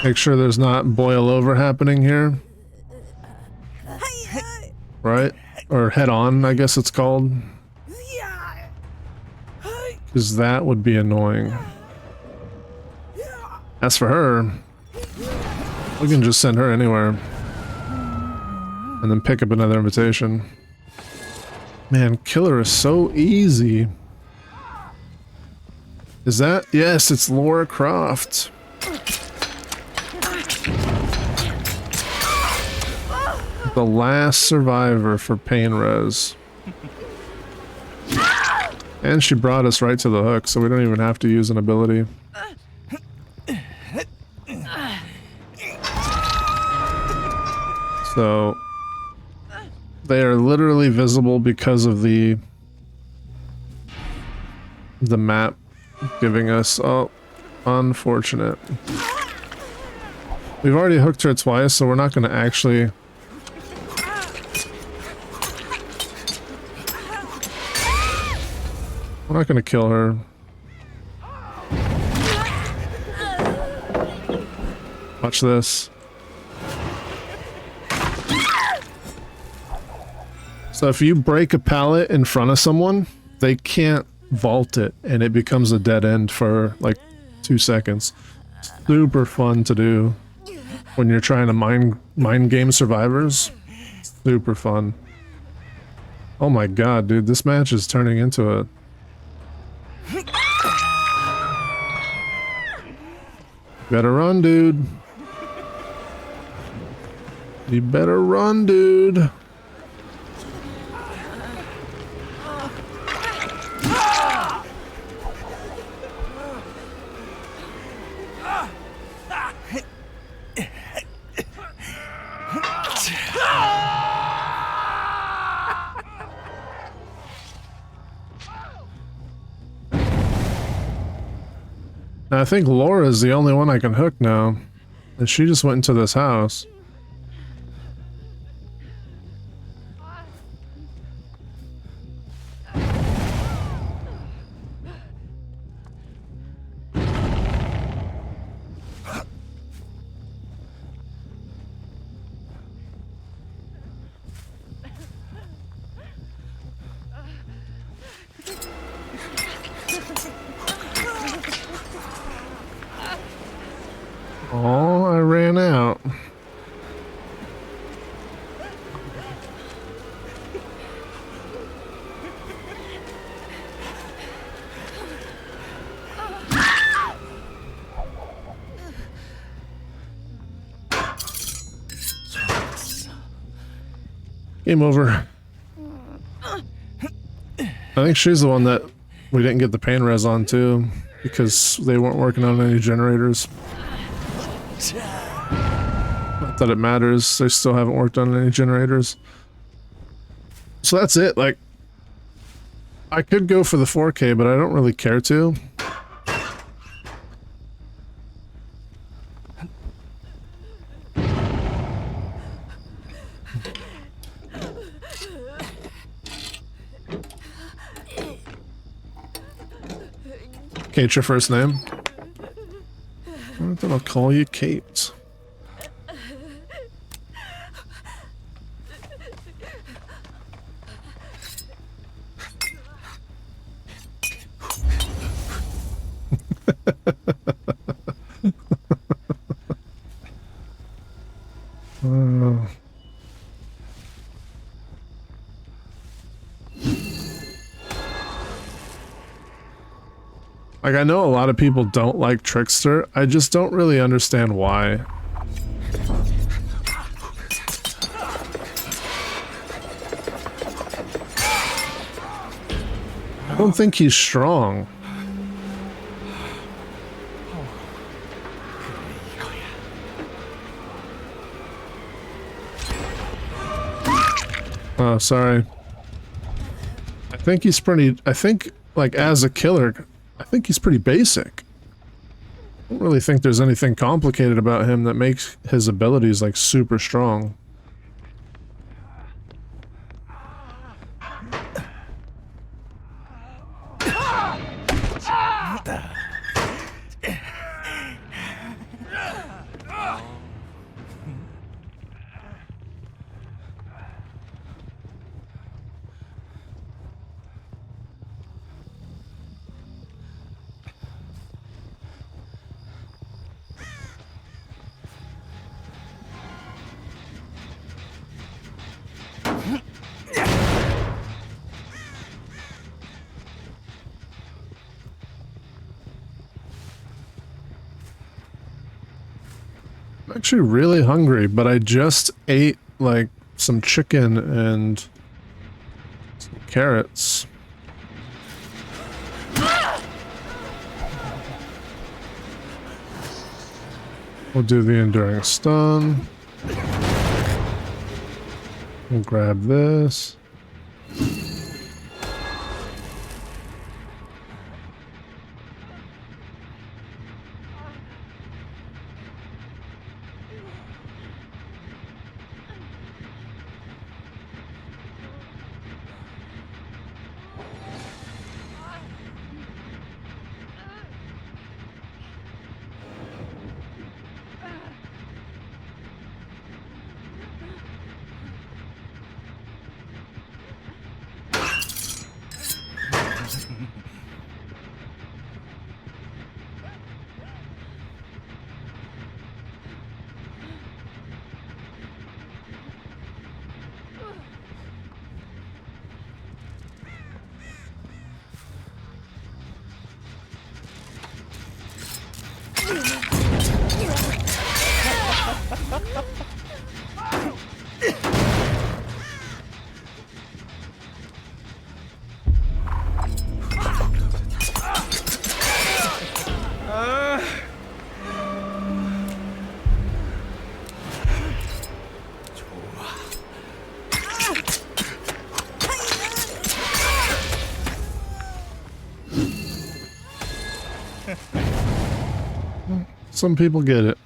Speaker 1: Make sure there's not boil over happening here. Right? Or head on, I guess it's called. Because that would be annoying. As for her, we can just send her anywhere. And then pick up another invitation. Man, killer is so easy. Is that? Yes, it's Laura Croft. The last survivor for pain res. And she brought us right to the hook, so we don't even have to use an ability. So they are literally visible because of the map giving us, oh, unfortunate. We've already hooked her twice, so we're not going to actually... We're not going to kill her. Watch this. So if you break a pallet in front of someone, they can't vault it, and it becomes a dead end for like 2 seconds. Super fun to do when you're trying to mind game survivors. Super fun. Oh my god, dude, this match is turning into a... Better run, dude. You better run, dude. I think Laura's the only one I can hook now. And she just went into this house. Oh, I ran out. Game over. I think she's the one that we didn't get the pain res on too, because they weren't working on any generators. Not that it matters, they still haven't worked on any generators. So that's it, like, I could go for the 4K, but I don't really care to. Kate, your first name? Alright, then I'll call you Kate. Like, I know a lot of people don't like Trickster, I just don't really understand why. I don't think he's strong. Oh, sorry. I think he's pretty, like, as a killer, I think he's pretty basic. I don't really think there's anything complicated about him that makes his abilities, like, super strong. I'm actually really hungry, but I just ate, like, some chicken and some carrots. We'll do the enduring stun. We'll grab this. Some people get it.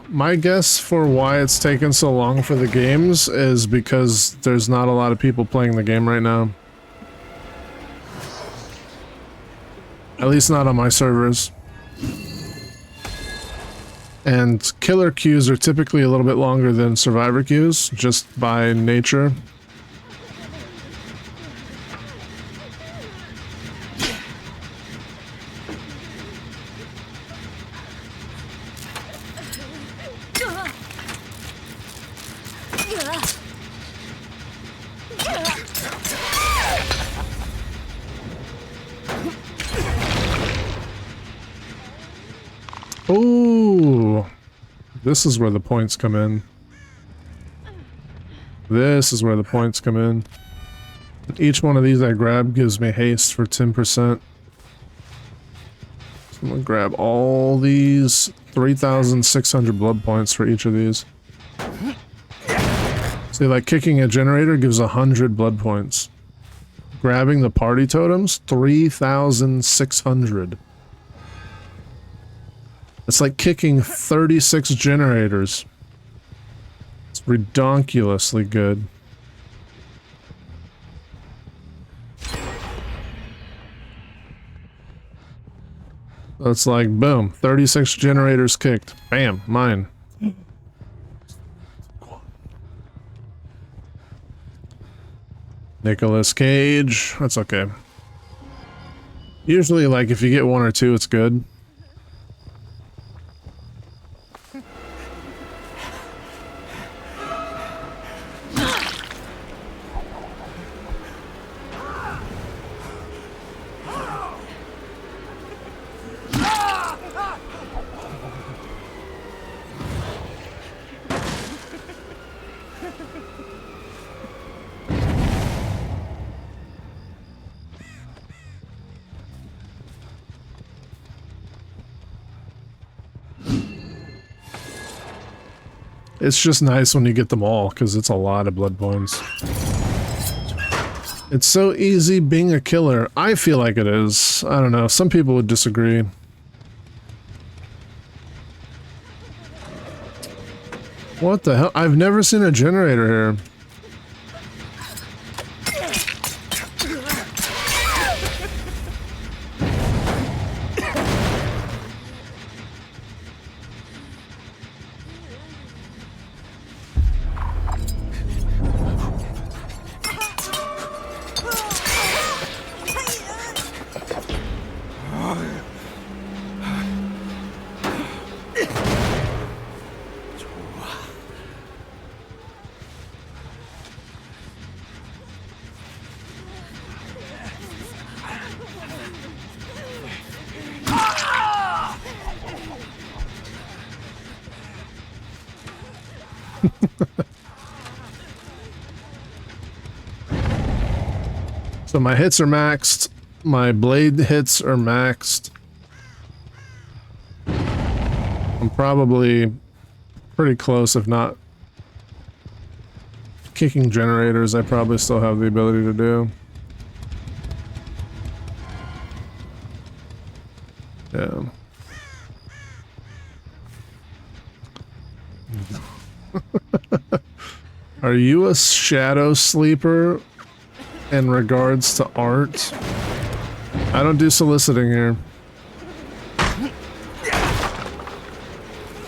Speaker 1: My guess for why it's taken so long for the games is because there's not a lot of people playing the game right now. At least not on my servers. And killer queues are typically a little bit longer than survivor queues, just by nature. Ooh, this is where the points come in. This is where the points come in. Each one of these I grab gives me haste for 10%. So I'm gonna grab all these 3,600 blood points for each of these. See, like kicking a generator gives 100 blood points. Grabbing the party totems, 3,600. It's like kicking 36 generators. It's redonkulously good. It's like, boom, 36 generators kicked. Bam, mine. Nicolas Cage. That's okay. Usually, like, if you get one or two, it's good. It's just nice when you get them all, because it's a lot of blood points. It's so easy being a killer. I feel like it is. I don't know. Some people would disagree. What the hell? I've never seen a generator here. So my hits are maxed, my blade hits are maxed. I'm probably pretty close, if not kicking generators. I probably still have the ability to do. Yeah. Are you a shadow sleeper in regards to art? I don't do soliciting here.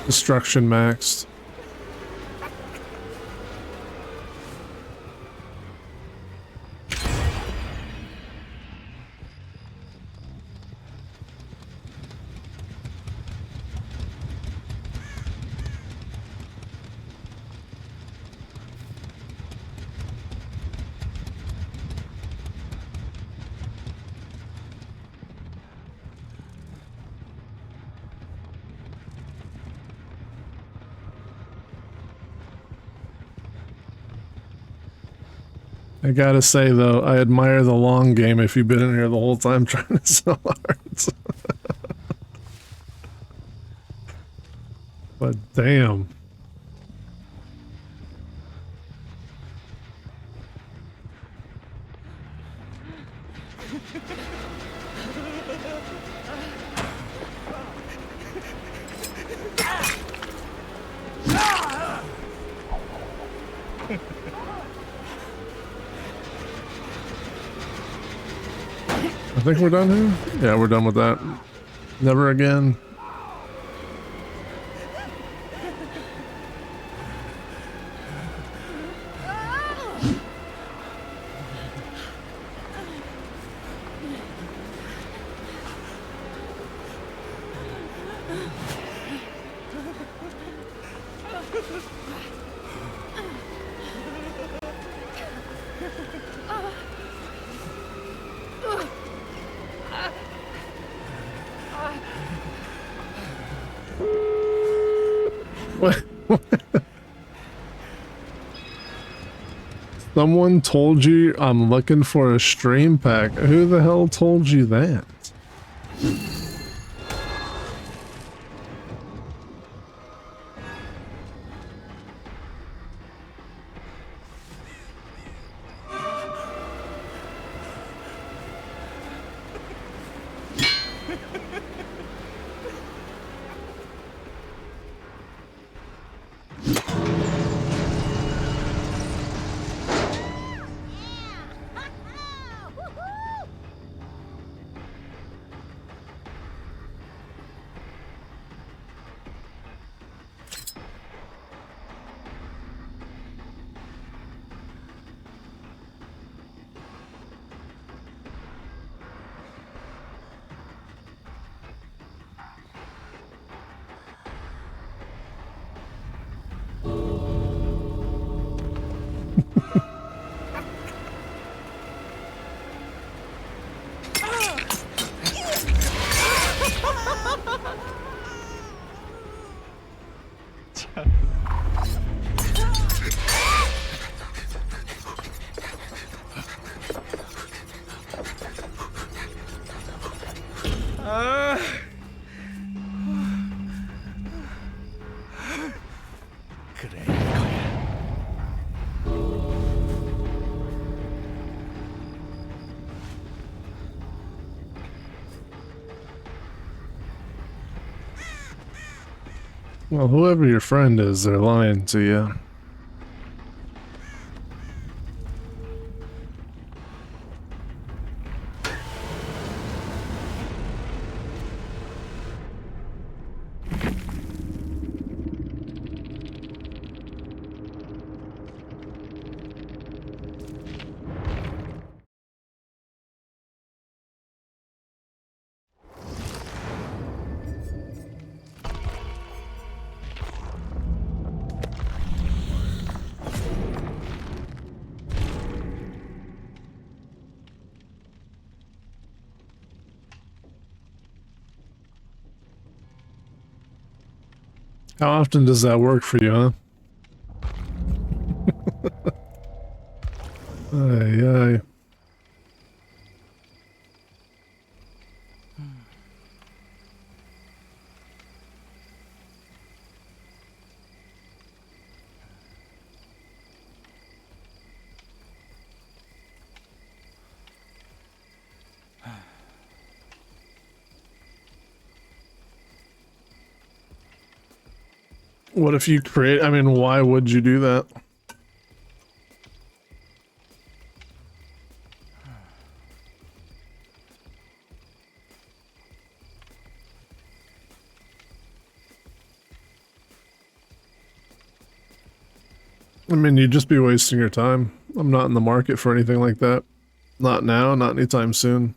Speaker 1: Destruction maxed. I gotta say though, I admire the long game if you've been in here the whole time trying to sell art. But damn. I think we're done here? Yeah, we're done with that. Never again. Someone told you I'm looking for a stream pack. Who the hell told you that? Well, whoever your friend is, they're lying to you. How often does that work for you, huh? Ay, ay. What if you create, I mean, why would you do that? I mean, you'd just be wasting your time. I'm not in the market for anything like that. Not now, not anytime soon.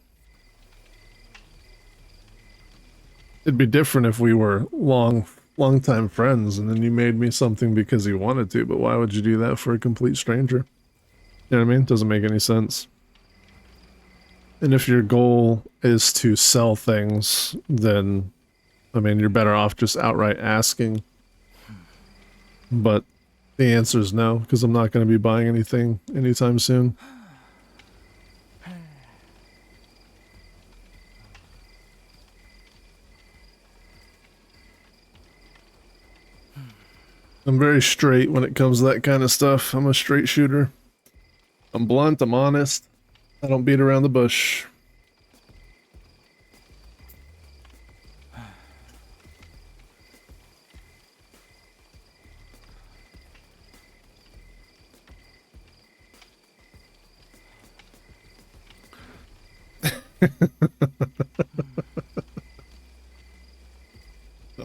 Speaker 1: It'd be different if we were long-time friends and then you made me something because you wanted to, but why would you do that for a complete stranger? You know what I mean? Doesn't make any sense. And if your goal is to sell things, then, I mean, you're better off just outright asking. But the answer is no, because I'm not going to be buying anything anytime soon. I'm very straight when it comes to that kind of stuff. I'm a straight shooter. I'm blunt, I'm honest. I don't beat around the bush.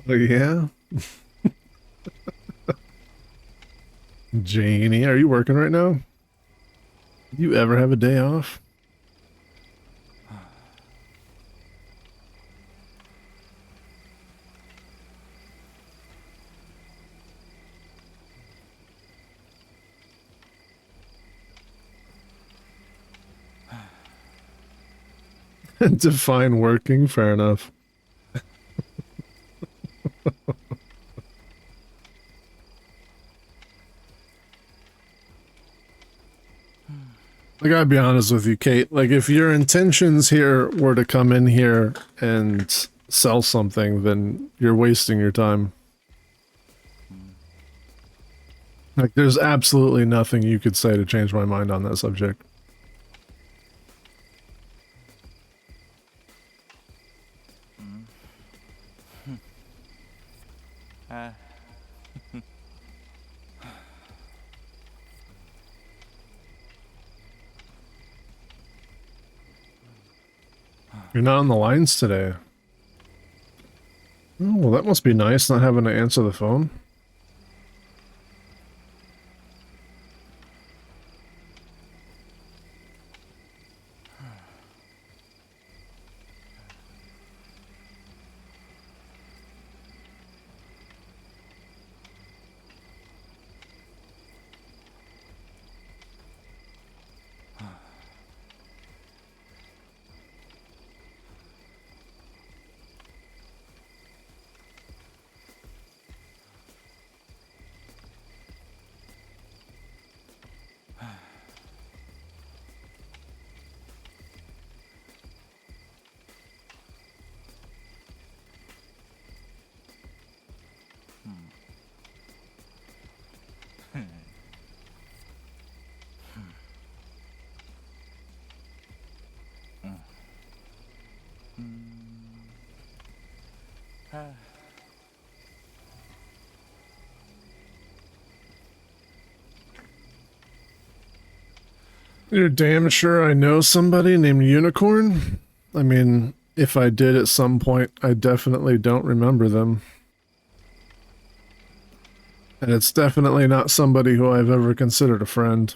Speaker 1: Oh yeah? Janie, are you working right now? Do you ever have a day off? Define working, fair enough. I gotta be honest with you, Kate. Like, if your intentions here were to come in here and sell something, then you're wasting your time. Like, there's absolutely nothing you could say to change my mind on that subject. You're not on the lines today. Oh, well, that must be nice, not having to answer the phone. You're damn sure I know somebody named Unicorn? I mean, if I did at some point, I definitely don't remember them. And it's definitely not somebody who I've ever considered a friend.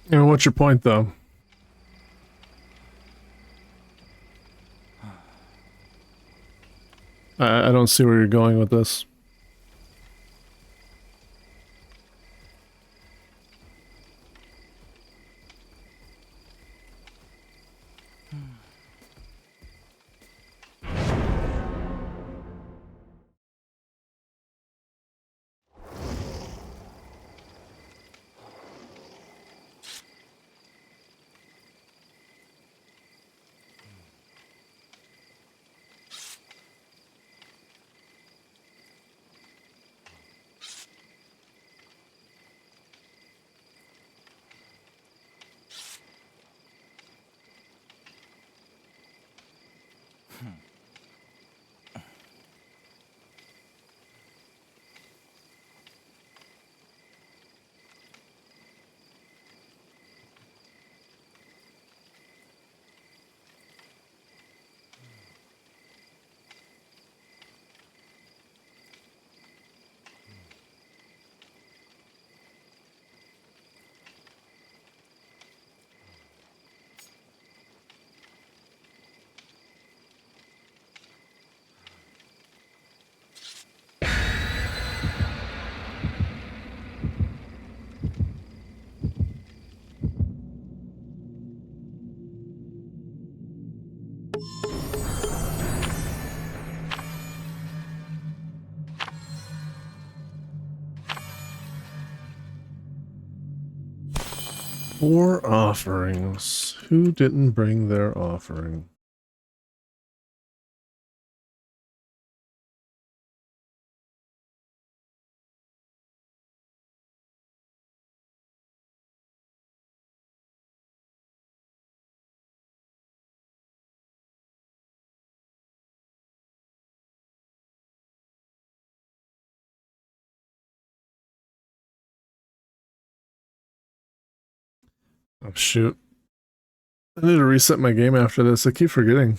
Speaker 1: You know, what's your point, though? I don't see where you're going with this. Four offerings. Who didn't bring their offering? Oh, shoot. I need to reset my game after this. I keep forgetting.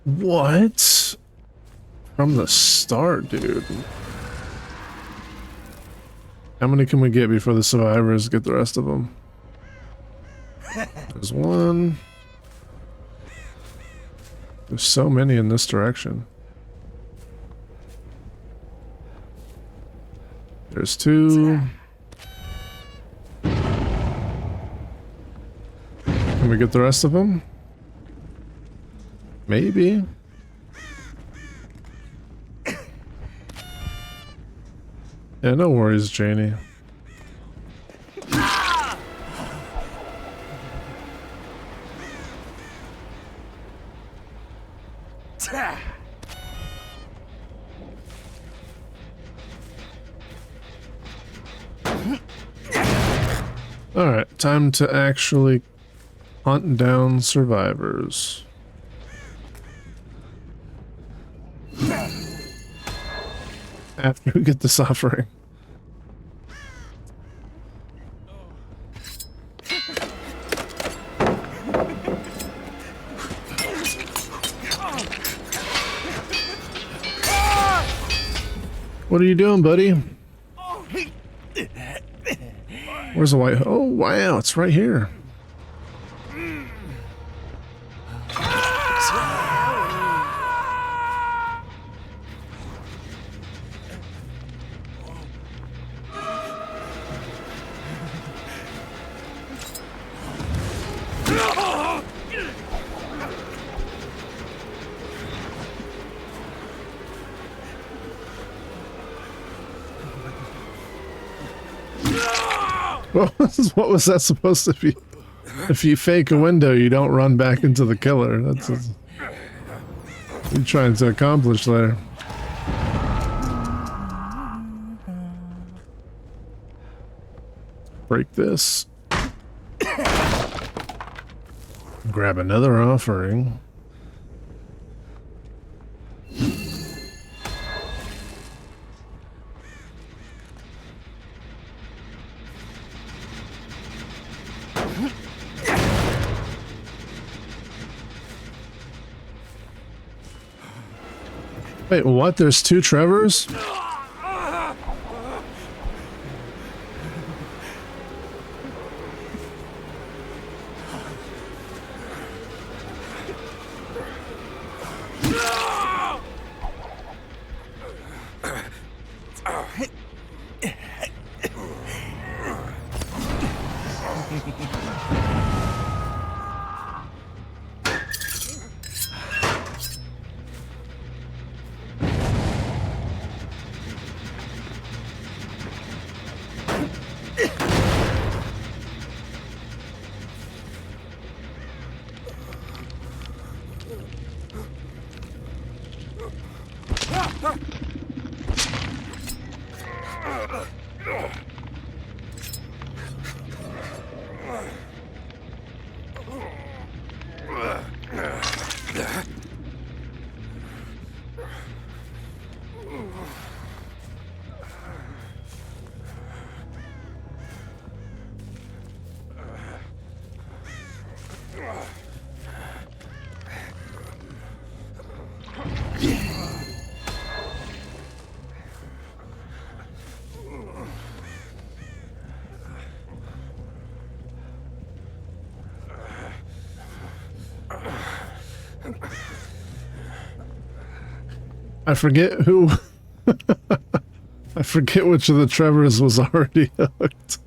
Speaker 1: What? From the start, dude. How many can we get before the survivors get the rest of them? There's one. There's so many in this direction. There's two. Can we get the rest of them? Maybe. Yeah, no worries, Janie. Alright, time to actually hunt down survivors. After we get this offering. What are you doing, buddy? Where's the white? Oh, wow, it's right here. Well, what was that supposed to be? If you fake a window, you don't run back into the killer. That's what you're trying to accomplish there. Break this. Grab another offering. Wait, what? There's two Trevors? I forget who. I forget which of the Trevors was already hooked.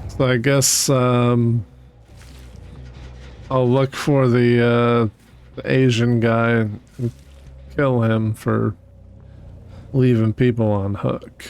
Speaker 1: So I guess I'll look for the Asian guy and kill him for leaving people on hook.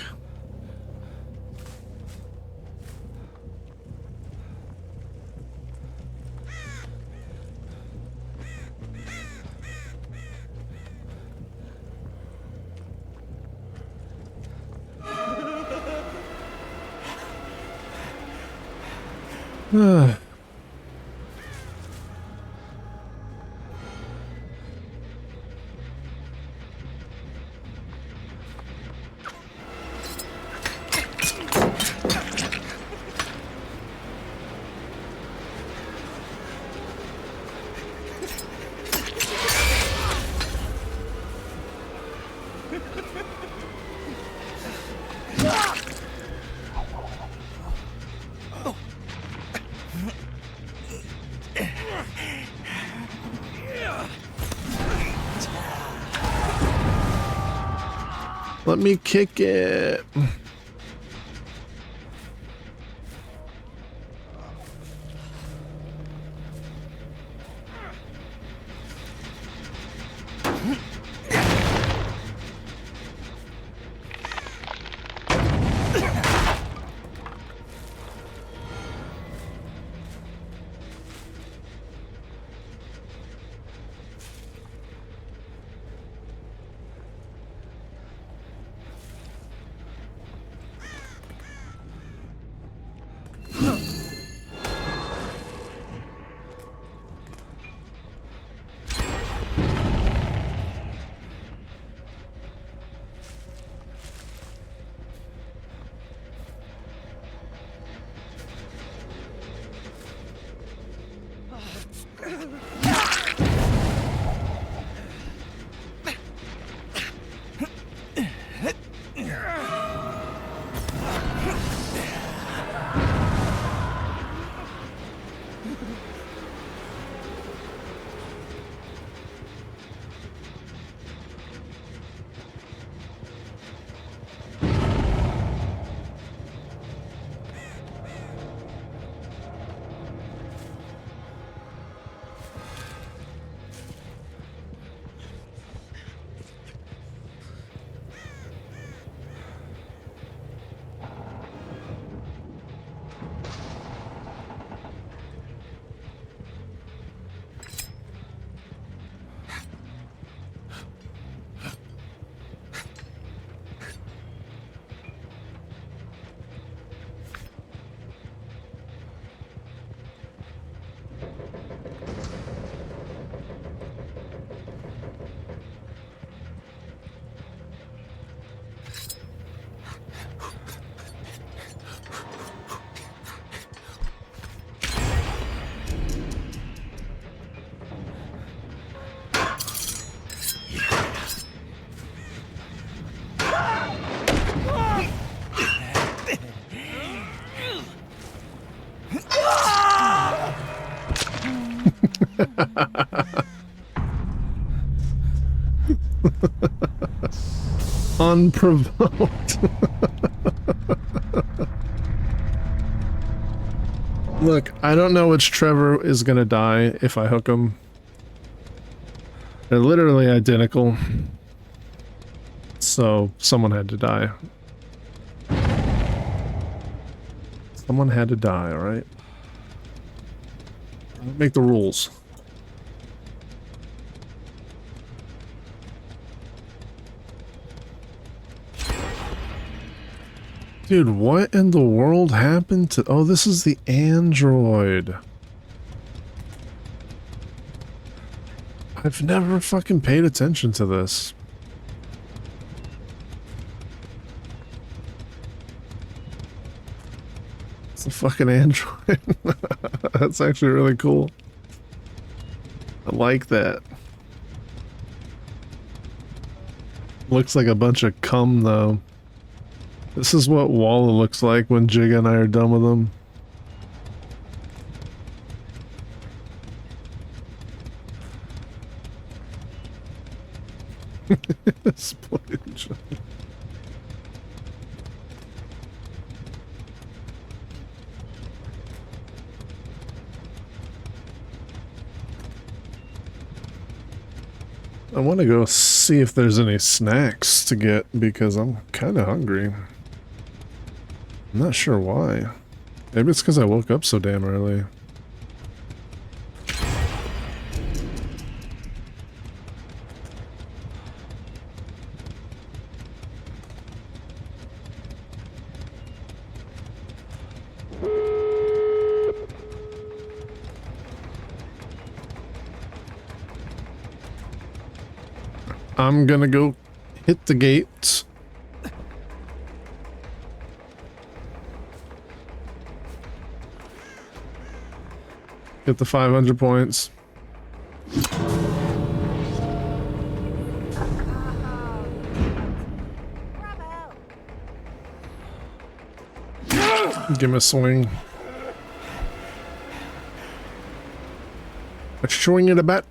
Speaker 1: Let me kick it. Unprovoked. Look, I don't know which Trevor is gonna die if I hook him. They're literally identical. So, someone had to die. Someone had to die, alright? Make the rules. Dude, what in the world happened to... Oh, this is the android. I've never fucking paid attention to this. It's a fucking android. That's actually really cool. I like that. Looks like a bunch of cum, though. This is what Walla looks like when Jigga and I are done with him. Splooge. I want to go see if there's any snacks to get because I'm kind of hungry. I'm not sure why. Maybe it's because I woke up so damn early. I'm gonna go hit the gate. Get the 500 points. Give me a swing. A swing at a bat.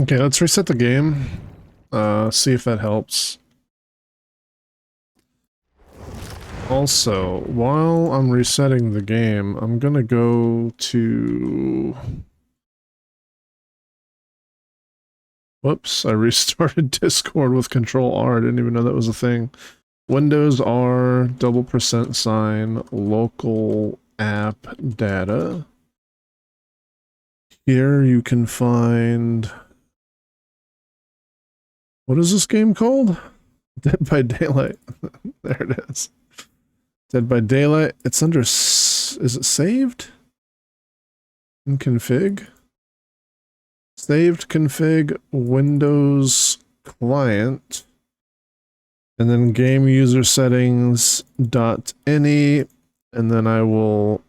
Speaker 1: Okay, let's reset the game. See if that helps. Also, while I'm resetting the game, I'm gonna go to... Whoops, I restarted Discord with Control R. I didn't even know that was a thing. Windows R, $% local app data. Here you can find... What is this game called? Dead by Daylight. There it is. Dead by Daylight. It's under... Is it saved? In config? Saved config Windows client. And then game user settings .ini. And then I will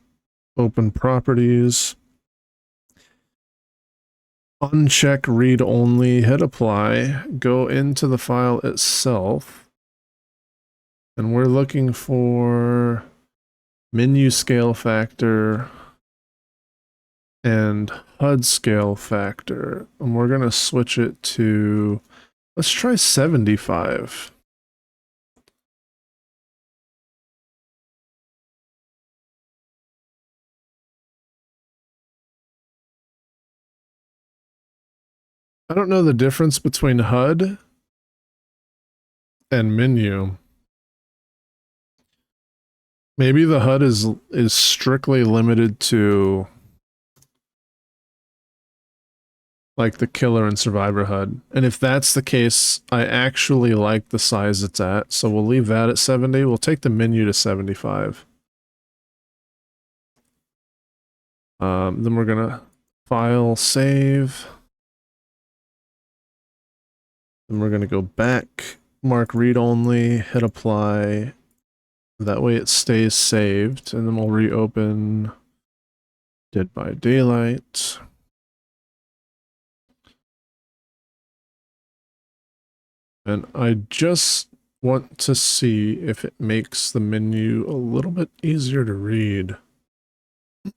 Speaker 1: open properties. Uncheck read only, hit apply, go into the file itself, and we're looking for menu scale factor and HUD scale factor, and we're going to switch it to, let's try 75. I don't know the difference between HUD and menu. Maybe the HUD is strictly limited to like the killer and survivor HUD. And if that's the case, I actually like the size it's at. So we'll leave that at 70. We'll take the menu to 75. Then we're gonna file, save. Then we're gonna go back, mark read only, hit apply. That way it stays saved, and then we'll reopen Dead by Daylight. And I just want to see if it makes the menu a little bit easier to read.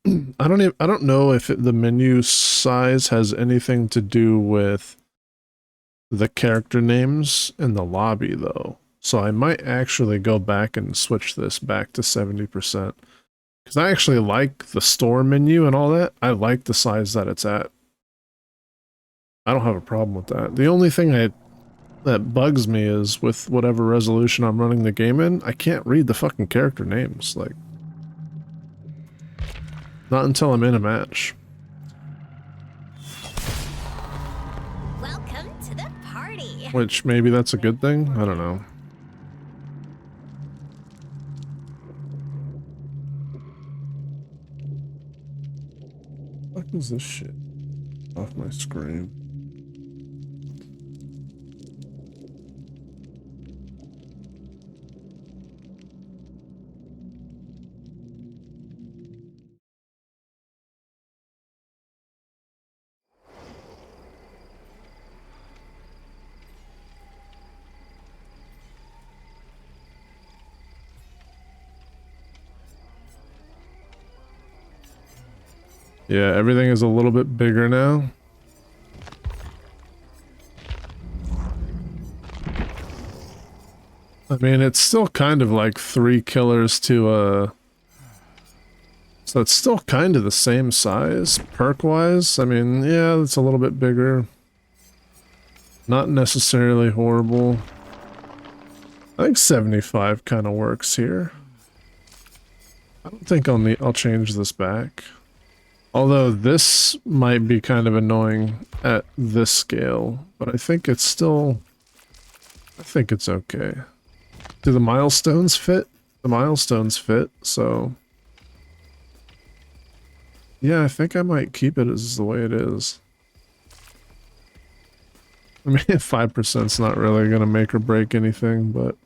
Speaker 1: I don't know if the menu size has anything to do with the character names in the lobby though. So I might actually go back and switch this back to 70%. Because I actually like the store menu and all that. I like the size that it's at. I don't have a problem with that. The only thing that bugs me is with whatever resolution I'm running the game in, I can't read the fucking character names. Like, not until I'm in a match.
Speaker 6: Welcome to the party.
Speaker 1: Which maybe that's a good thing? I don't know. What is this shit? Off my screen. Yeah, everything is a little bit bigger now. I mean, it's still kind of like 3 killers to so it's still kind of the same size, perk-wise. I mean, yeah, it's a little bit bigger. Not necessarily horrible. I think 75 kind of works here. I don't think I'll change this back. Although this might be kind of annoying at this scale, but I think it's still... I think it's okay. Do the milestones fit? The milestones fit, so... Yeah, I think I might keep it as the way it is. I mean, 5%'s not really gonna make or break anything, but...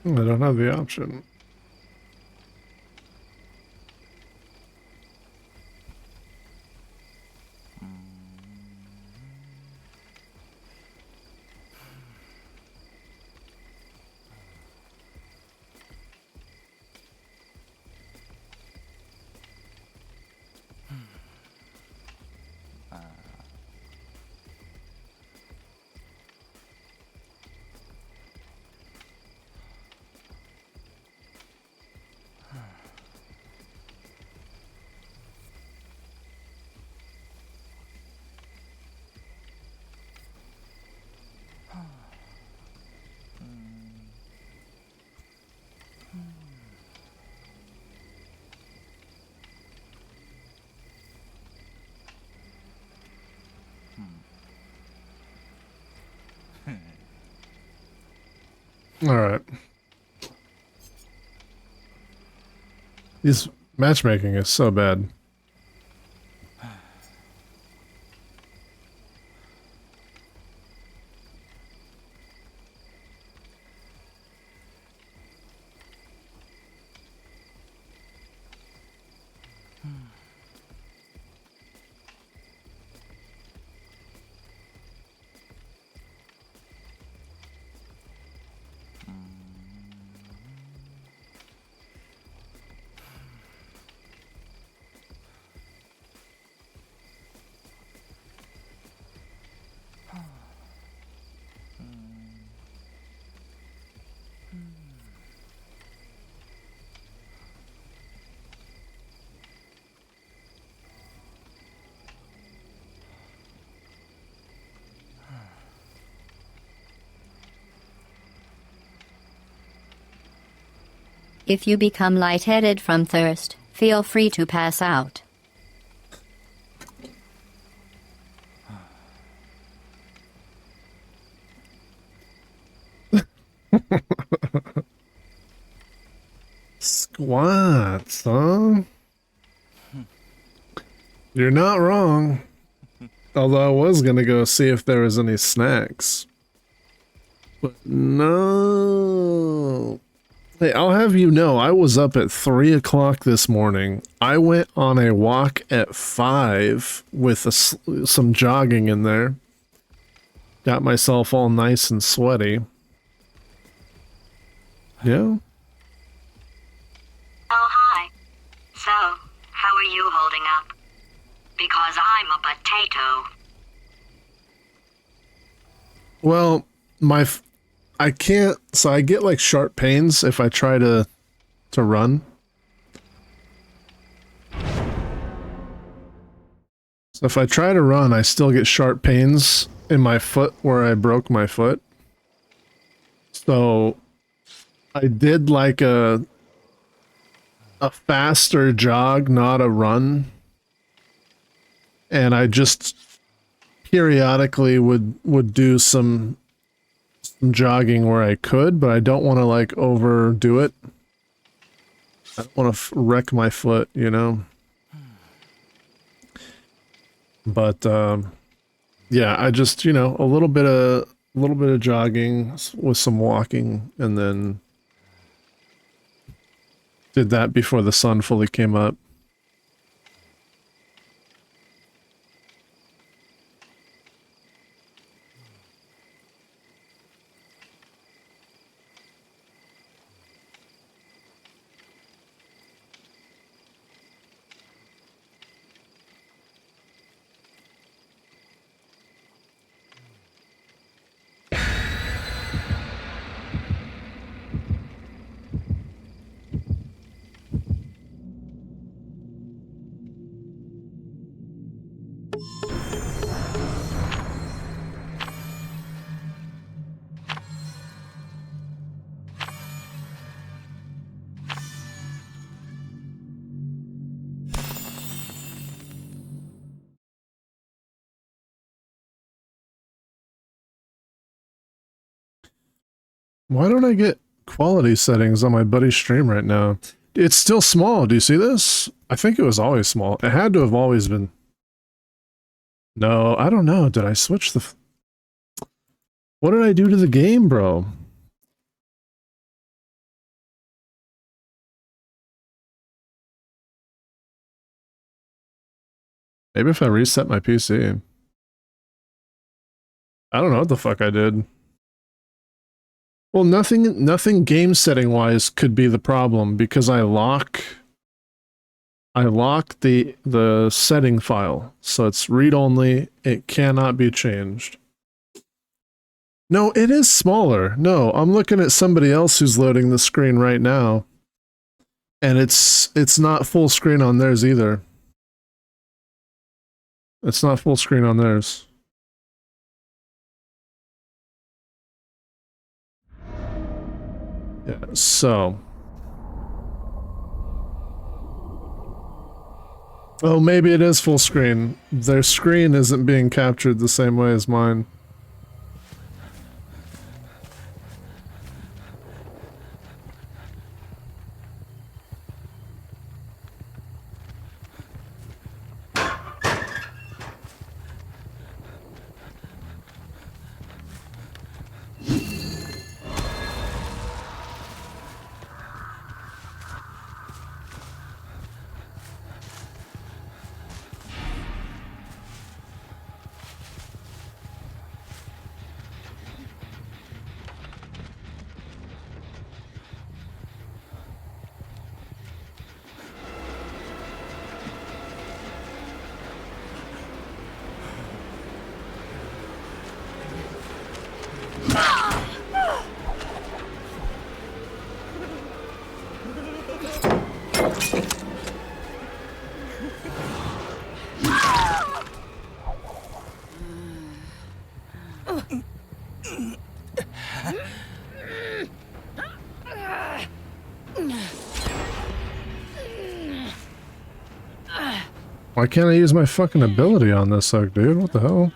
Speaker 1: I don't have the option. All right. This matchmaking is so bad.
Speaker 2: If you become lightheaded from thirst, feel free to pass out.
Speaker 1: Squats, huh? You're not wrong. Although I was gonna go see if there was any snacks. But no. Hey, I'll have you know, I was up at 3 o'clock this morning. I went on a walk at 5 with some jogging in there. Got myself all nice and sweaty. Yeah.
Speaker 8: Oh, hi. So, how are you holding up? Because I'm a potato.
Speaker 1: Well, I can't, so I get like sharp pains if I try to run. So if I try to run, I still get sharp pains in my foot where I broke my foot. So I did like a faster jog, not a run. And I just periodically would do some jogging where I could, but I don't want to like overdo it. I don't want to wreck my foot, you know. But yeah, I just, you know, a little bit of jogging with some walking, and then did that before the sun fully came up. Why don't I get quality settings on my buddy's stream right now? It's still small. Do you see this? I think it was always small. It had to have always been. No, I don't know. Did I switch the... What did I do to the game, bro? Maybe if I reset my PC. I don't know what the fuck I did. Well, nothing game setting wise could be the problem because I lock the setting file. So it's read only, it cannot be changed. No, it is smaller. No, I'm looking at somebody else who's loading the screen right now. And it's not full screen on theirs either. It's not full screen on theirs. Yeah, so. Oh, maybe it is full screen. Their screen isn't being captured the same way as mine. Why can't I use my fucking ability on this suck, dude? What the hell?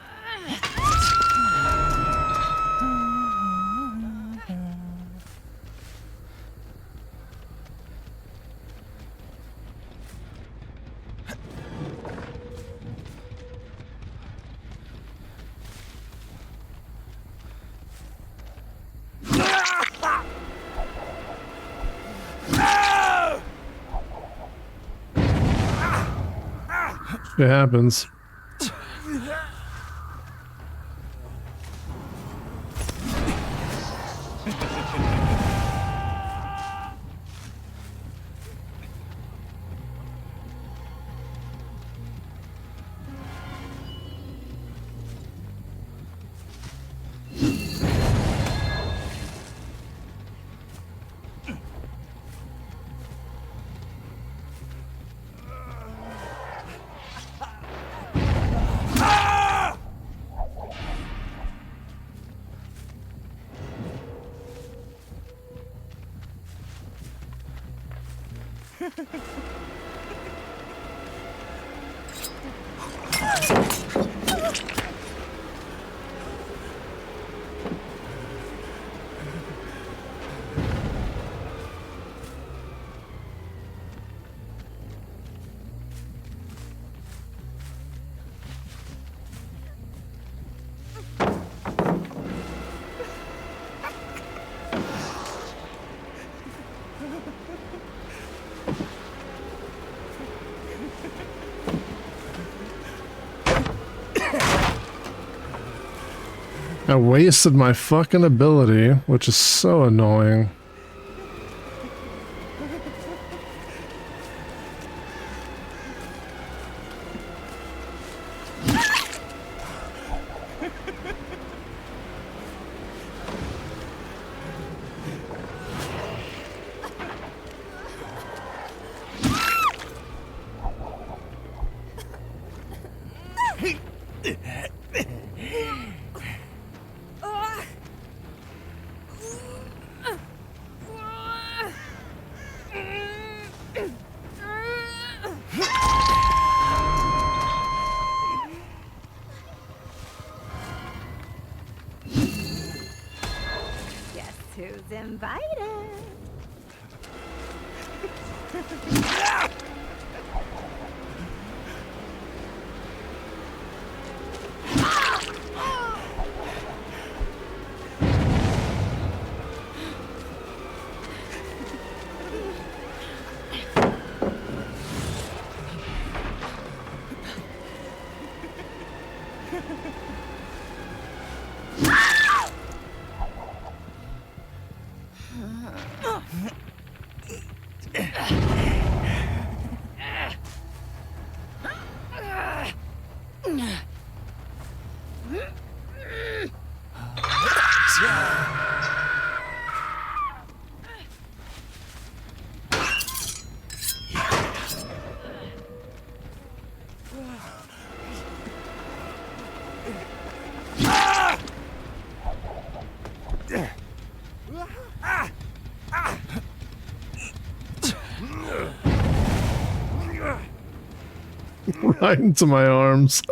Speaker 1: It happens. I wasted my fucking ability, which is so annoying.
Speaker 6: Bite it.
Speaker 1: Right into my arms.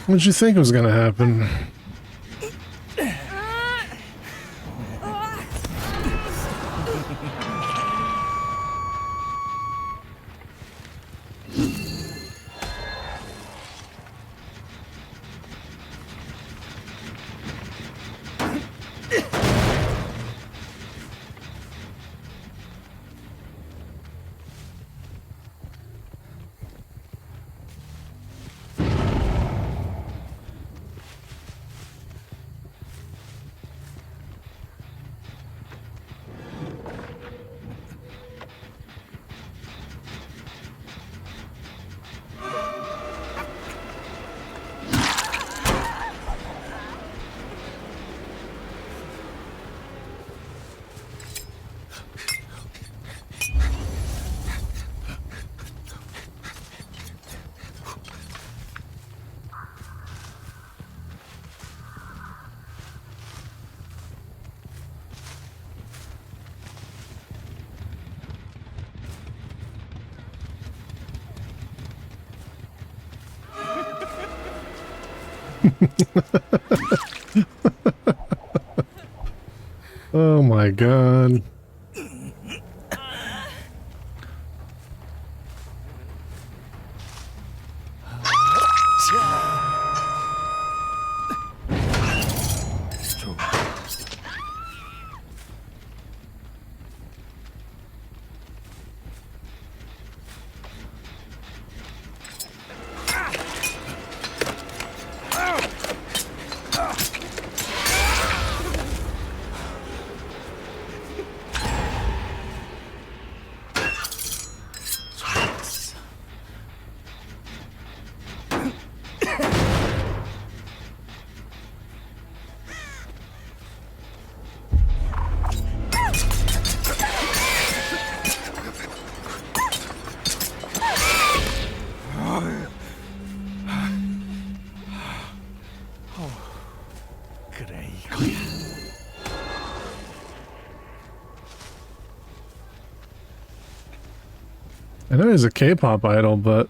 Speaker 1: What did you think was gonna happen? Oh my god. I know he's a K-pop idol, but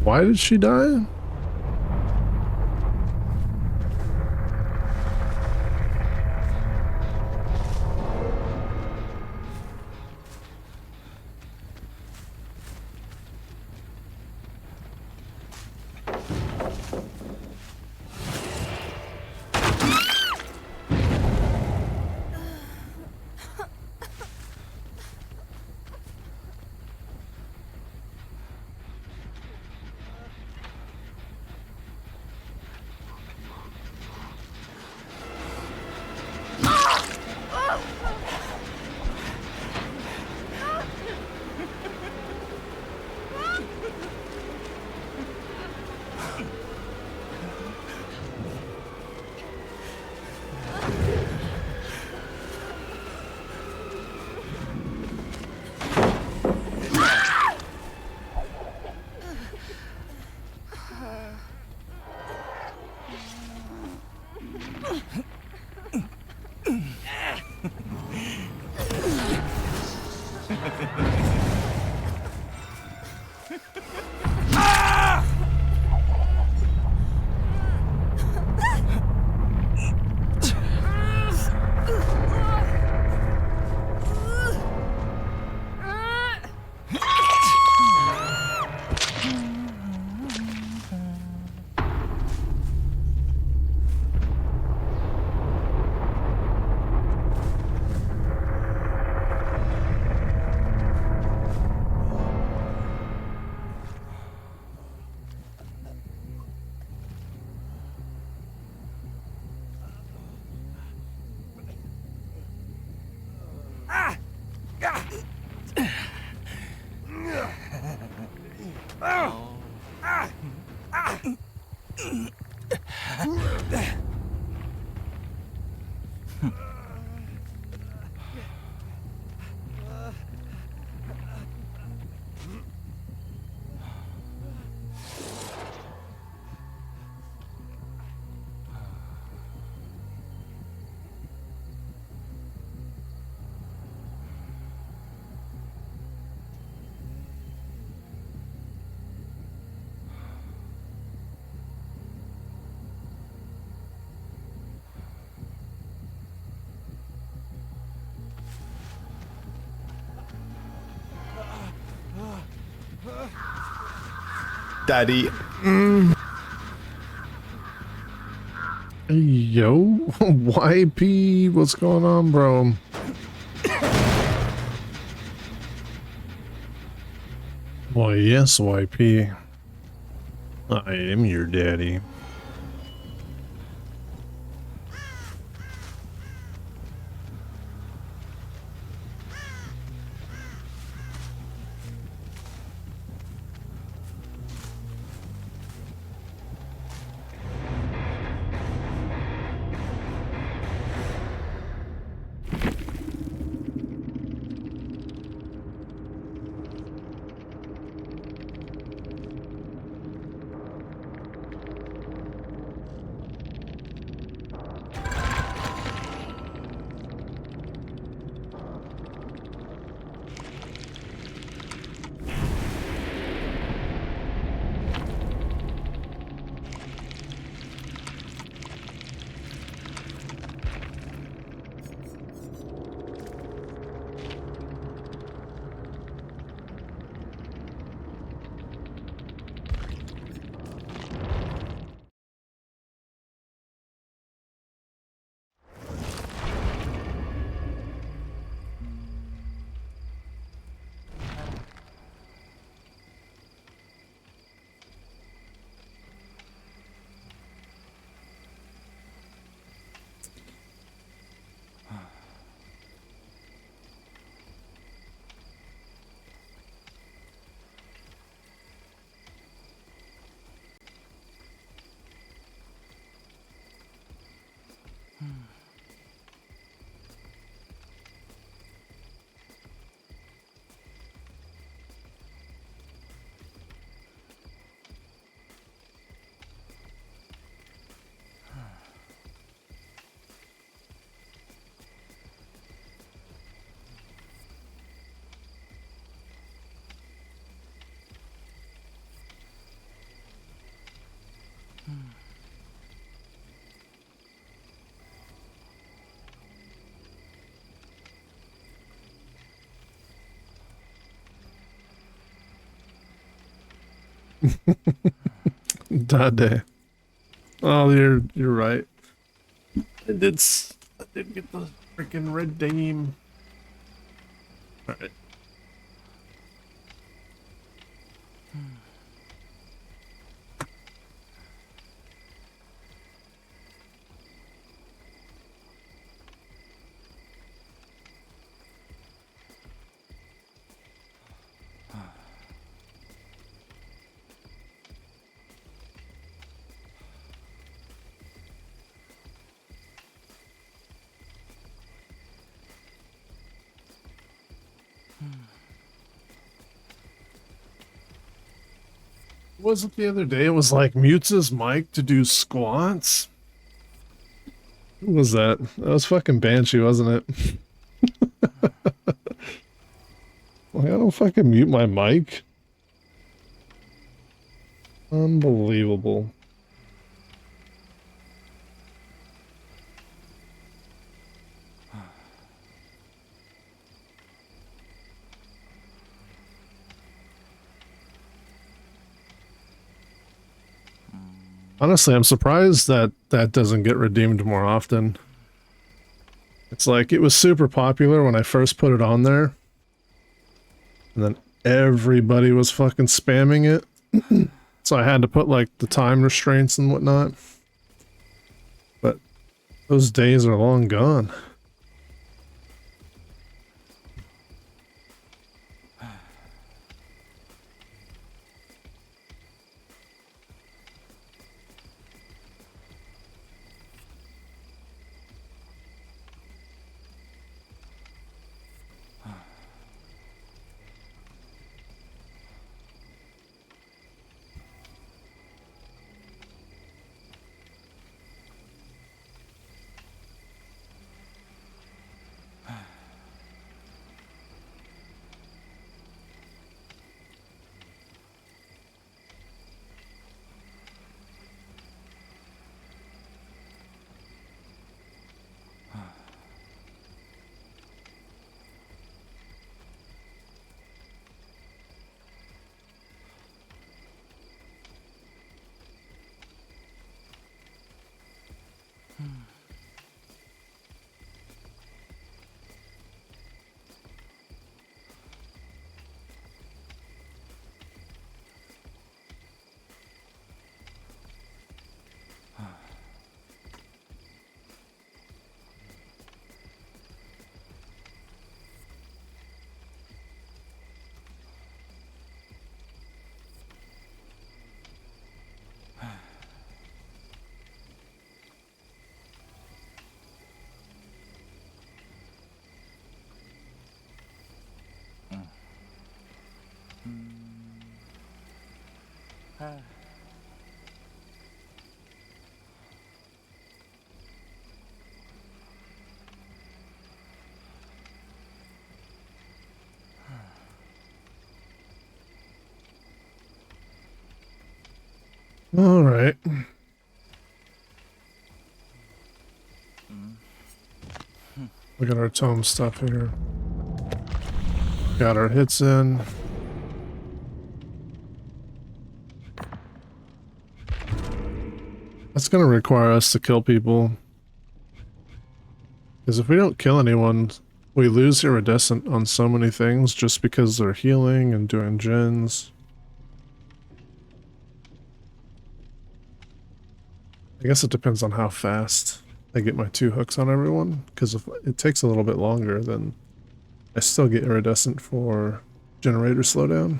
Speaker 1: Why did she die?
Speaker 3: Daddy.
Speaker 1: Hey, yo, YP, what's going on, bro? Why, yes, YP. I am your daddy. Dade. Oh, you're right. I did get the freaking redeem. All right. Was it the other day? It was like mutes his mic to do squats. Who was that? That was fucking Banshee, wasn't it? Like, I don't fucking mute my mic. Unbelievable. Honestly, I'm surprised that that doesn't get redeemed more often. It's like, it was super popular when I first put it on there. And then everybody was fucking spamming it. So I had to put like the time restraints and whatnot. But those days are long gone. All right. Look at our tome stuff here. Got our hits in. That's gonna require us to kill people. Because if we don't kill anyone, we lose iridescent on so many things just because they're healing and doing gens. I guess it depends on how fast I get my 2 hooks on everyone, because if it takes a little bit longer, then I still get iridescent for generator slowdown.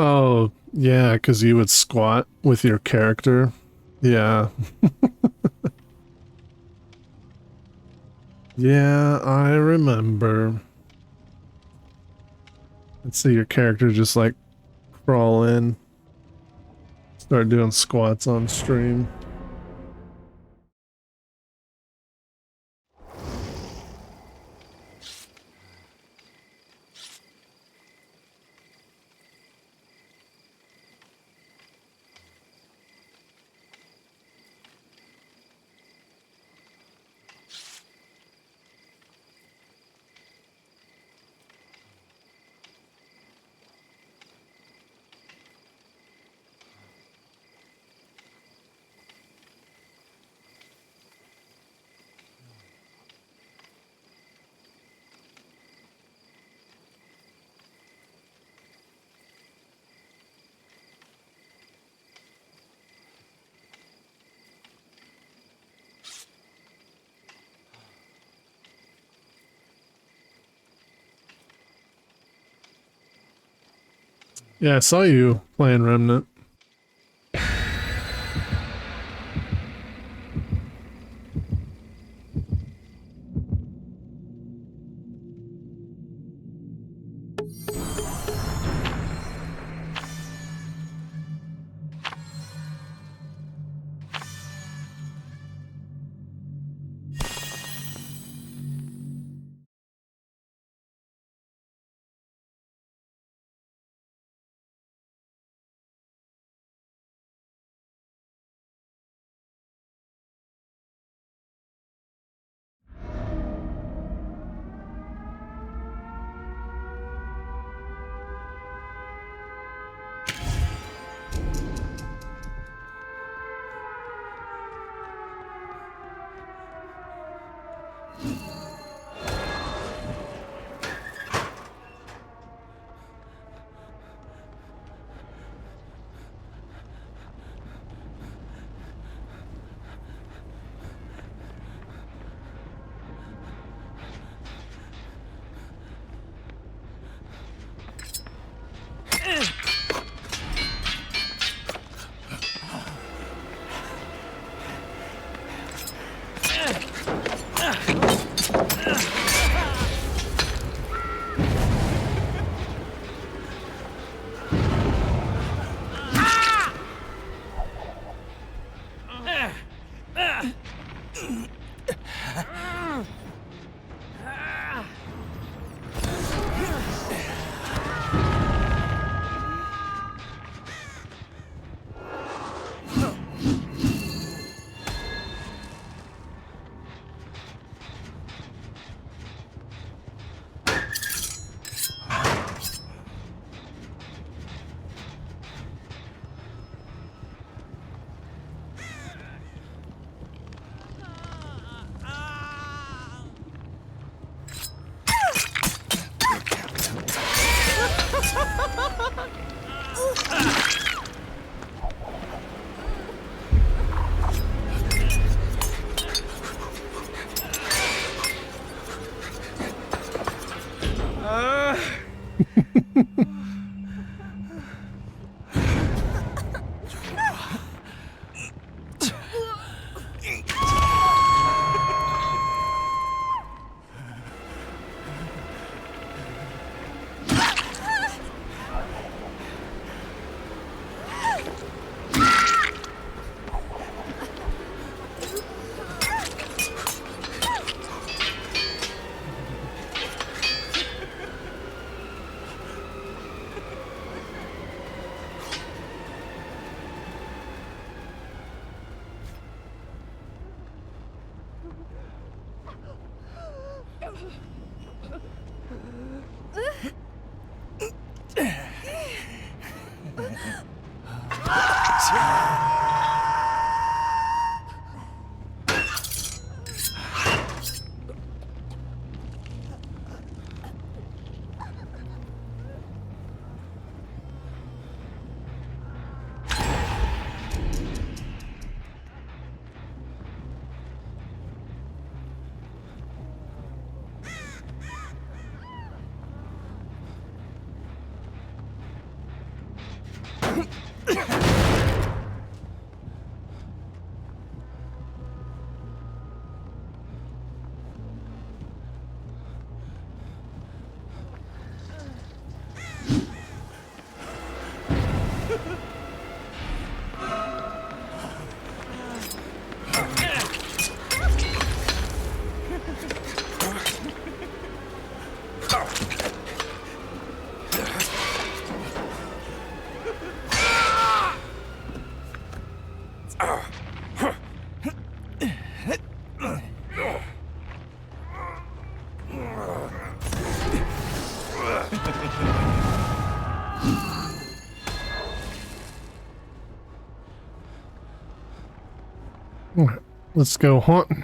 Speaker 1: Oh, yeah, because you would squat with your character. Yeah. Yeah, I remember. Let's see your character just like crawl in, start doing squats on stream. Yeah, I saw you playing Remnant. Let's go hunting.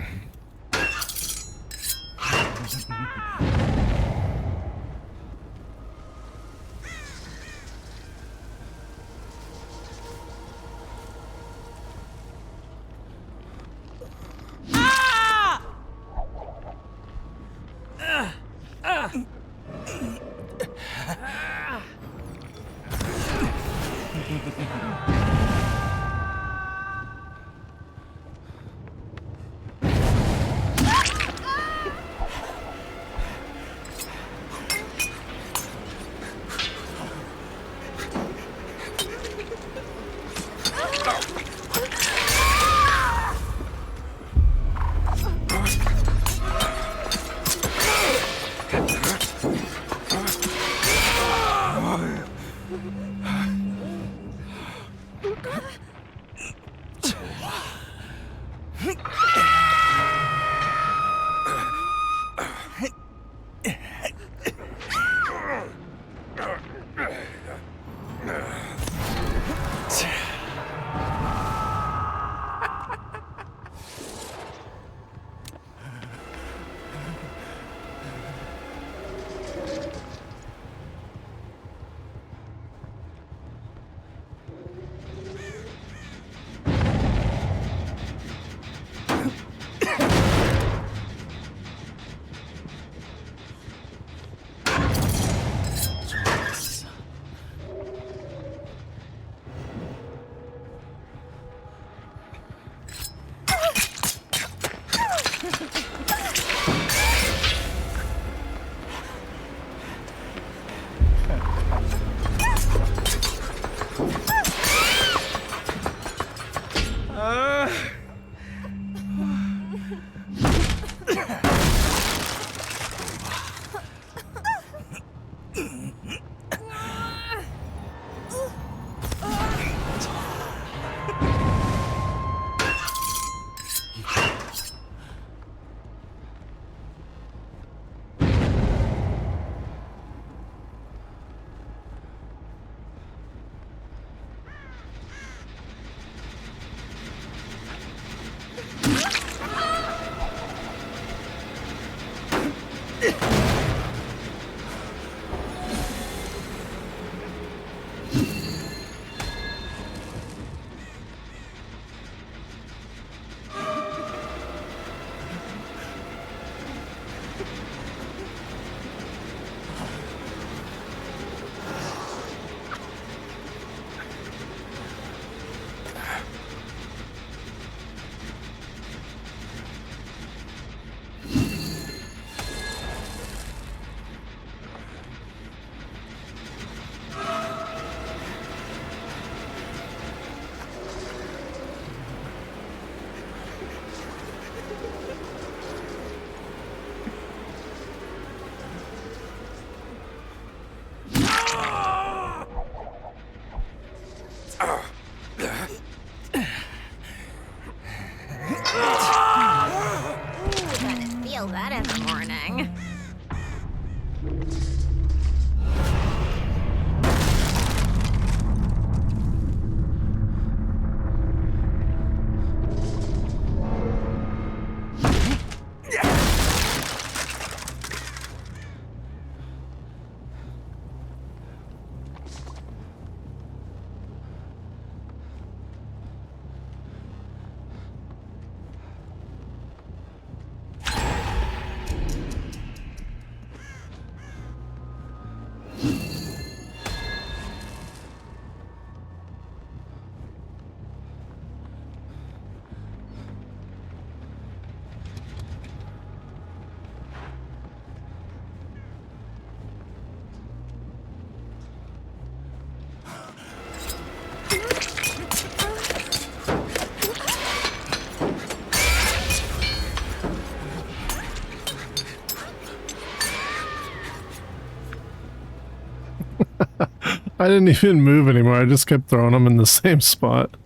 Speaker 1: I didn't even move anymore. I just kept throwing them in the same spot.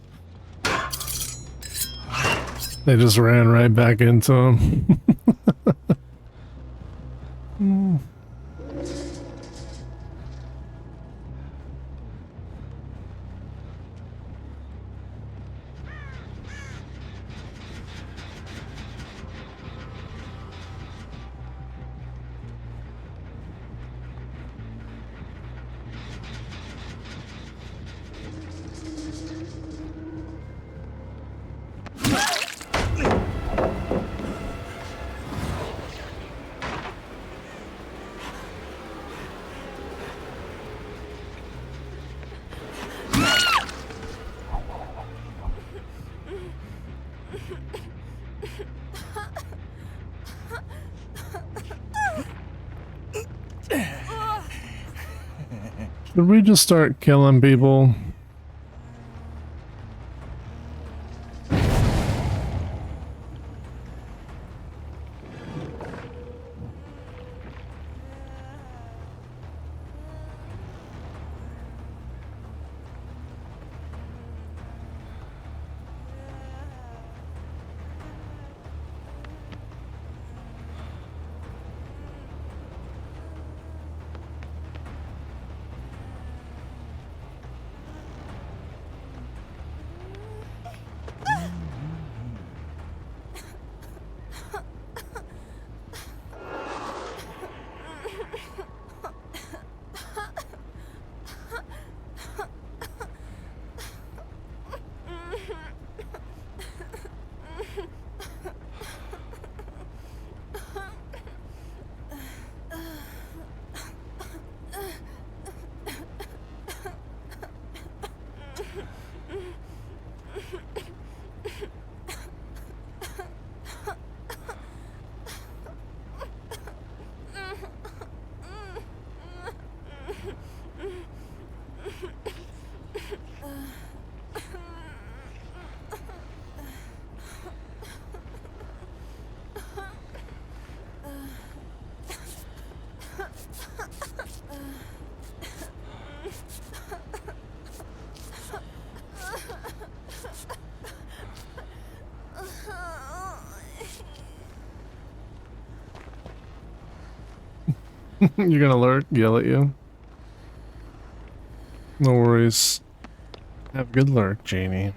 Speaker 1: They just ran right back into him. Should we just start killing people? You're gonna lurk, yell at you. No worries. Have a good lurk, Janie.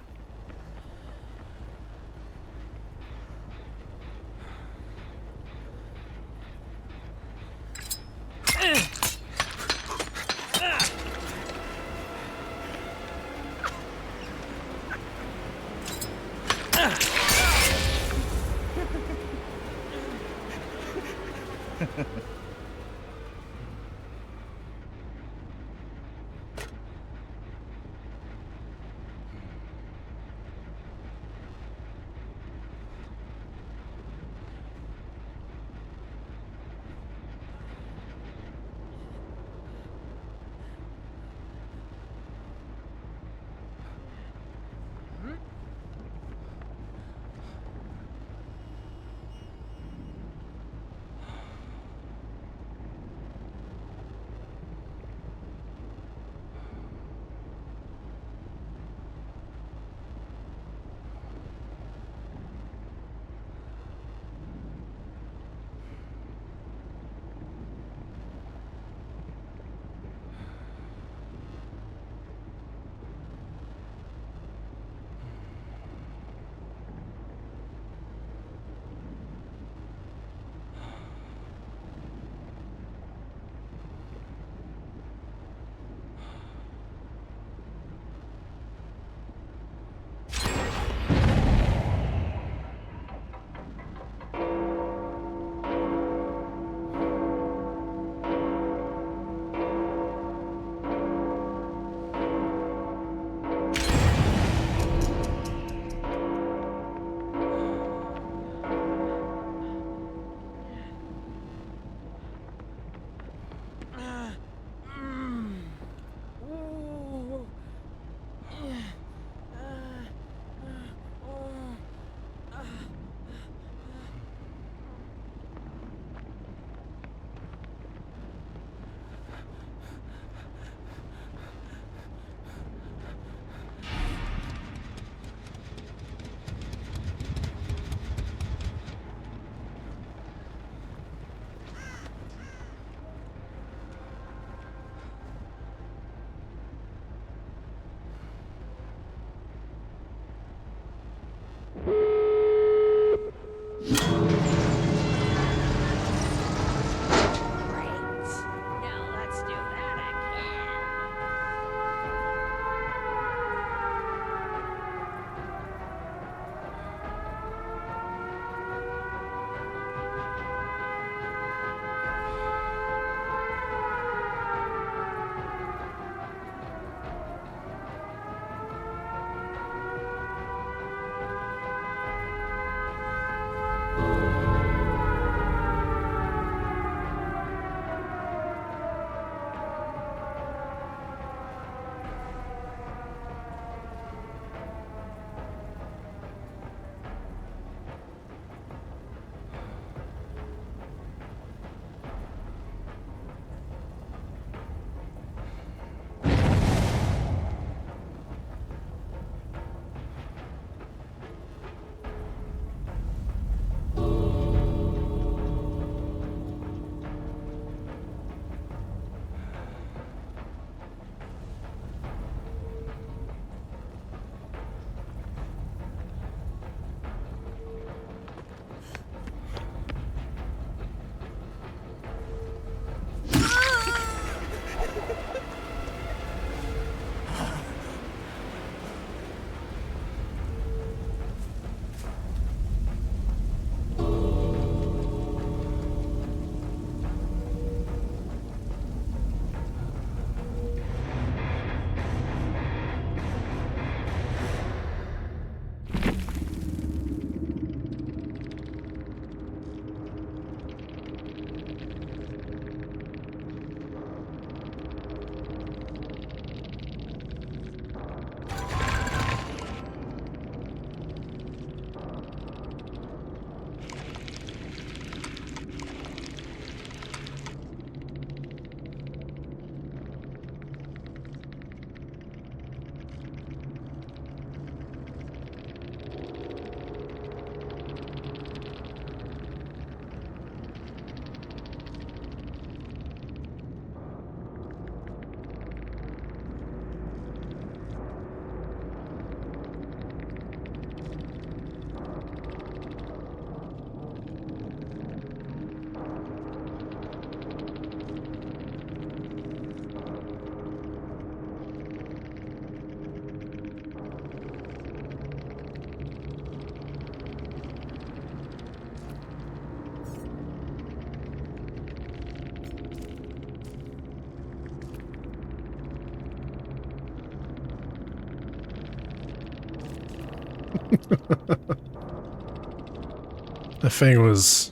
Speaker 1: The thing was...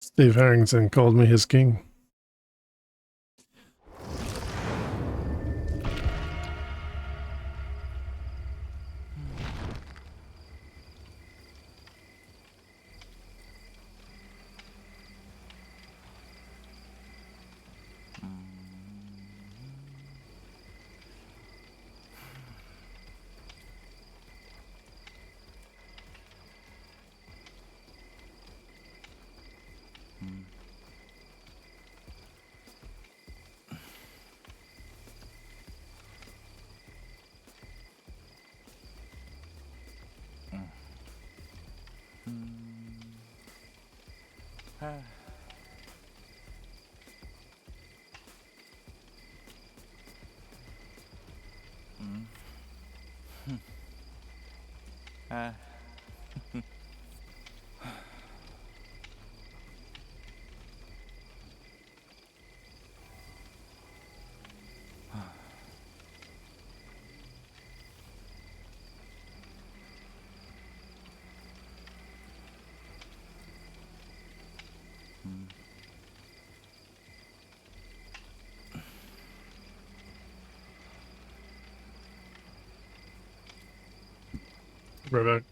Speaker 1: Steve Harrington called me his king. Right back.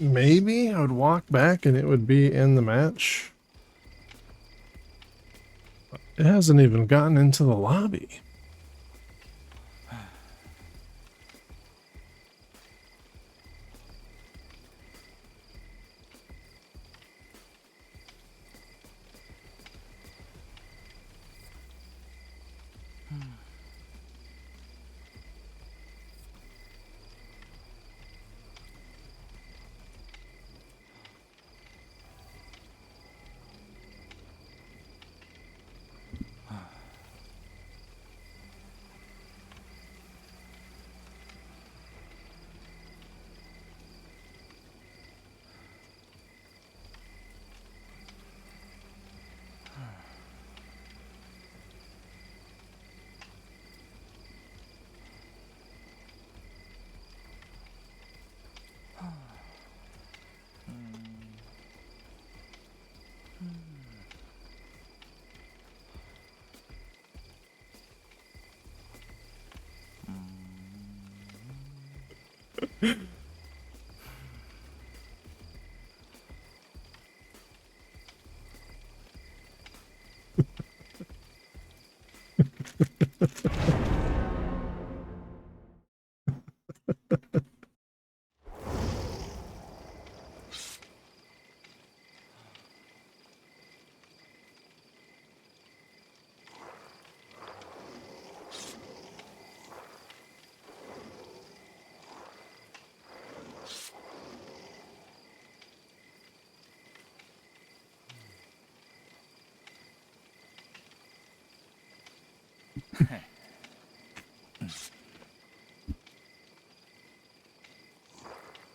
Speaker 1: Maybe I would walk back and it would be in the match. It hasn't even gotten into the lobby.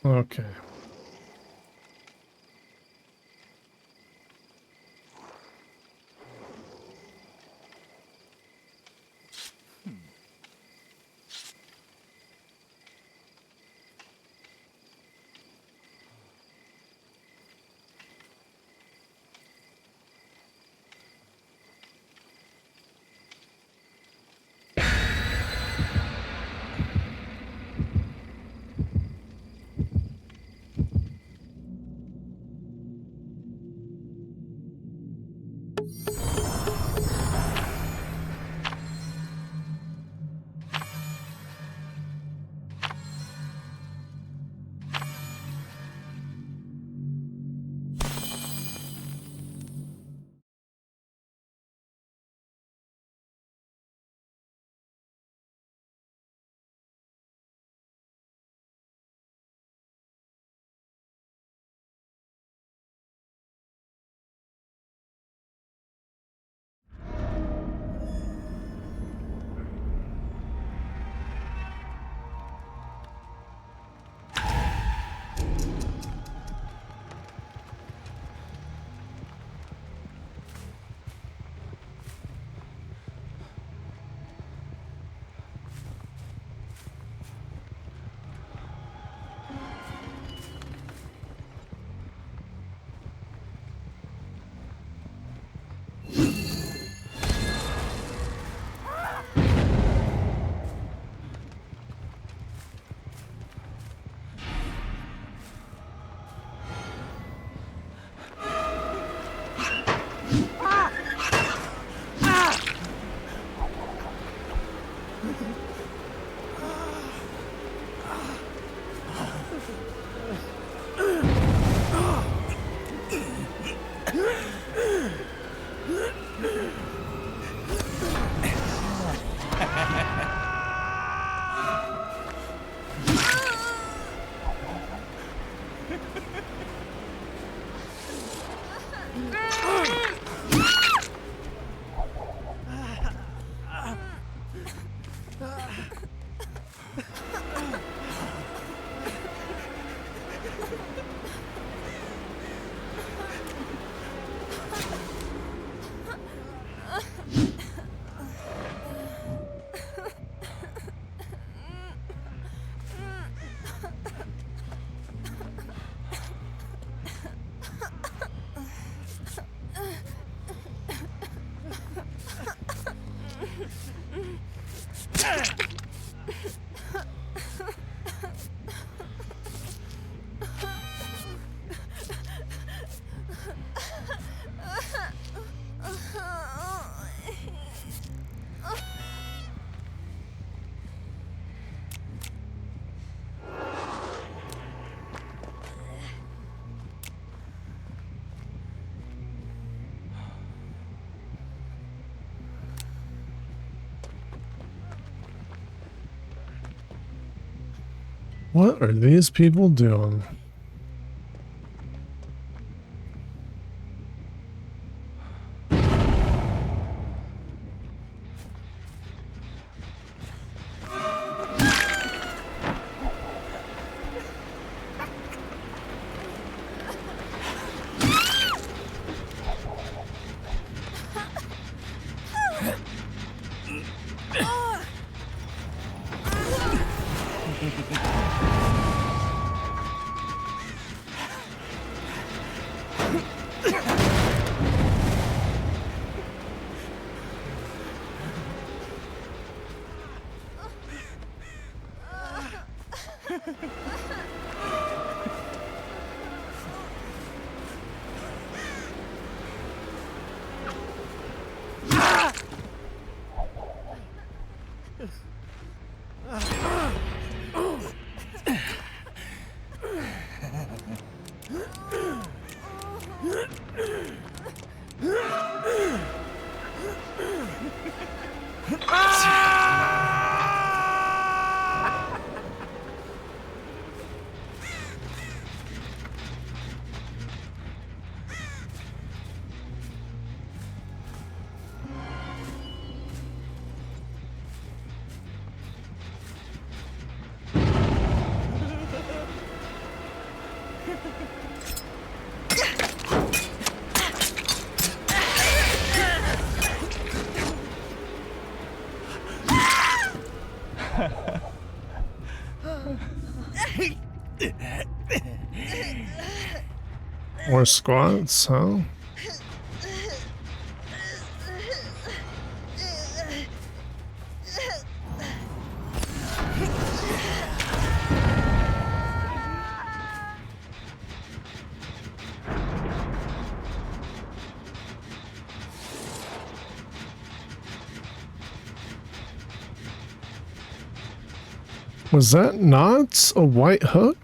Speaker 1: Okay. What are these people doing? More squats, huh? Was that not a white hook?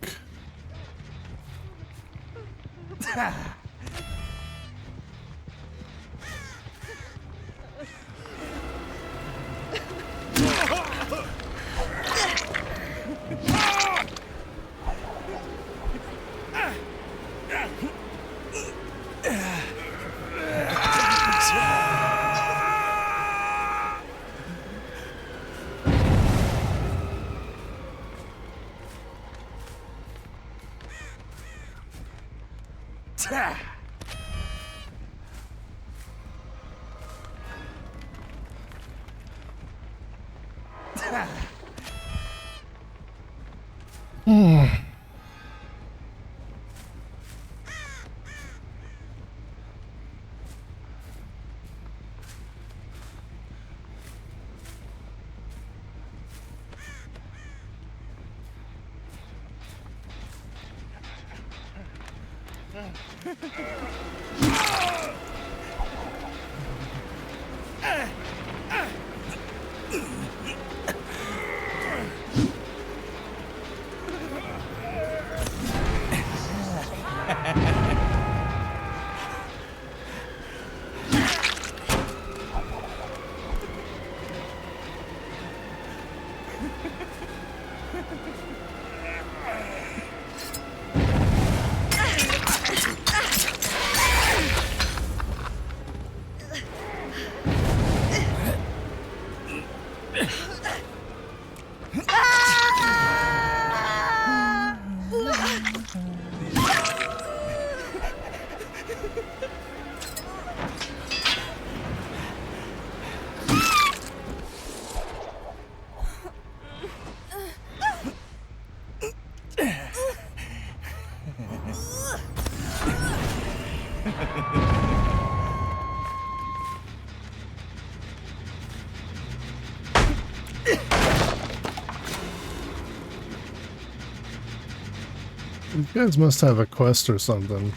Speaker 1: You guys must have a quest or something.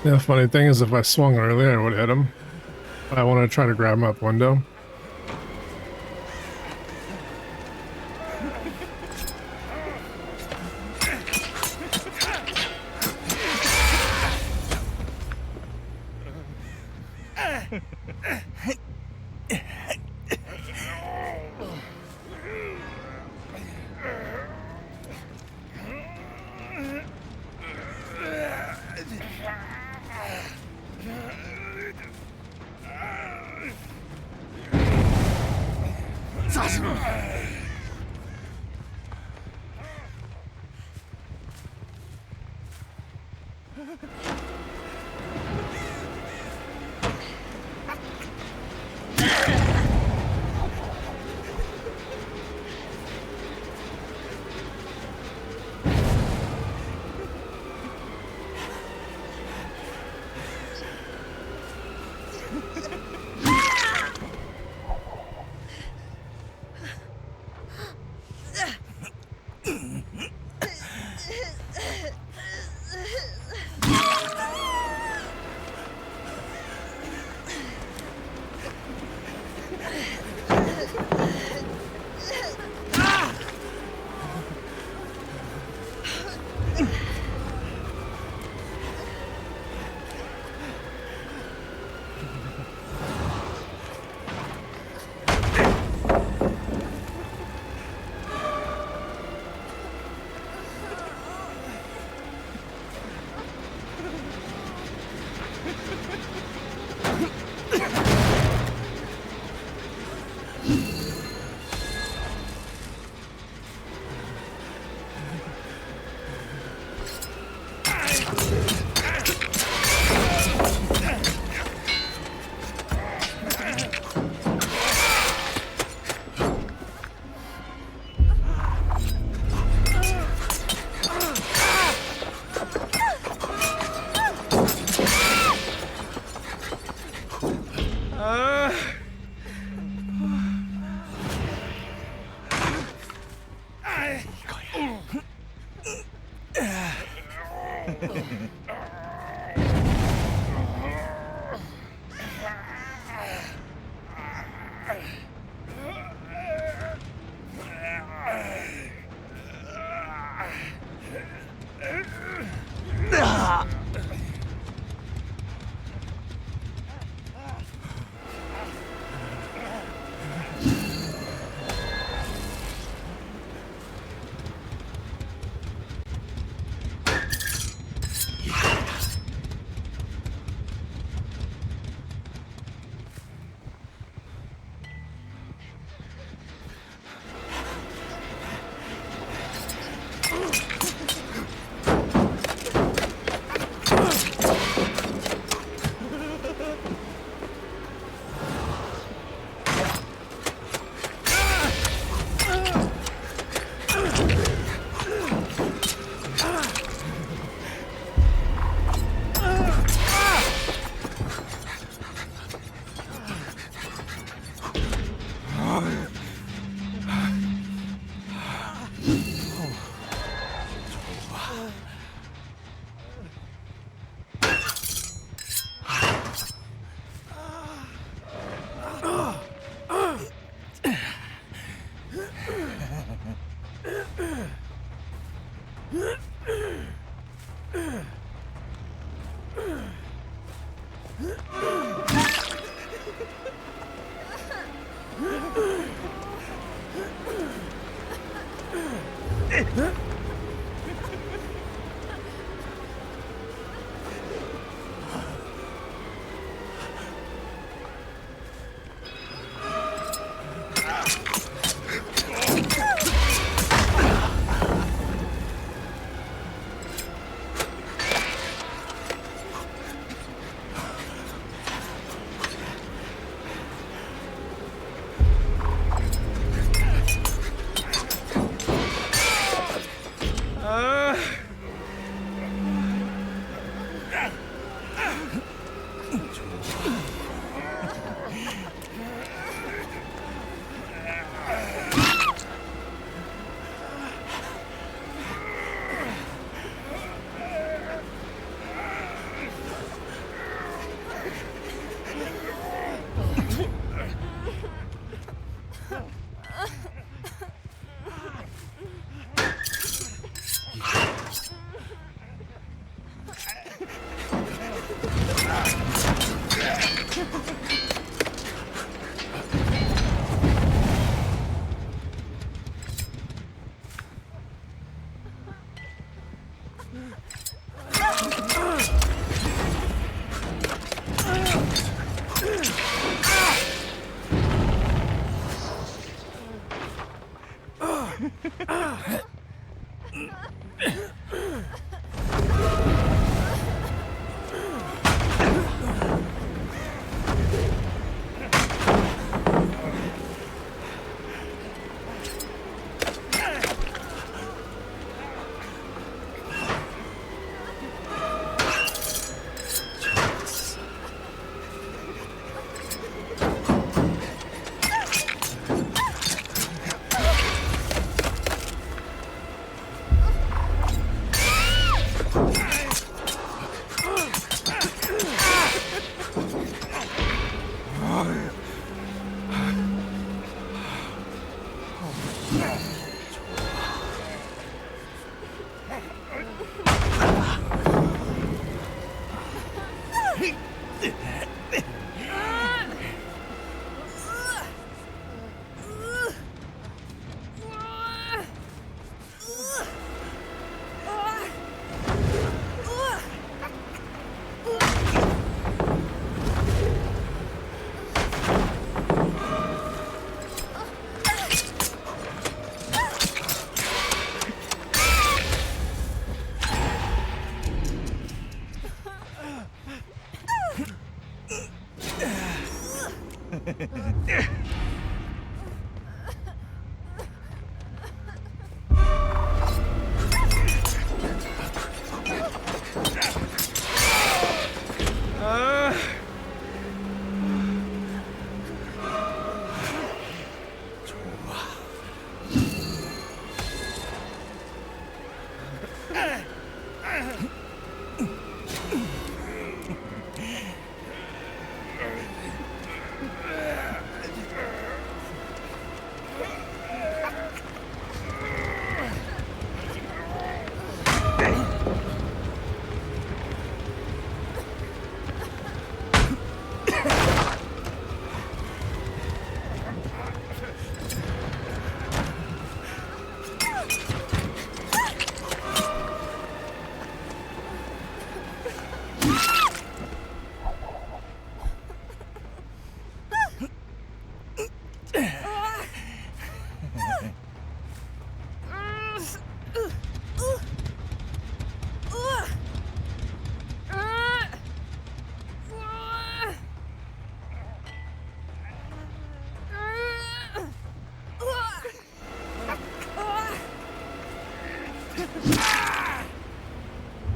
Speaker 1: Yeah, the funny thing is if I swung earlier, I would hit him. But I want to try to grab him up window.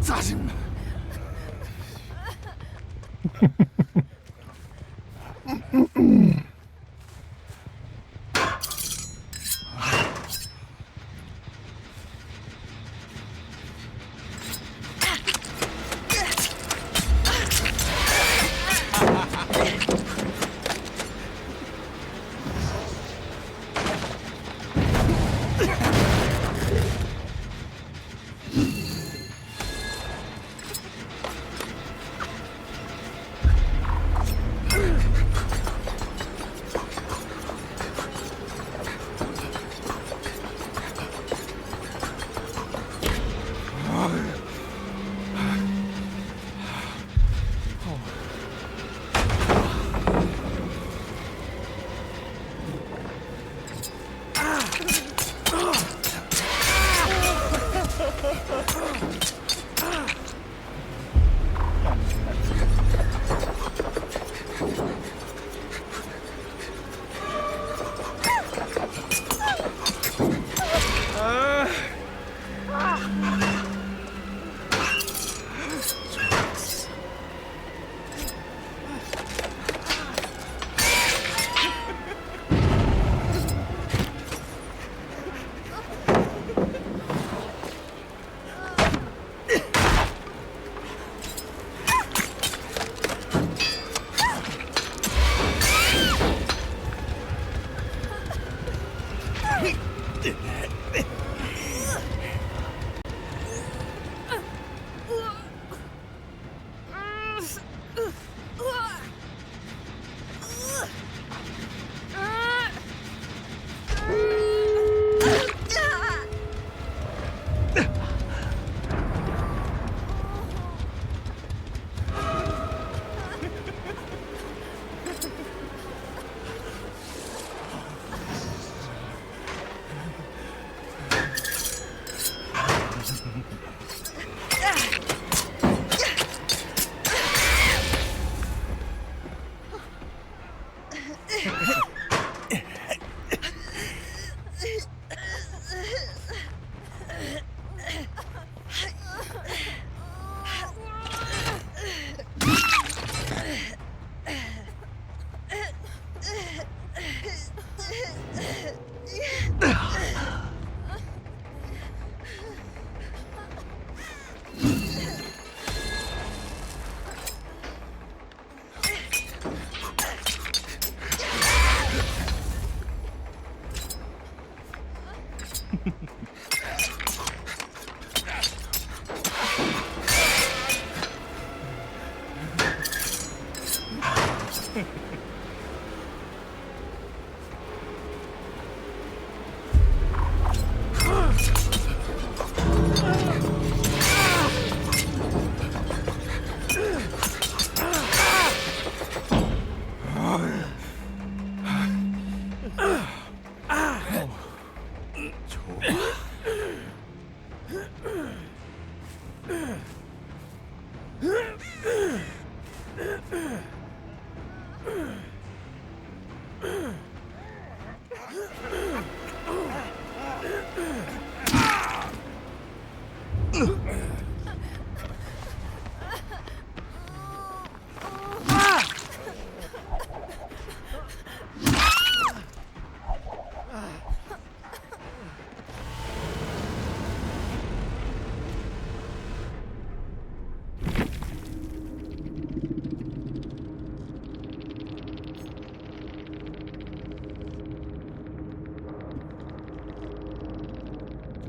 Speaker 7: 짜증나.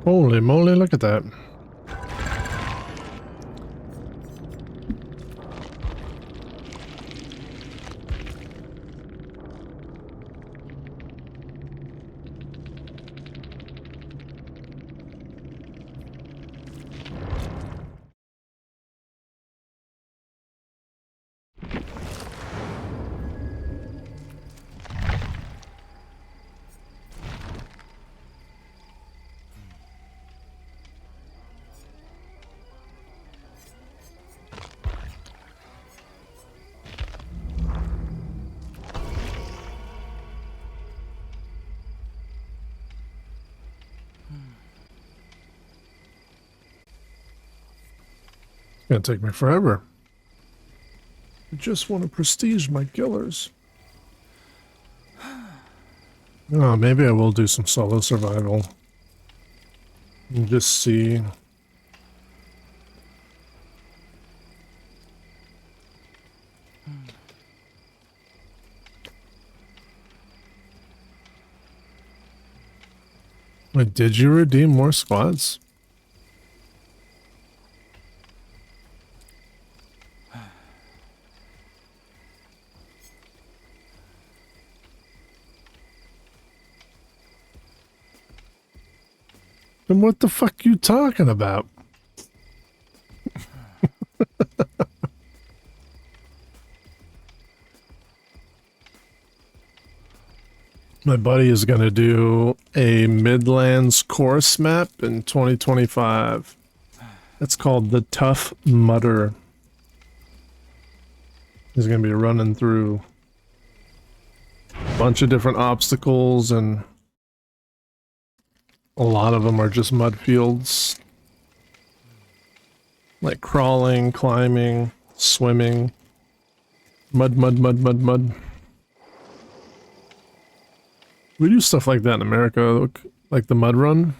Speaker 1: Holy moly, look at that. It's gonna take me forever. I just want to prestige my killers. Oh, maybe I will do some solo survival. And just see. Wait, did you redeem more squads? Then what the fuck you talking about? My buddy is going to do a Midlands course map in 2025. It's called the Tough Mudder. He's going to be running through a bunch of different obstacles, and a lot of them are just mud fields. Like crawling, climbing, swimming. Mud, mud, mud, mud, mud. We do stuff like that in America, like the mud run.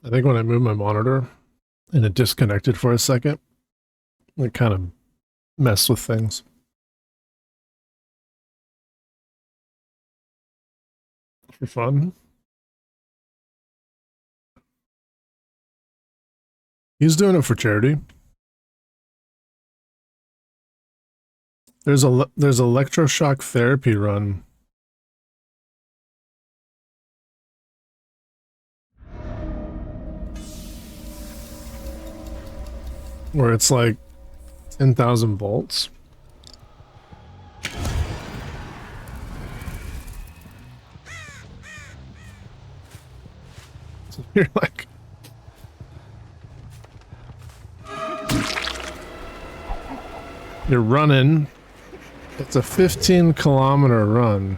Speaker 1: I think when I moved my monitor and it disconnected for a second, it kind of messed with things. For fun. He's doing it for charity. There's electroshock therapy run. Where it's like 10,000 volts. So you're like... You're running. It's a 15-kilometer run.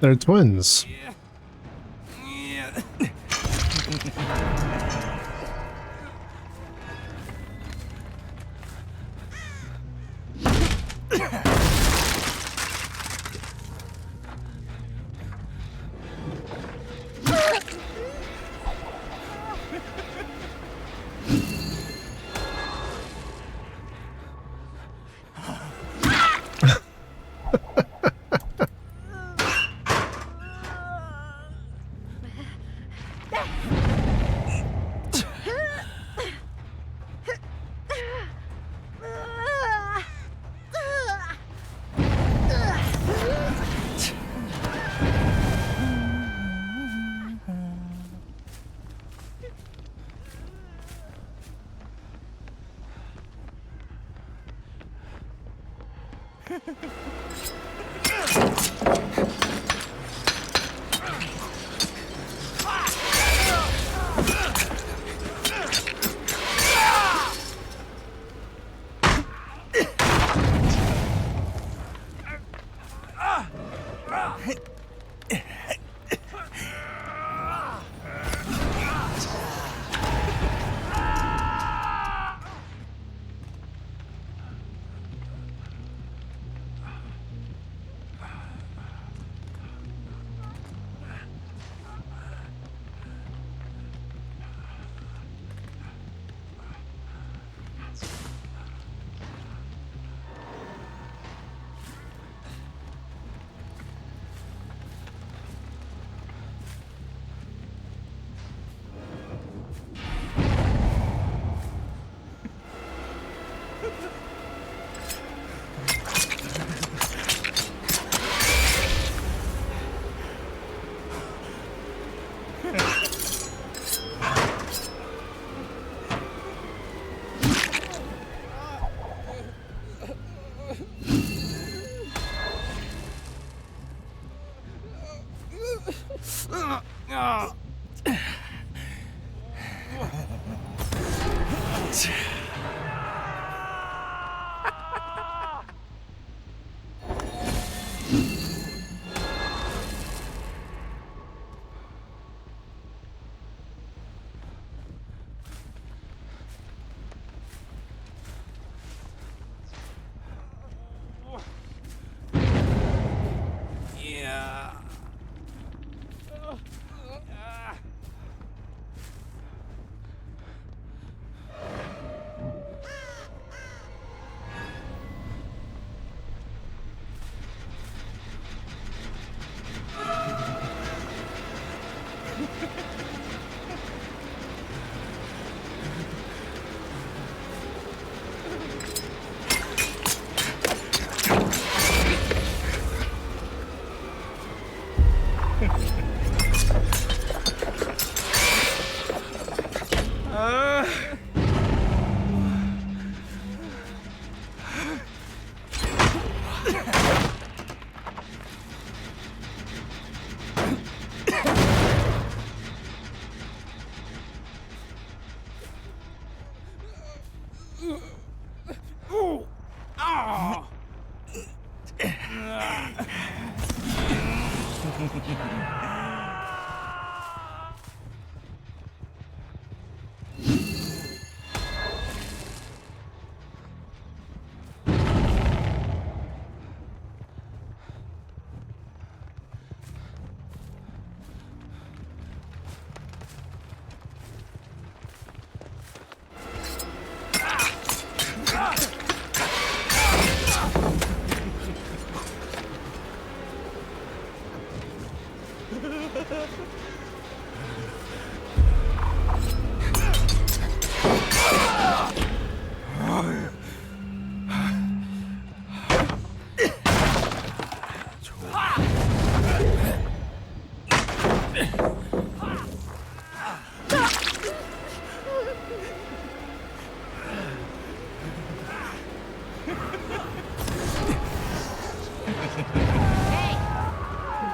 Speaker 1: They're twins.
Speaker 6: Hey,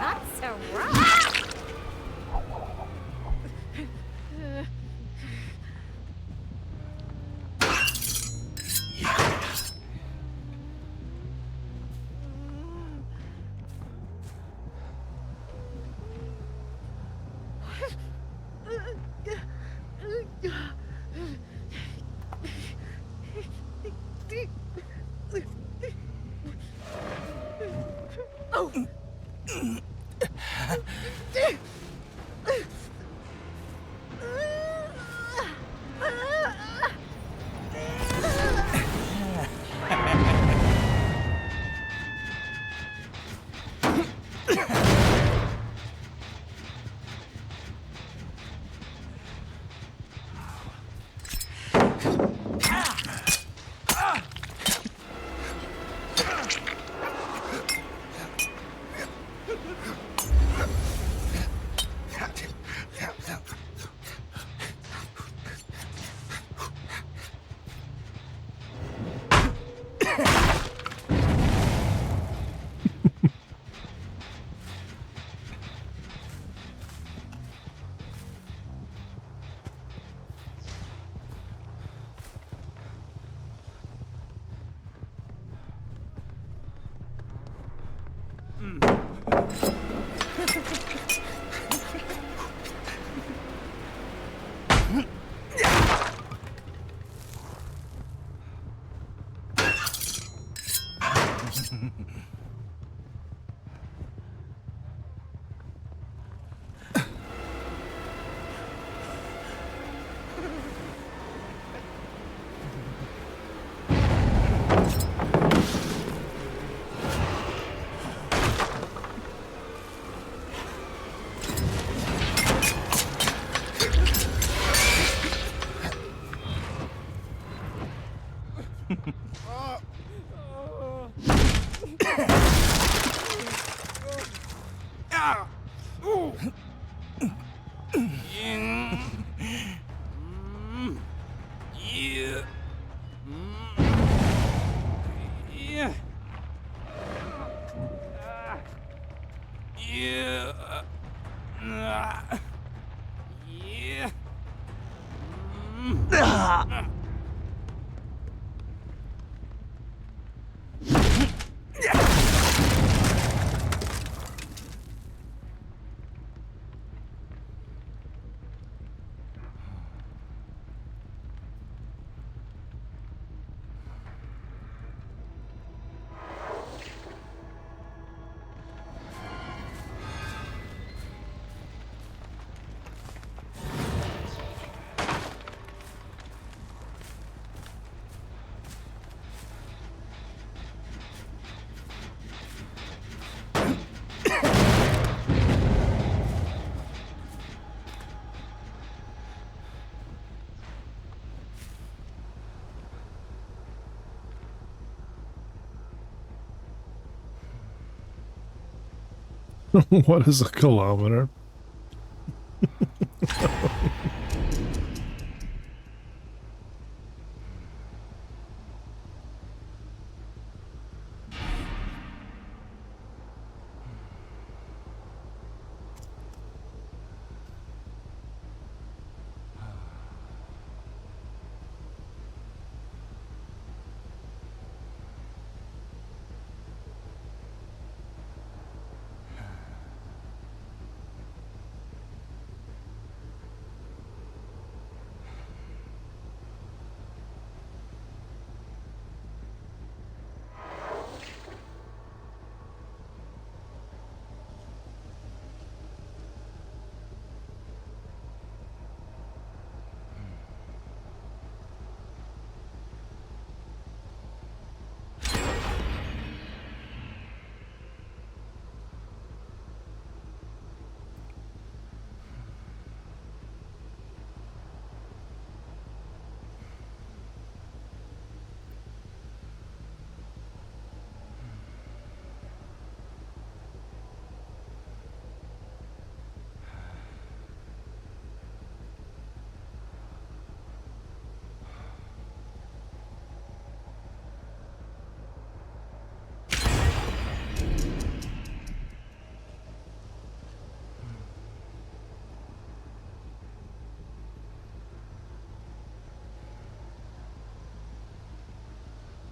Speaker 6: not so rough.
Speaker 1: What is a kilometer?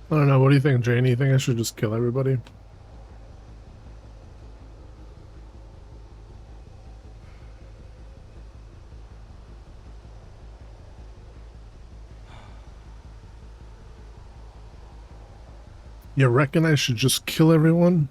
Speaker 1: I don't know. What do you think, Jane? You think I should just kill everybody? You reckon I should just kill everyone?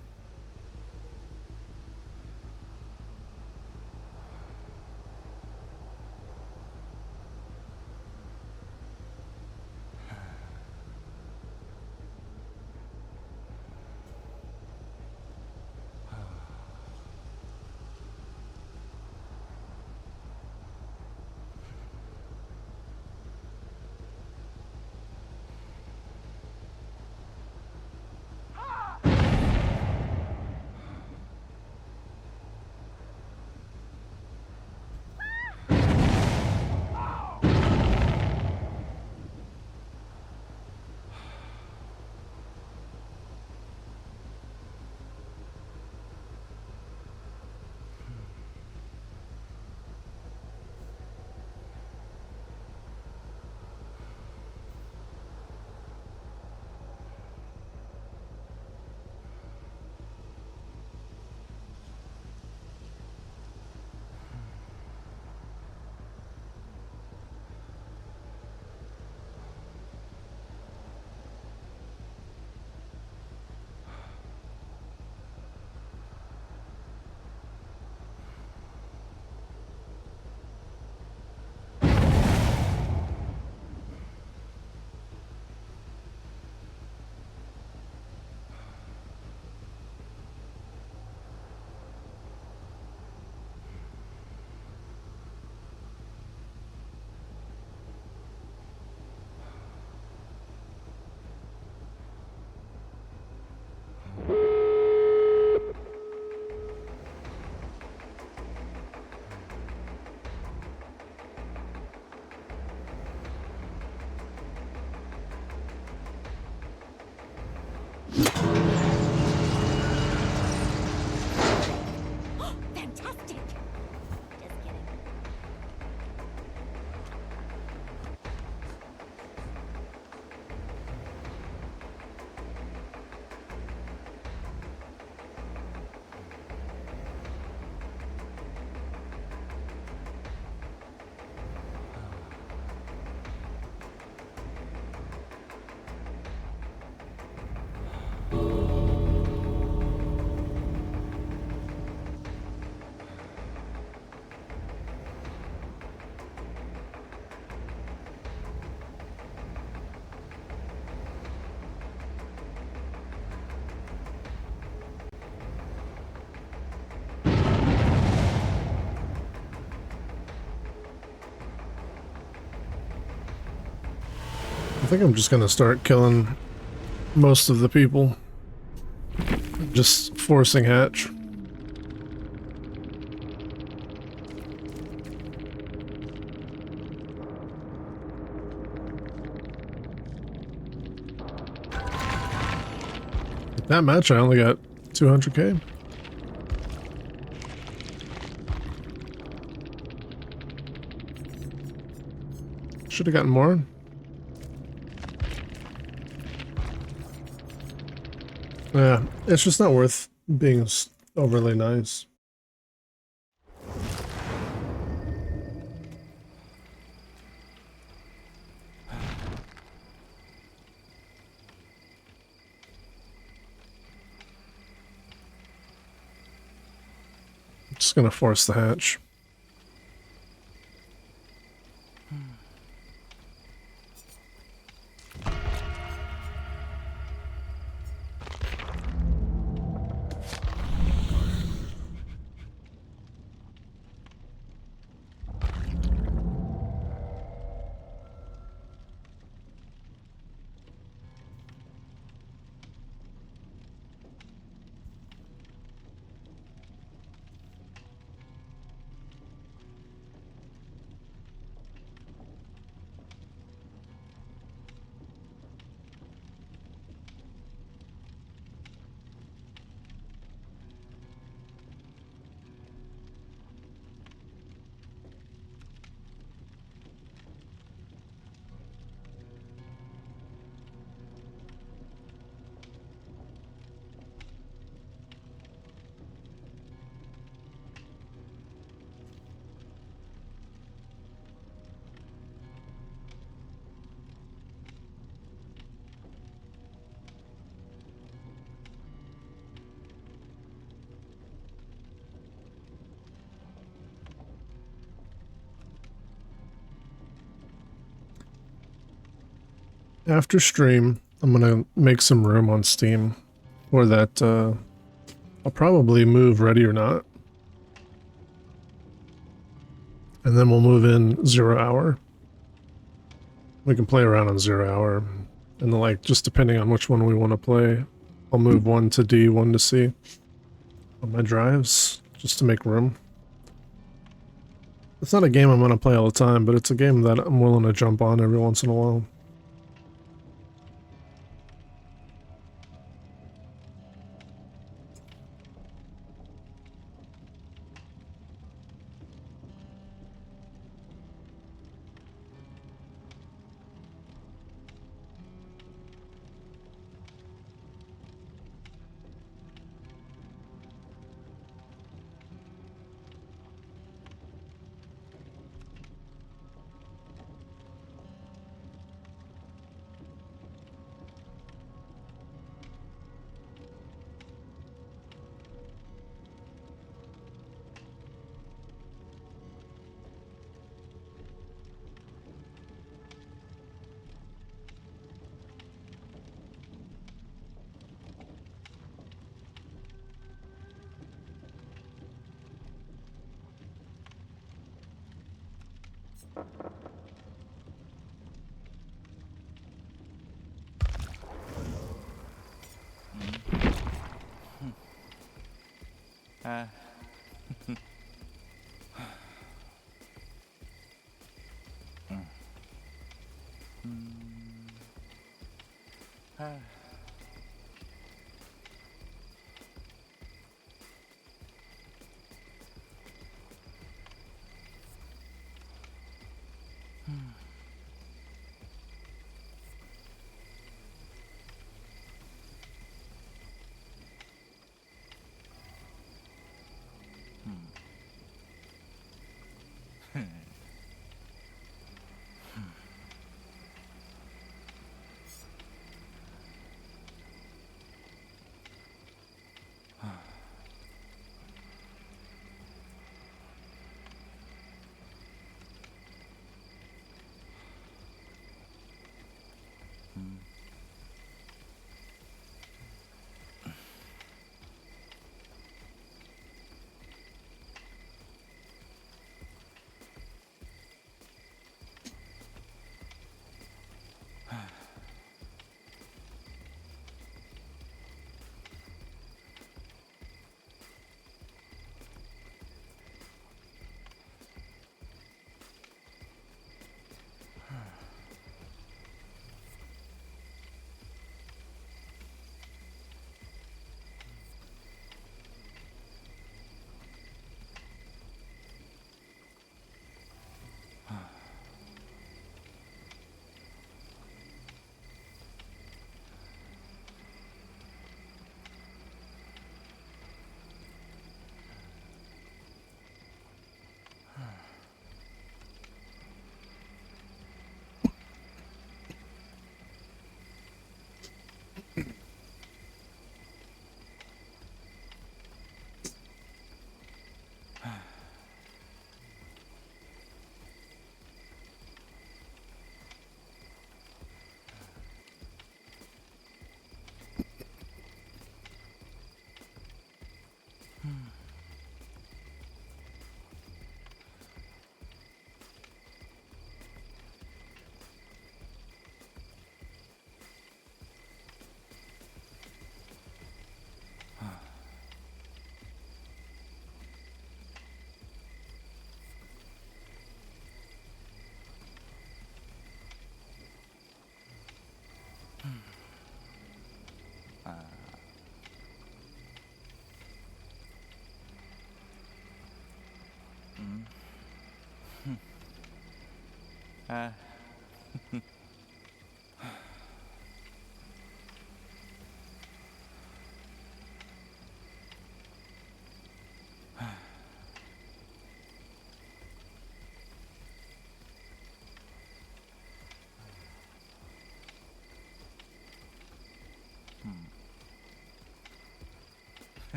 Speaker 1: I think I'm just gonna start killing most of the people. Just forcing hatch. That match I only got 200k. Should have gotten more. Yeah, it's just not worth being overly nice. Just gonna force the hatch. After stream, I'm gonna make some room on Steam for that. I'll probably move Ready or Not, and then we'll move in 0 Hour. We can play around on 0 Hour, and then, like, just depending on which one we want to play, I'll move one to D, one to C on my drives, just to make room. It's not a game I'm gonna play all the time, but it's a game that I'm willing to jump on every once in a while.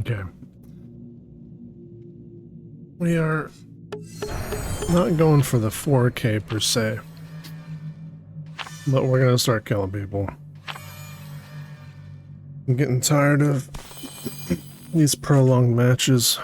Speaker 1: Okay. We are not going for the 4K per se, but we're gonna start killing people. I'm getting tired of these prolonged matches.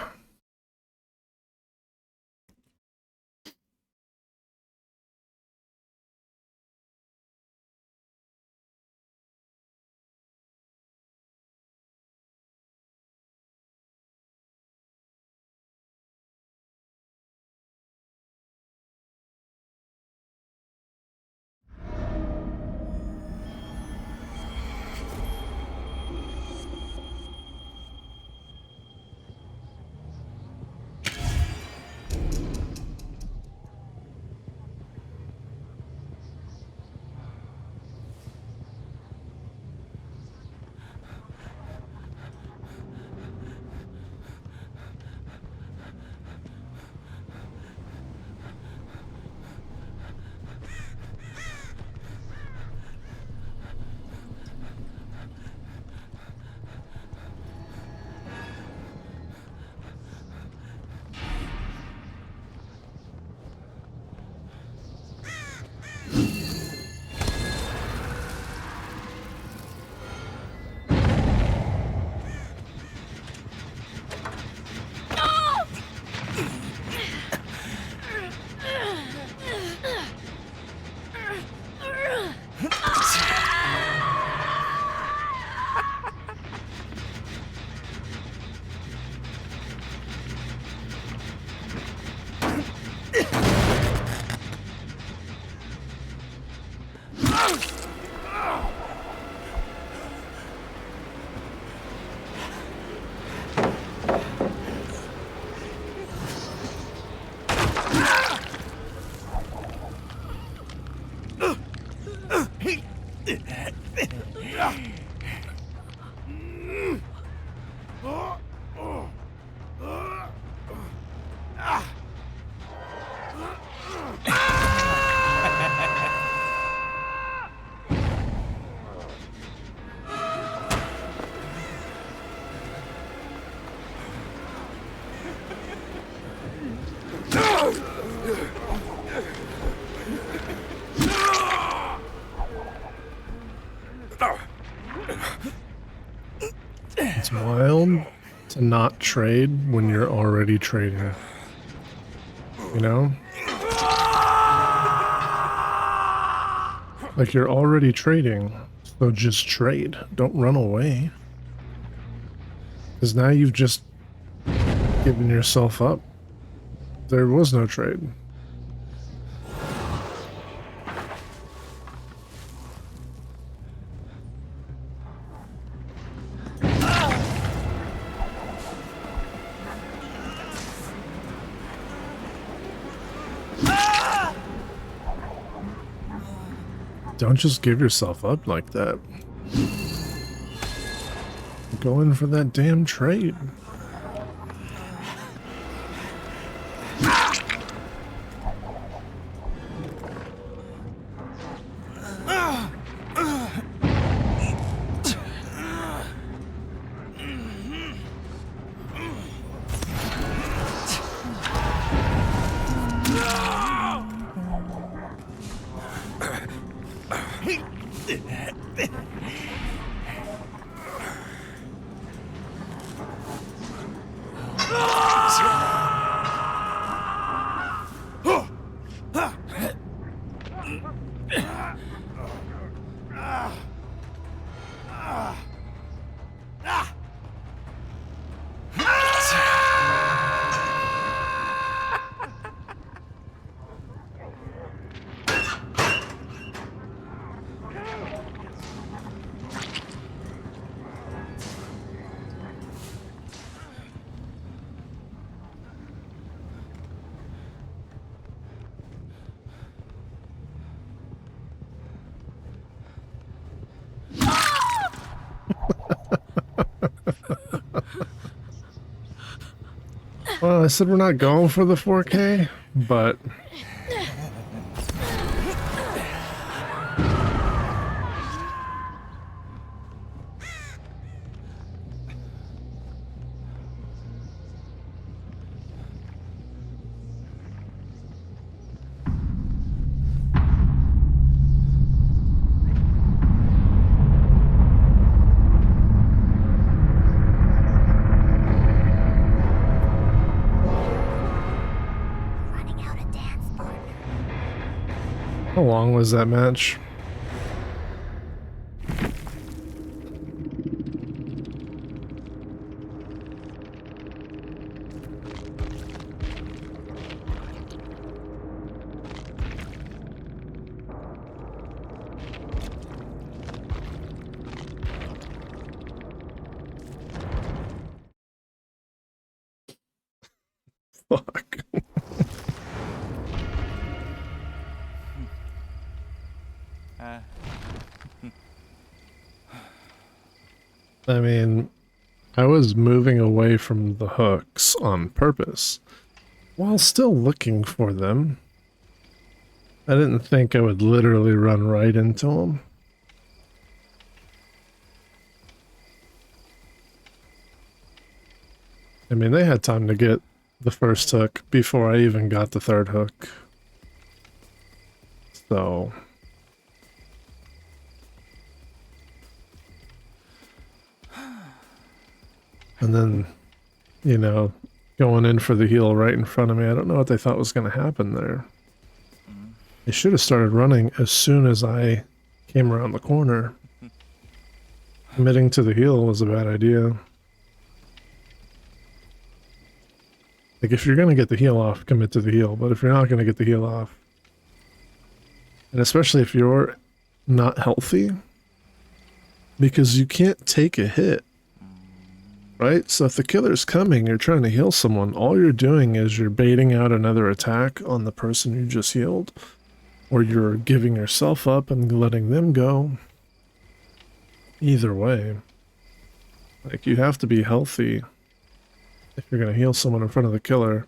Speaker 1: wild to not trade when you're already trading. You know? Like, you're already trading, so just trade. Don't run away. Because now you've just given yourself up. There was no trade. Don't just give yourself up like that. Go in for that damn trade. Well, I said we're not going for the 4K, but
Speaker 6: Running out of dance partner.
Speaker 1: how long was that match? Fuck. I mean, I was moving away from the hooks on purpose while still looking for them. I didn't think I would literally run right into them. I mean, they had time to get the first hook before I even got the third hook. So... and then, you know, going in for the heal right in front of me. I don't know what they thought was going to happen there. They should have started running as soon as I came around the corner. Committing to the heal was a bad idea. Like, if you're going to get the heal off, commit to the heal. But if you're not going to get the heal off, and especially if you're not healthy, because you can't take a hit. Right? So if the killer's coming, you're trying to heal someone, all you're doing is you're baiting out another attack on the person you just healed, or you're giving yourself up and letting them go. Either way. Like, you have to be healthy if you're going to heal someone in front of the killer.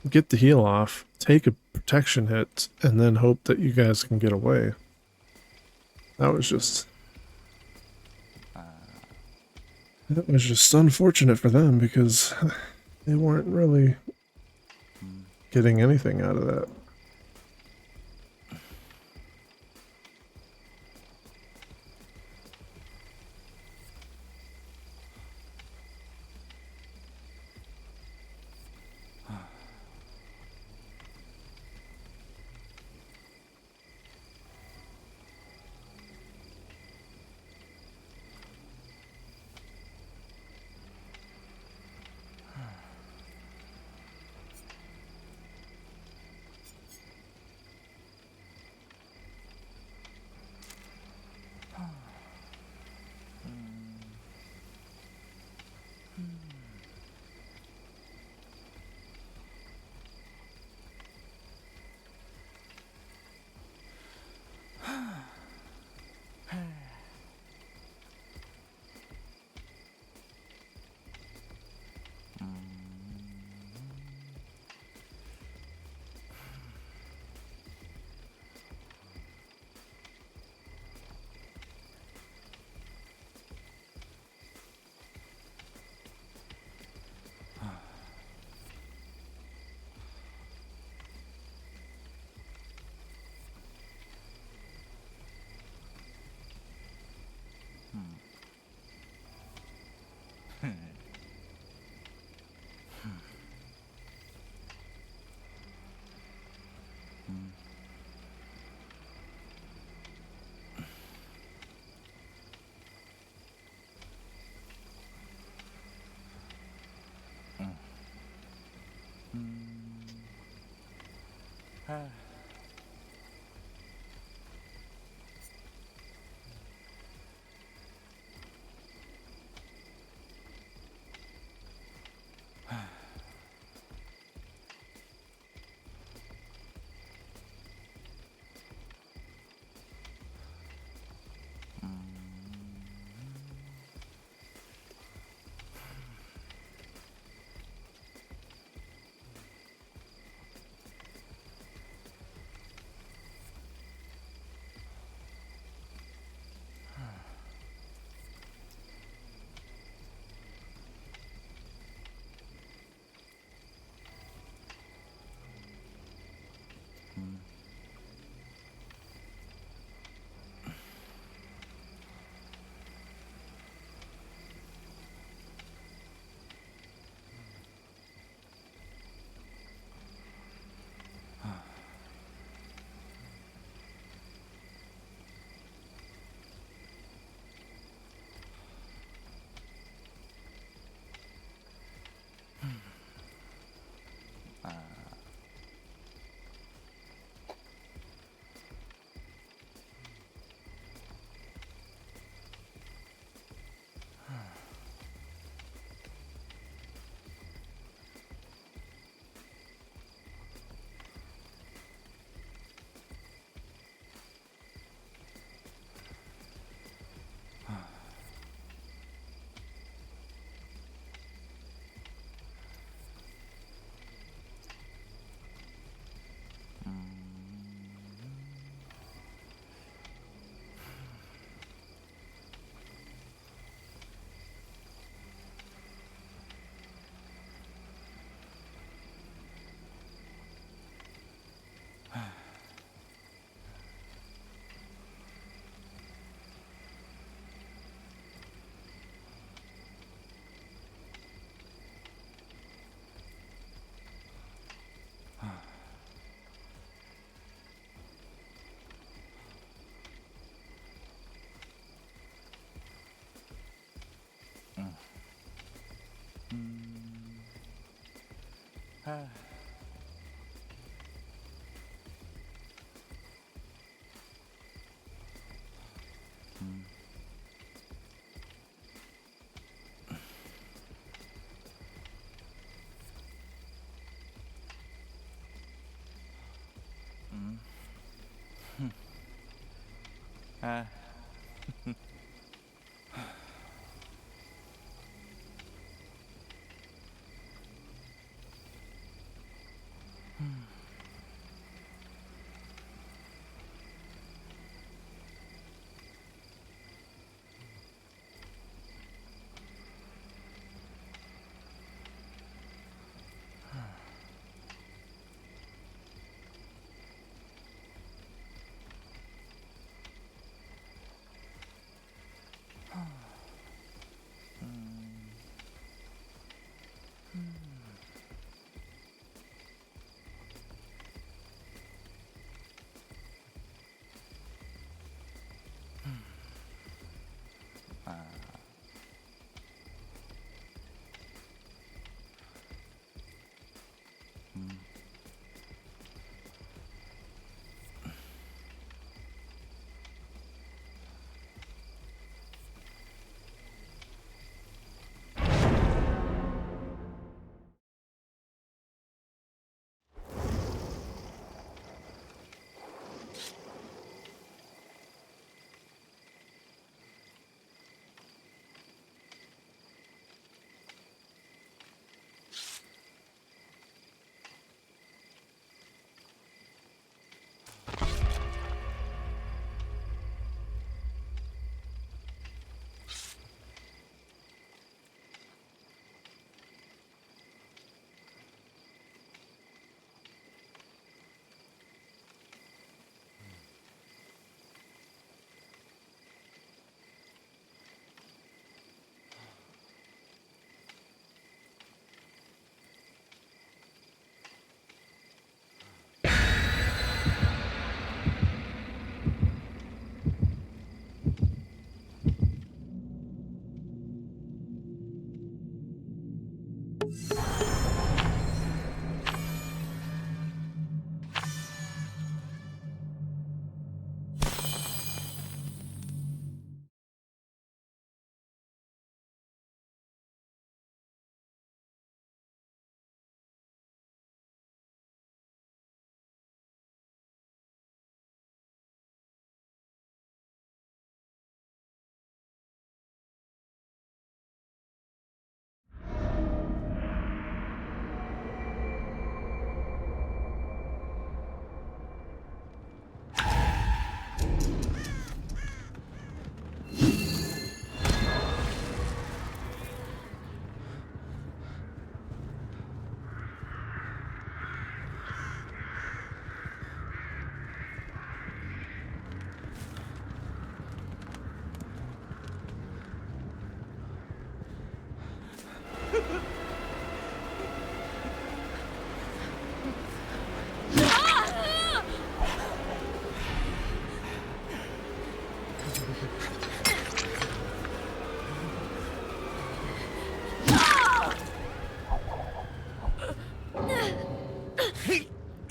Speaker 1: Get the heal off, take a protection hit, and then hope that you guys can get away. That was just... that was just unfortunate for them because they weren't really getting anything out of that.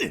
Speaker 6: I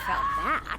Speaker 6: felt that.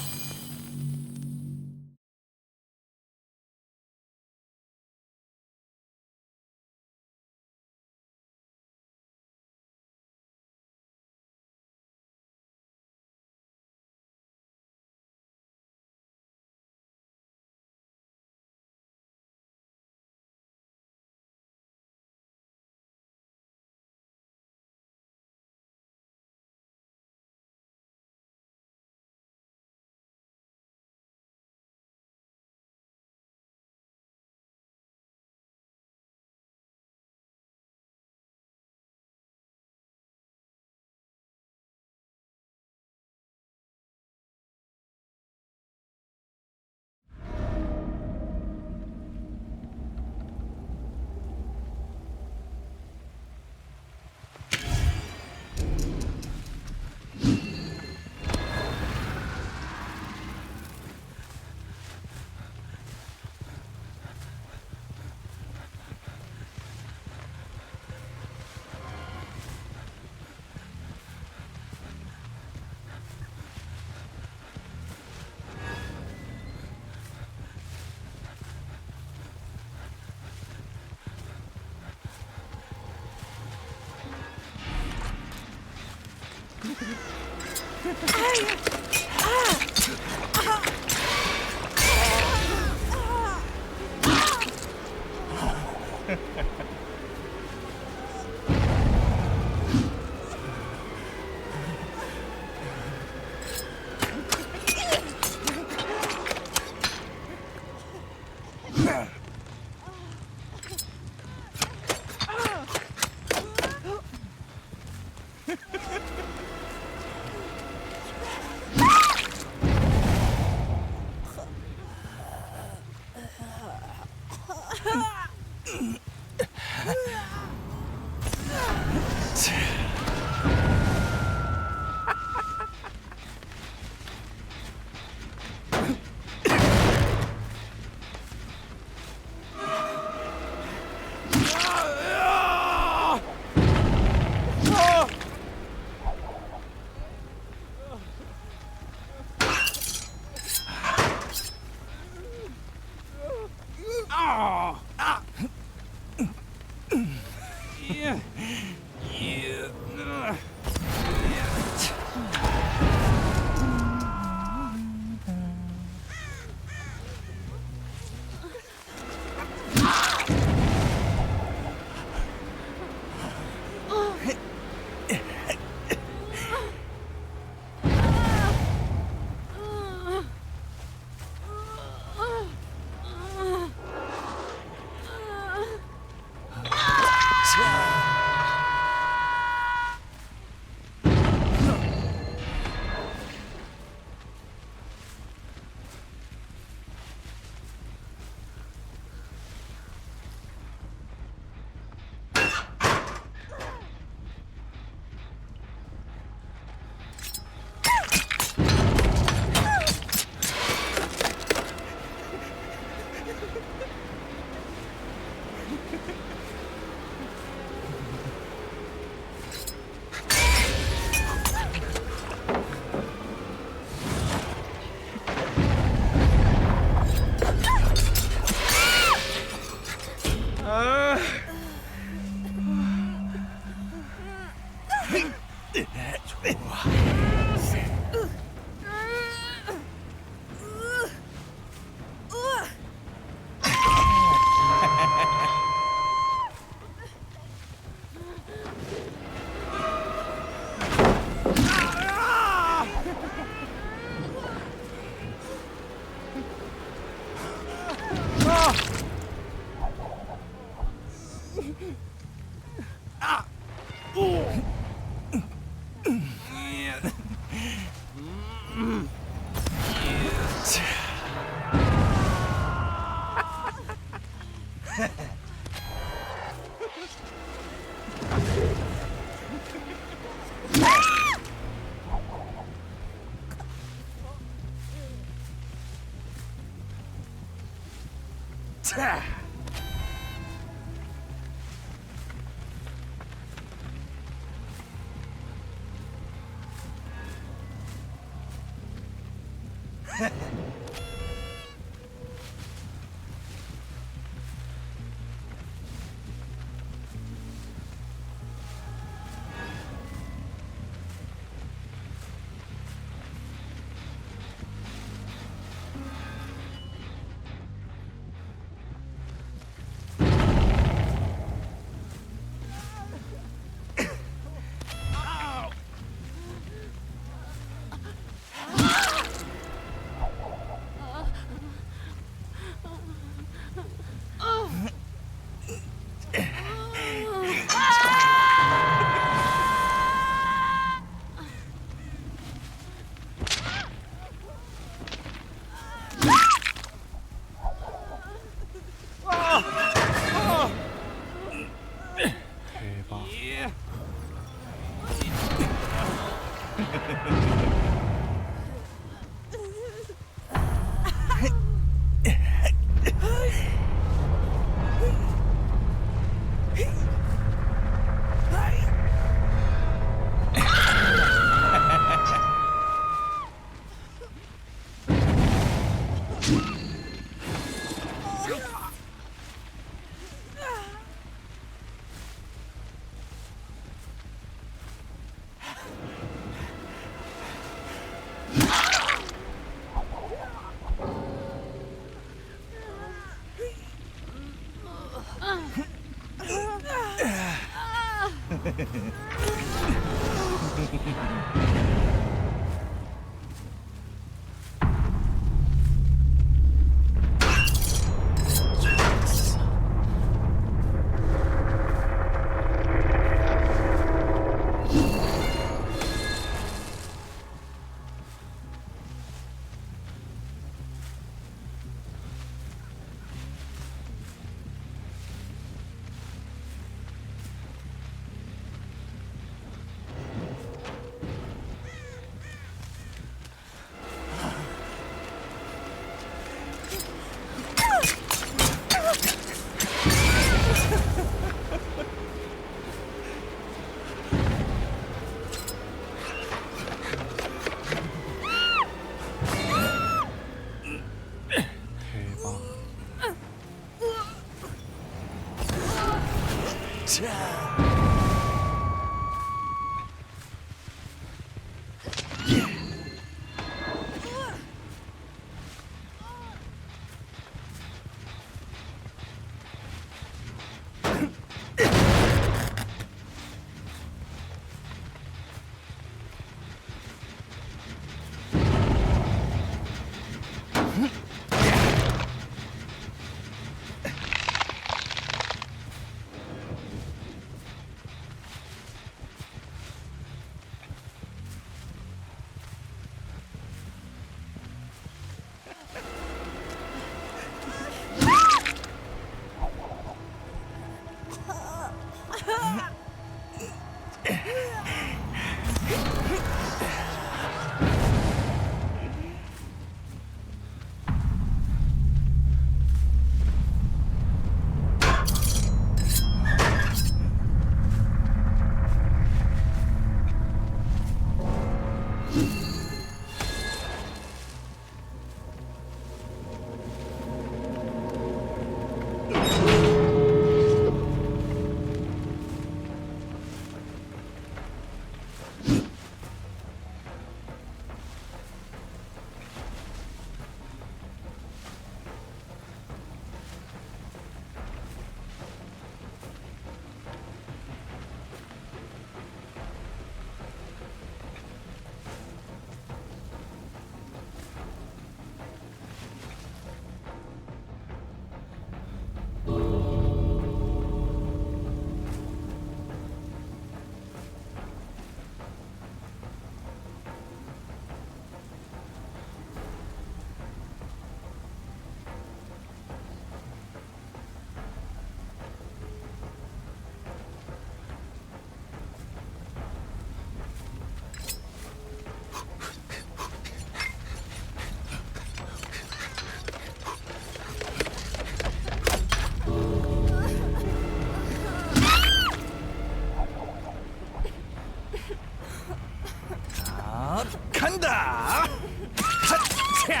Speaker 7: 간다. 핫차.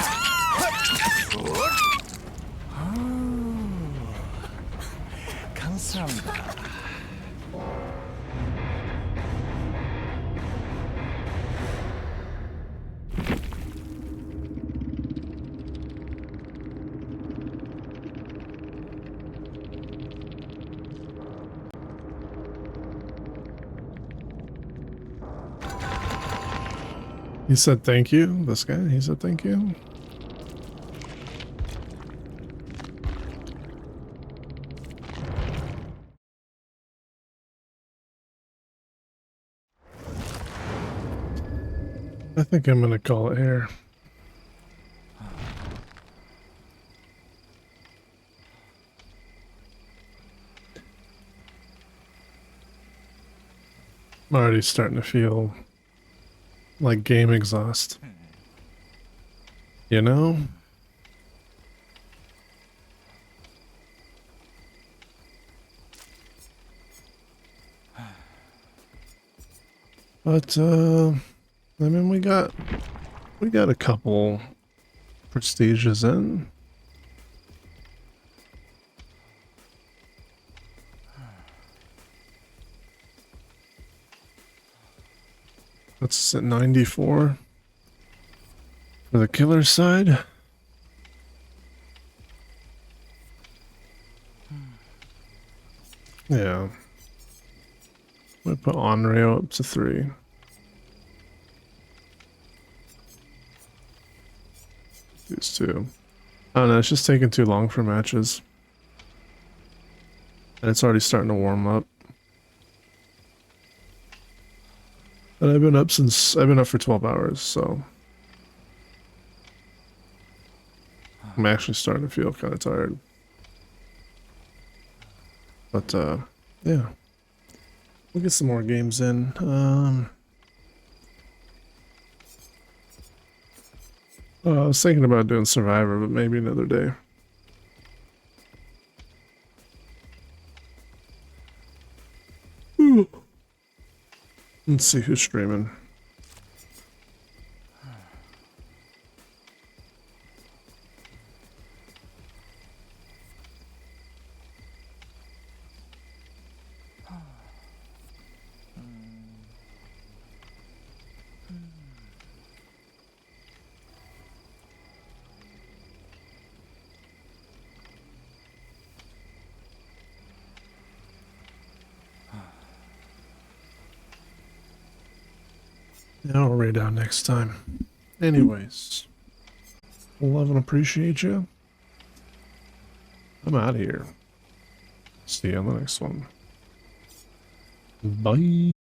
Speaker 7: 감사합니다.
Speaker 1: He said thank you. This guy, he said thank you. I think I'm gonna call it here. I'm already starting to feel like game exhaust. You know? But I mean we got a couple prestiges in. That's at 94 for the killer side. Yeah. We put Onryo up to 3. These 2. I don't know, it's just taking too long for matches. And it's already starting to warm up. And I've been up for 12 hours, so I'm actually starting to feel kind of tired. But yeah, we'll get some more games in. I was thinking about doing Survivor, but maybe another day. Ooh. Let's see who's streaming. Yeah, I'll raid out next time. Anyways, love and appreciate you. I'm out of here. See you on the next one. Bye.